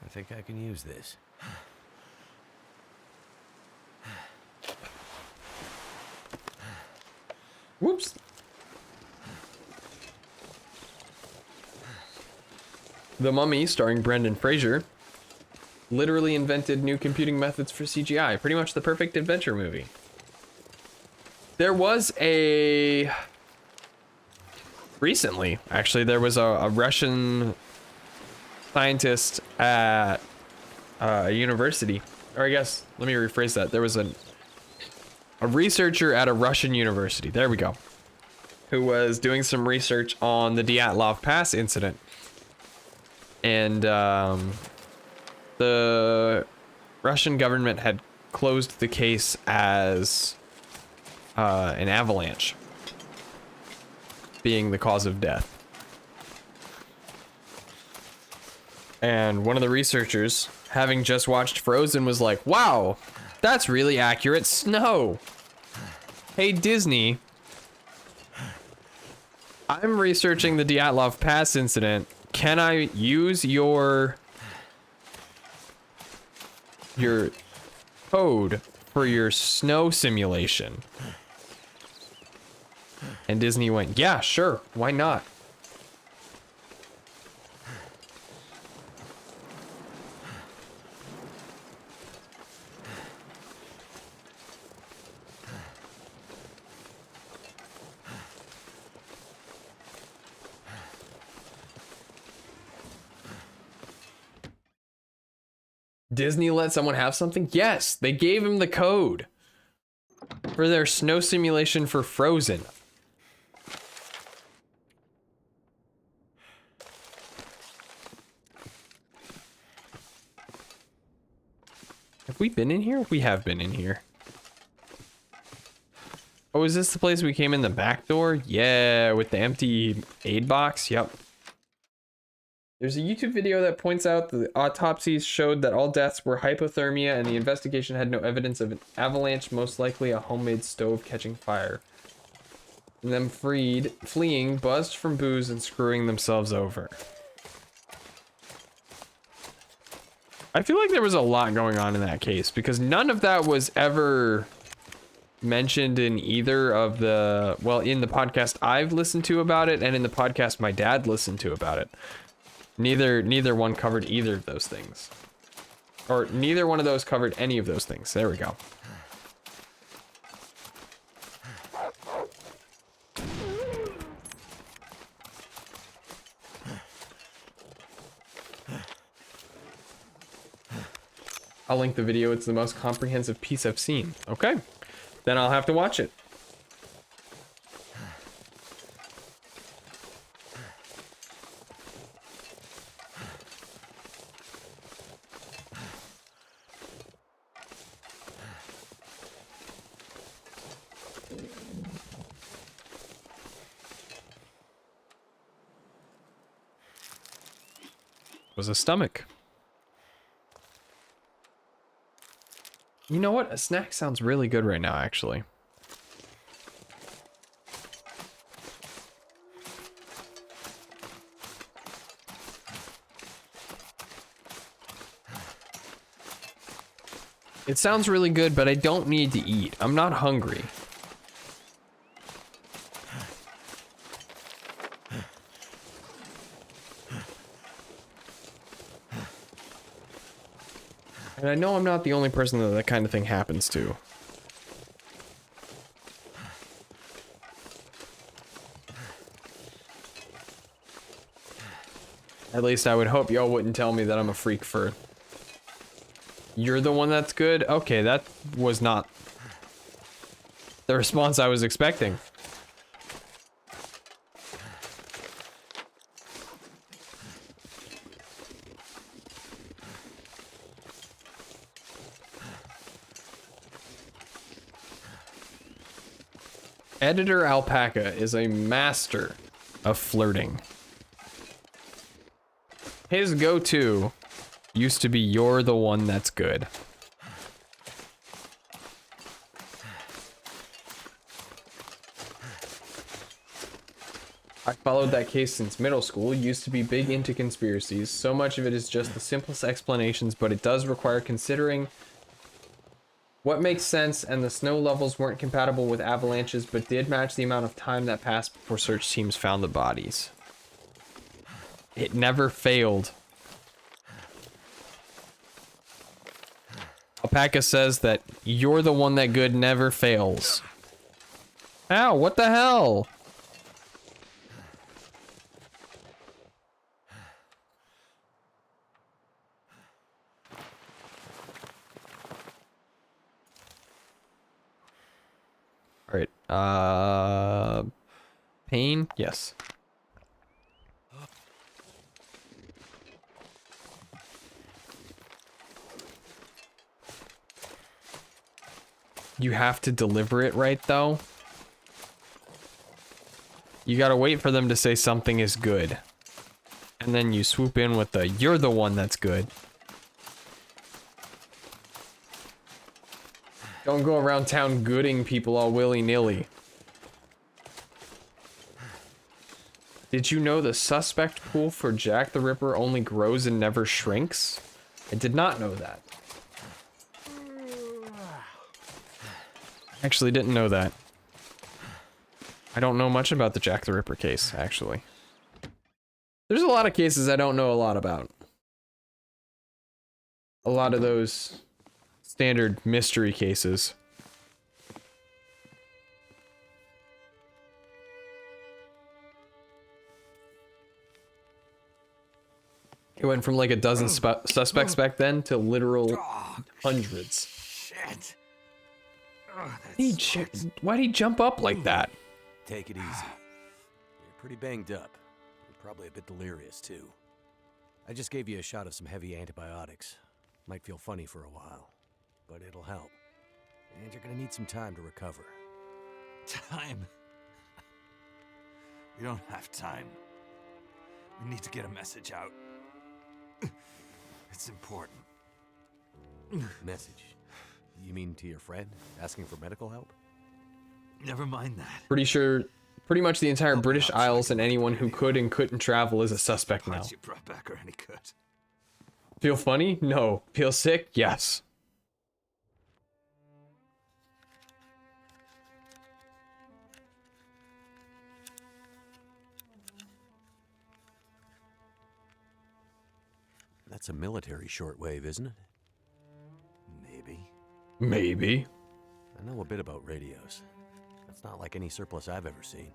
I think I can use this. Whoops. The Mummy, starring Brendan Fraser, literally invented new computing methods for CGI. Pretty much the perfect adventure movie. There was a... Recently, actually, there was a Russian scientist at a university. Or I guess, let me rephrase that. There was a researcher at a Russian university. There we go. Who was doing some research on the Dyatlov Pass incident. And the Russian government had closed the case as an avalanche being the cause of death. And one of the researchers, having just watched Frozen, was like, wow, that's really accurate snow. Hey, Disney, I'm researching the Dyatlov Pass incident. Can I use your code for your snow simulation? And Disney went, yeah, sure, why not? Disney let someone have something? Yes, they gave him the code for their snow simulation for Frozen. Have we been in here? We have been in here. Oh, is this the place we came in the back door? Yeah, with the empty aid box. Yep. There's a YouTube video that points out that the autopsies showed that all deaths were hypothermia and the investigation had no evidence of an avalanche, most likely a homemade stove catching fire. And them fleeing, buzzed from booze and screwing themselves over. I feel like there was a lot going on in that case because none of that was ever mentioned in either of the, well, in the podcast I've listened to about it and in the podcast my dad listened to about it. Neither one covered either of those things. Or neither one of those covered any of those things. There we go. I'll link the video. It's the most comprehensive piece I've seen. Okay. Then I'll have to watch it. Was a stomach. You know what? A snack sounds really good right now, actually. It sounds really good, but I don't need to eat. I'm not hungry. And I know I'm not the only person that that kind of thing happens to. At least I would hope y'all wouldn't tell me that I'm a freak for... You're the one that's good? Okay, that was not the response I was expecting. Editor Alpaca is a master of flirting. His go-to used to be "You're the one that's good." I followed that case since middle school, used to be big into conspiracies. So much of it is just the simplest explanations, but it does require considering what makes sense, and the snow levels weren't compatible with avalanches, but did match the amount of time that passed before search teams found the bodies. It never failed. Alpaca says that "You're the one that good" never fails. Ow, what the hell? Alright, pain? Yes. You have to deliver it right, though. You gotta wait for them to say something is good. And then you swoop in with the "You're the one that's good." Don't go around town gooding people all willy-nilly. Did you know the suspect pool for Jack the Ripper only grows and never shrinks? I did not know that. Actually didn't know that. I don't know much about the Jack the Ripper case, actually. There's a lot of cases I don't know a lot about. A lot of those standard mystery cases. It went from like a dozen suspects back then to literal hundreds. Shit. Oh, Why'd he jump up like that? Take it easy. You're pretty banged up. You're probably a bit delirious, too. I just gave you a shot of some heavy antibiotics. Might feel funny for a while, but it'll help. And you're gonna need some time to recover. Time? We don't have time. We need to get a message out. It's important. Message? You mean to your friend, asking for medical help? Never mind that. Pretty much the entire British Isles and anyone who could and couldn't travel is a suspect now. Parts you brought back are any good. Feel funny? No. Feel sick? Yes. That's a military shortwave, isn't it? Maybe. Maybe. I know a bit about radios. That's not like any surplus I've ever seen.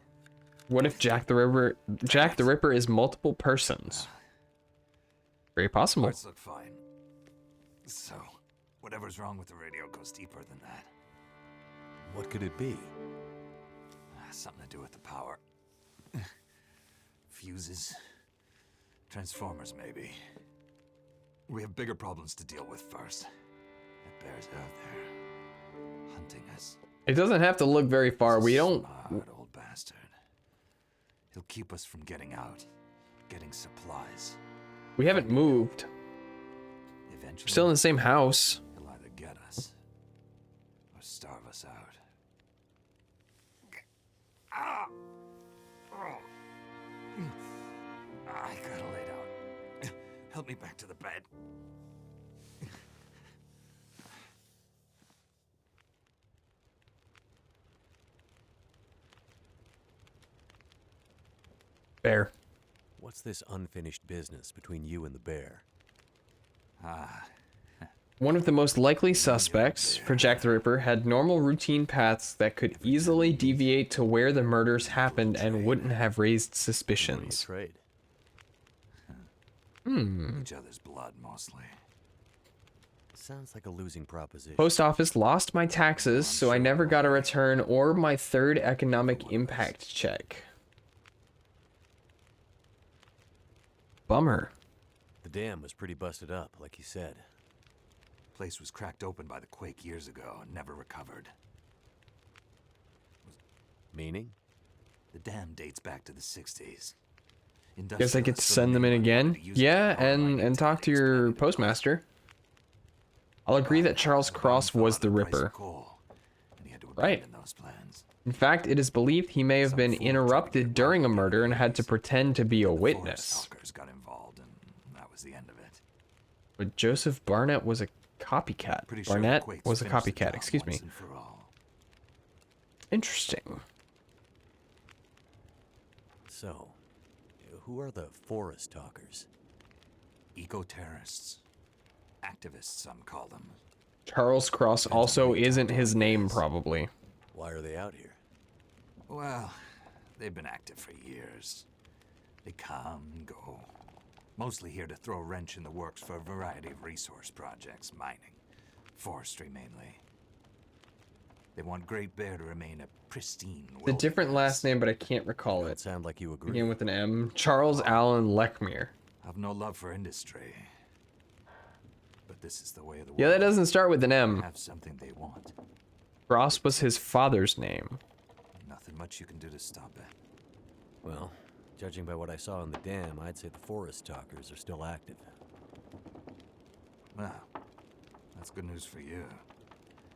What if Jack the Ripper is multiple persons? Very possible. Parts look fine. So, whatever's wrong with the radio goes deeper than that. What could it be? Something to do with the power. Fuses. Transformers, maybe. We have bigger problems to deal with first. That bear's out there, hunting us. It doesn't have to look very far. We don't... Smart old bastard. He'll keep us from getting out, getting supplies. We haven't moved. Eventually, We're still in the same house. he'll either get us or starve us out. I gotta lay down. Help me back to the bed. Bear. What's this unfinished business between you and the bear? One of the most likely suspects for Jack the Ripper had normal routine paths that could easily deviate to where the murders happened and wouldn't have raised suspicions. Trade. Each other's blood, mostly. Sounds like a losing proposition. Post office lost my taxes, so I never got a return or my third economic impact check. Bummer. The dam was pretty busted up, like you said. Place was cracked open by the quake years ago and never recovered. Meaning? The dam dates back to the 60s. Guess I get to send them in again? Yeah, and talk to your postmaster. I'll agree that Charles Cross was the Ripper. Right. In fact, it is believed he may have been interrupted during a murder and had to pretend to be a witness. Got involved, and that was the end of it. But Joseph Barnett was a copycat. Pretty sure Barnett the Quakes was a finished the copycat, job excuse me. once and for all. Interesting. So, who are the forest talkers? Eco-terrorists. Activists, some call them. Charles Cross also isn't his name, probably. Why are they out here? Well, they've been active for years. They come and go. Mostly here to throw a wrench in the works for a variety of resource projects, mining, forestry mainly. They want Great Bear to remain a pristine It's a different last name, but I can't recall Don't it. sound like you agree. Begin with an M. Charles Allen Lechmere. I've no love for industry. But this is the way of the world. Yeah, that doesn't start with an M. Have something they want. Cross was his father's name. Nothing much you can do to stop it. Well, judging by what I saw in the dam, I'd say the forest talkers are still active. Well, that's good news for you.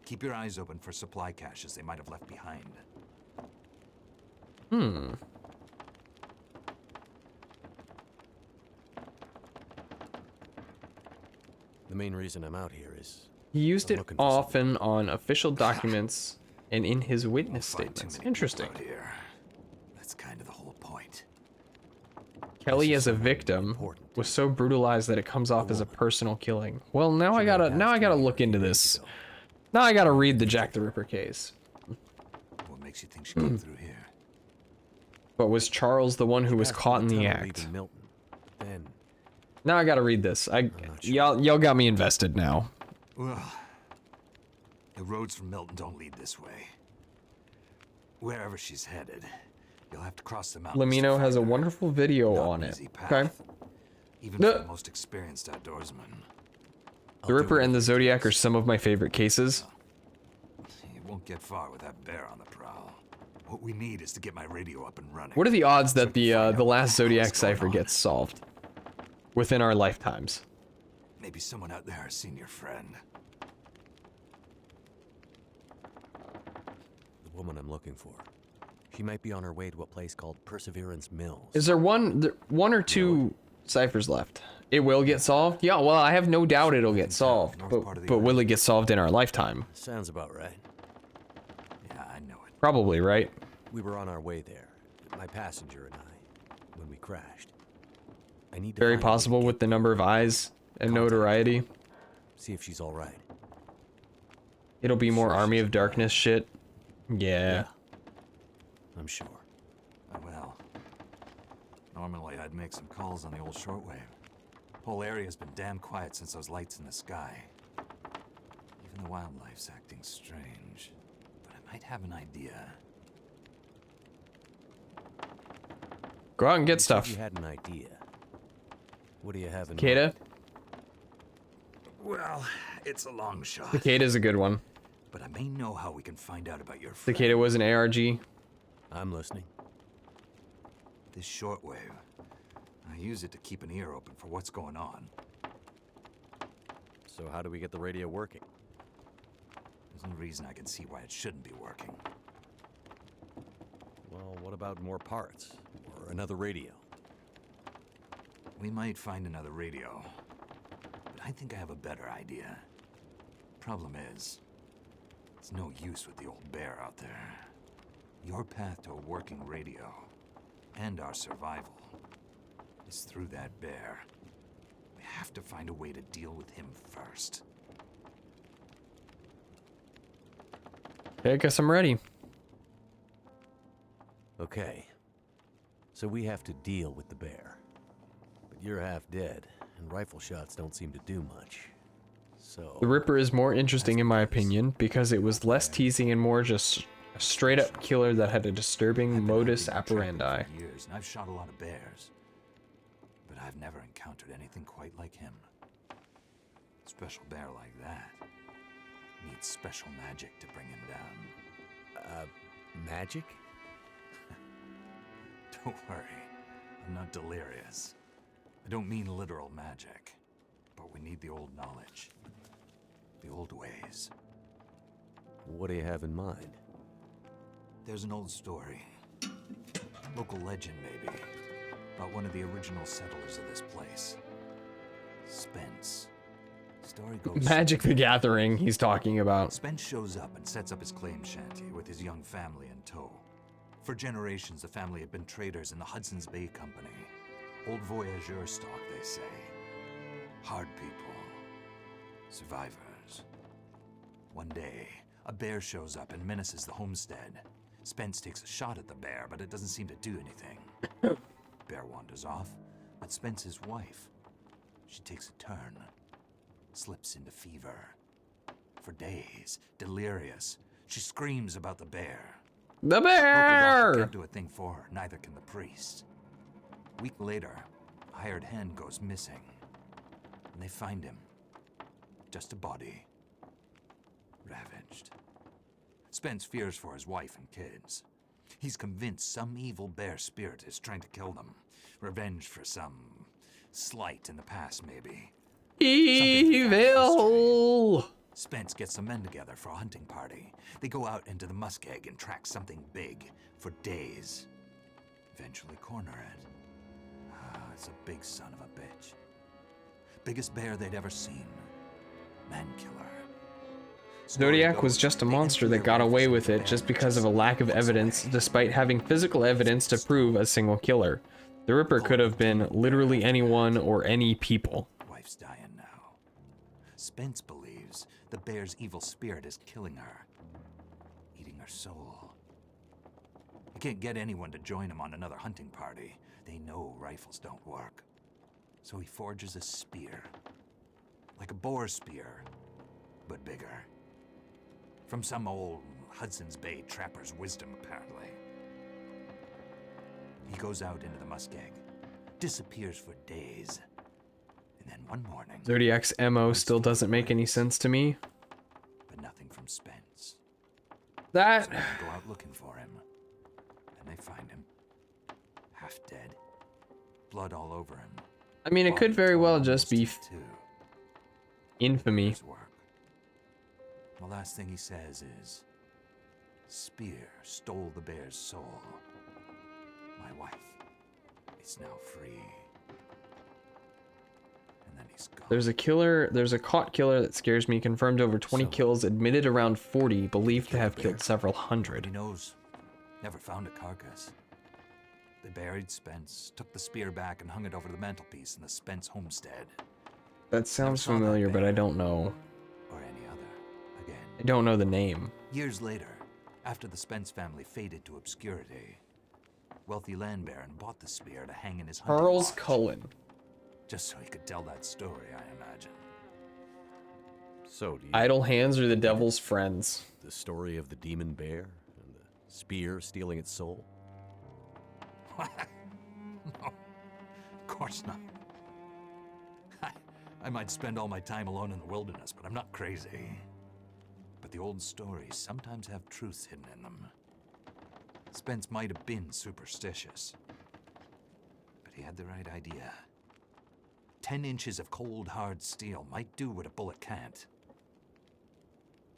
Keep your eyes open for supply caches they might have left behind. The main reason I'm out here is He used I'm it looking for often on official documents and in his witness Find too statements. many Interesting. people out here. That's kind of the whole point. Kelly This as is a something victim important. was so brutalized that it comes off as a personal killing. Well, now I gotta look into this. Now I gotta read the Jack the Ripper case. What makes you think she came through here? But was Charles the one who was Passed caught in through the tunnel act? leaving Milton. Then Now I gotta read this. not sure. Y'all got me invested now. Well, the roads from Milton don't lead this way. Wherever she's headed, you'll have to cross the mountains. Lamino to has a find her. wonderful video Not on an it. easy Okay. path, even No. for the most experienced outdoorsman. The Ripper and the Zodiac are some of my favorite cases. You won't get far with that bear on the prowl. What we need is to get my radio up and running. What are the odds so that we can the find out the what last hell is Zodiac going cipher on. gets solved within our lifetimes? Maybe someone out there has seen your friend. The woman I'm looking for. She might be on her way to a place called Perseverance Mills. Is there one or two ciphers left? It will get solved? Yeah, well, I have no doubt it'll get solved. But will it get solved in our lifetime? Sounds about right. Yeah, I know it. Probably, right? We were on our way there, my passenger and I, when we crashed. I need to Very find a way to possible get with the number of eyes and notoriety. see if she's all right. It'll be more Army of Darkness shit. Yeah. I'm sure. Oh, well. Normally, I'd make some calls on the old shortwave. Whole area's been damn quiet since those lights in the sky. Even the wildlife's acting strange. But I might have an idea. Go out and get You said stuff. You had an idea. What do you have in Cicada? mind? Well, it's a long shot. Cicada's a good one. But I may know how we can find out about your friend. Cicada was an ARG. I'm listening. This shortwave. I use it to keep an ear open for what's going on. So how do we get the radio working? There's no reason I can see why it shouldn't be working. Well, what about more parts? Or another radio? We might find another radio. But I think I have a better idea. Problem is, it's no use with the old bear out there. Your path to a working radio, and our survival, is through that bear. We have to find a way to deal with him first. Okay, I guess I'm ready. Okay. So we have to deal with the bear. But you're half dead, and rifle shots don't seem to do much. So... The Ripper is more interesting in my opinion because it was less teasing and more just a straight up killer that had a disturbing I've been modus hunting and operandi. trapping for years, and I've shot a lot of bears. But I've never encountered anything quite like him. A special bear like that needs special magic to bring him down. Magic? Don't worry, I'm not delirious. I don't mean literal magic, but we need the old knowledge. The old ways. What do you have in mind? There's an old story. Local legend, maybe. About one of the original settlers of this place. Spence. Story goes... Magic the Gathering he's talking about. Spence shows up and sets up his claim shanty with his young family in tow. For generations, the family had been traders in the Hudson's Bay Company. Old voyageur stock, they say. Hard people. Survivors. One day, a bear shows up and menaces the homestead. Spence takes a shot at the bear, but it doesn't seem to do anything. Bear wanders off, but Spence's wife, she takes a turn. Slips into fever. For days, delirious, she screams about the bear. The Local doctor bear! can't do a thing for her, neither can the priest. A week later, a hired hand goes missing. And they find him. Just a body. Ravaged. Spence fears for his wife and kids. He's convinced some evil bear spirit is trying to kill them. Revenge for some slight in the past, maybe. Evil! Spence gets some men together for a hunting party. They go out into the muskeg and track something big for days. Eventually corner it. It's a big son of a bitch. Biggest bear they'd ever seen. Man killer. Zodiac was just a monster that got away with it just because of a lack of evidence, despite having physical evidence to prove a single killer. The Ripper could have been literally anyone or any people. Wife's dying now. Spence believes the bear's evil spirit is killing her, eating her soul. He can't get anyone to join him on another hunting party. They know rifles don't work. So he forges a spear. Like a boar spear, but bigger. From some old Hudson's Bay trapper's wisdom, apparently. He goes out into the muskeg, disappears for days, and then one morning... Zodiac's MO still doesn't make any sense to me. But nothing from Spence. That... So they go out looking for him, and they find him. Half dead. Blood all over him. I mean, it could very well just be too. infamy. His work. The last thing he says is, "Spear stole the bear's soul. My wife is now free." And then he's gone. There's a caught killer that scares me, confirmed over 20 kills, admitted around 40, believed to have killed several hundred. He knows. Never found a carcass. They buried Spence, took the spear back, and hung it over the mantelpiece in the Spence homestead. That sounds saw that familiar, but I bear. don't know. Or any other. Again. I don't know the name. Years later, after the Spence family faded to obscurity, wealthy land baron bought the spear to hang in his hunting Charles lodge. Cullen. Just so he could tell that story, I imagine. So, do you Idle hands are the devil's friends. the story of the demon bear and the spear stealing its soul? No, of course not. I might spend all my time alone in the wilderness, but I'm not crazy. But the old stories sometimes have truths hidden in them. Spence might have been superstitious, but he had the right idea. 10 inches of cold, hard steel might do what a bullet can't.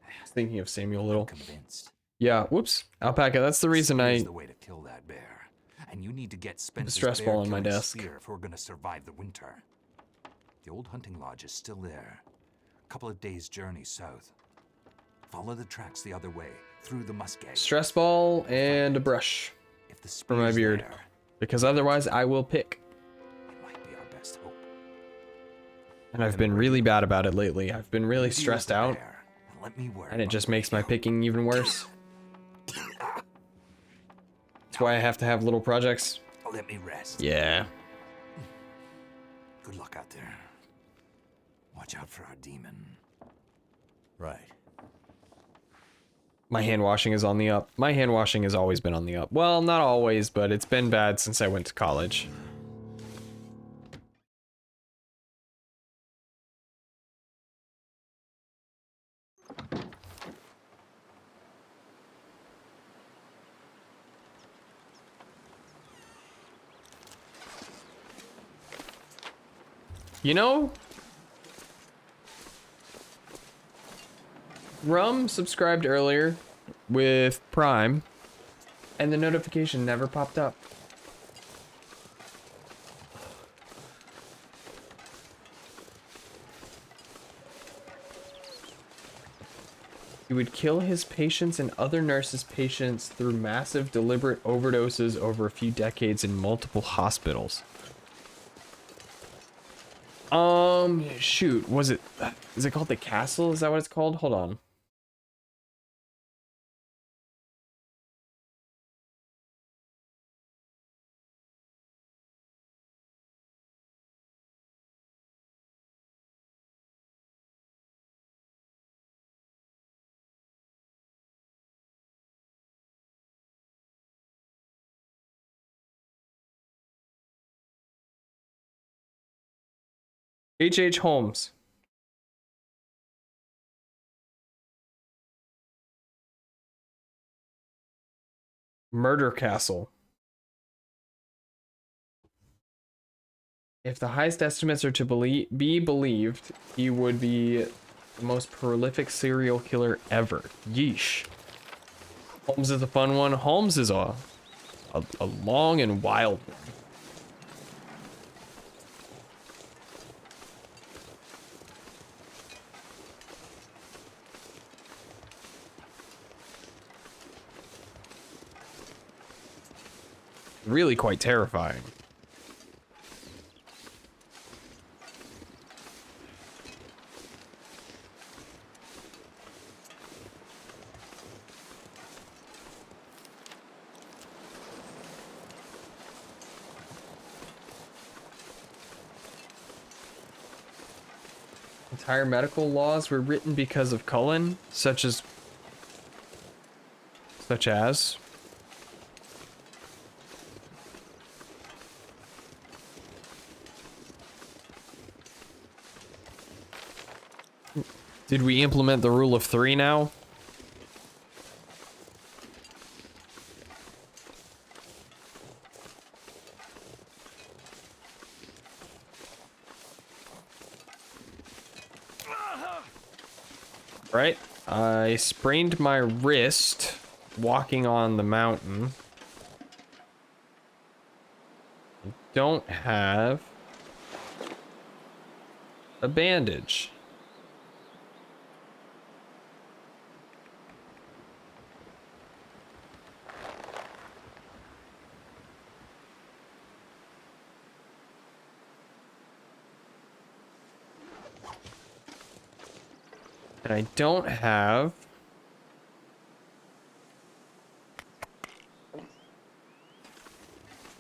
I was thinking of Samuel I'm Little. convinced. Yeah, whoops. Alpaca, that's the reason Spear's I... the way to kill that bear, and you need to get Spencer's stress ball on my bear-killing desk. spear if we're gonna survive the winter. The old hunting lodge is still there. A couple of days' journey south. Follow the tracks the other way, through the muskeg. Stress ball and a brush If the for my spear's beard. there, Because otherwise I will pick. it might be our best hope. And I've been really bad about it lately. I've been really You deal with stressed the out. bear, and let me worry And it about just the makes my radio. picking even worse. That's why I have to have little projects. Let me rest. Yeah. Good luck out there. Watch out for our demon. Right. My hand washing is on the up. My hand washing has always been on the up. Well, not always, but it's been bad since I went to college. You know, Rum subscribed earlier with Prime, and the notification never popped up. He would kill his patients and other nurses' patients through massive deliberate overdoses over a few decades in multiple hospitals. Shoot, is it called The Castle? Is that what it's called? Hold on. H.H. Holmes. Murder Castle. If the highest estimates are to be believed, he would be the most prolific serial killer ever. Yeesh. Holmes is a fun one. Holmes is a long and wild one. Really quite terrifying. Entire medical laws were written because of Cullen, such as. Did we implement the rule of 3 now? Right? I sprained my wrist walking on the mountain. Don't have a bandage. And I don't have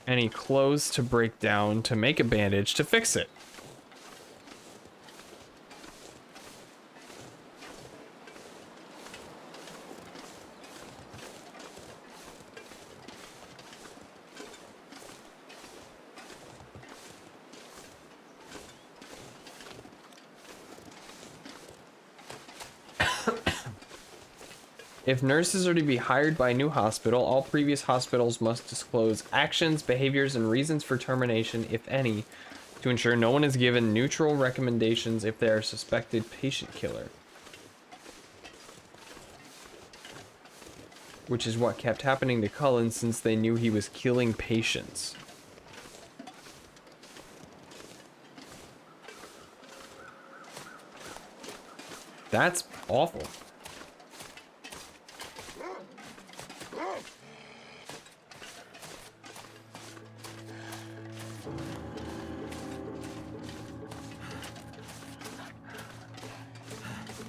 any clothes to break down to make a bandage to fix it. If nurses are to be hired by a new hospital, all previous hospitals must disclose actions, behaviors, and reasons for termination, if any, to ensure no one is given neutral recommendations if they are a suspected patient killer. Which is what kept happening to Cullen since they knew he was killing patients. That's awful.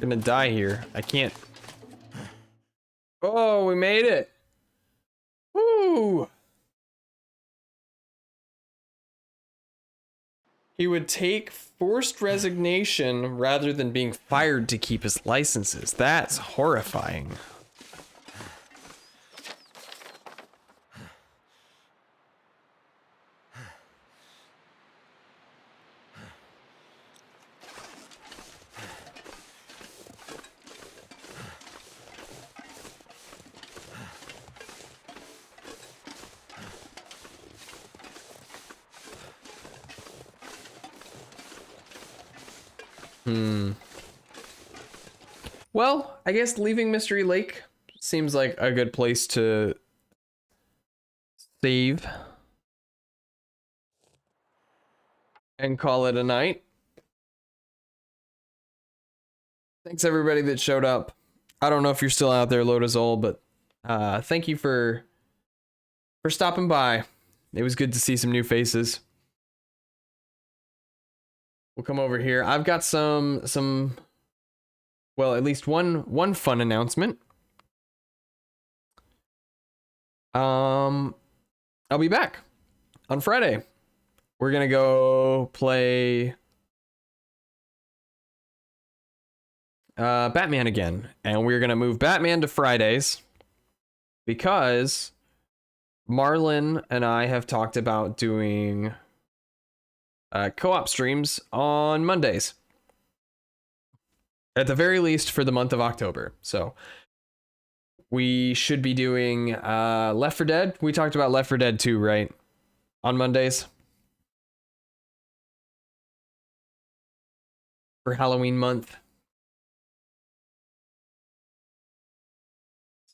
Gonna die here. I can't. Oh, we made it. Woo! He would take forced resignation rather than being fired to keep his licenses. That's horrifying. Well, I guess leaving Mystery Lake seems like a good place to save and call it a night. Thanks everybody that showed up. I don't know if you're still out there, Lodazol, but thank you for stopping by. It was good to see some new faces. We'll come over here. I've got some well, at least one fun announcement. I'll be back on Friday. We're gonna go play Batman again, and we're gonna move Batman to Fridays because Marlon and I have talked about doing co-op streams on Mondays. At the very least for the month of October. So we should be doing Left 4 Dead. We talked about Left 4 Dead 2, right? On Mondays. For Halloween month.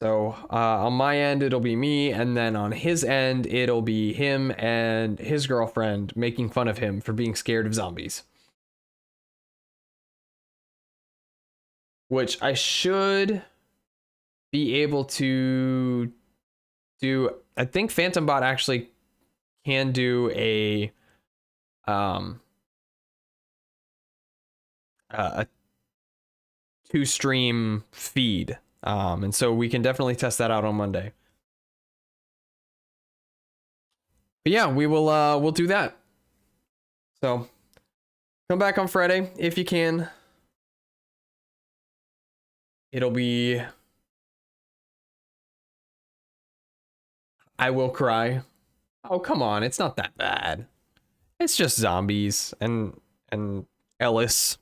So on my end, it'll be me. And then on his end, it'll be him and his girlfriend making fun of him for being scared of zombies. Which I should be able to do. I think Phantom Bot actually can do a two stream feed. And so we can definitely test that out on Monday. But yeah, we'll do that. So come back on Friday if you can. It'll be... I will cry. Oh, come on. It's not that bad. It's just zombies and Ellis.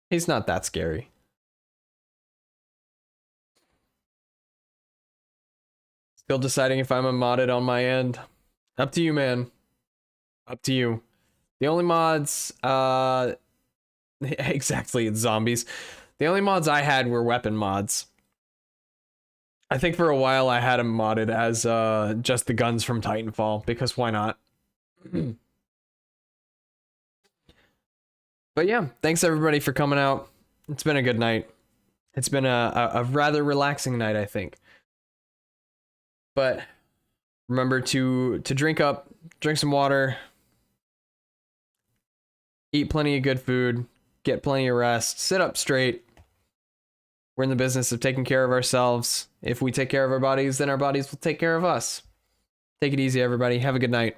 He's not that scary. Still deciding if I'm a modded on my end. Up to you, man. Up to you. The only mods, exactly, it's zombies. The only mods I had were weapon mods. I think for a while I had them modded as just the guns from Titanfall, because why not? But yeah, thanks everybody for coming out. It's been a good night. It's been a rather relaxing night, I think. But remember to drink up, drink some water, eat plenty of good food, get plenty of rest, sit up straight. We're in the business of taking care of ourselves. If we take care of our bodies, then our bodies will take care of us. Take it easy, everybody. Have a good night.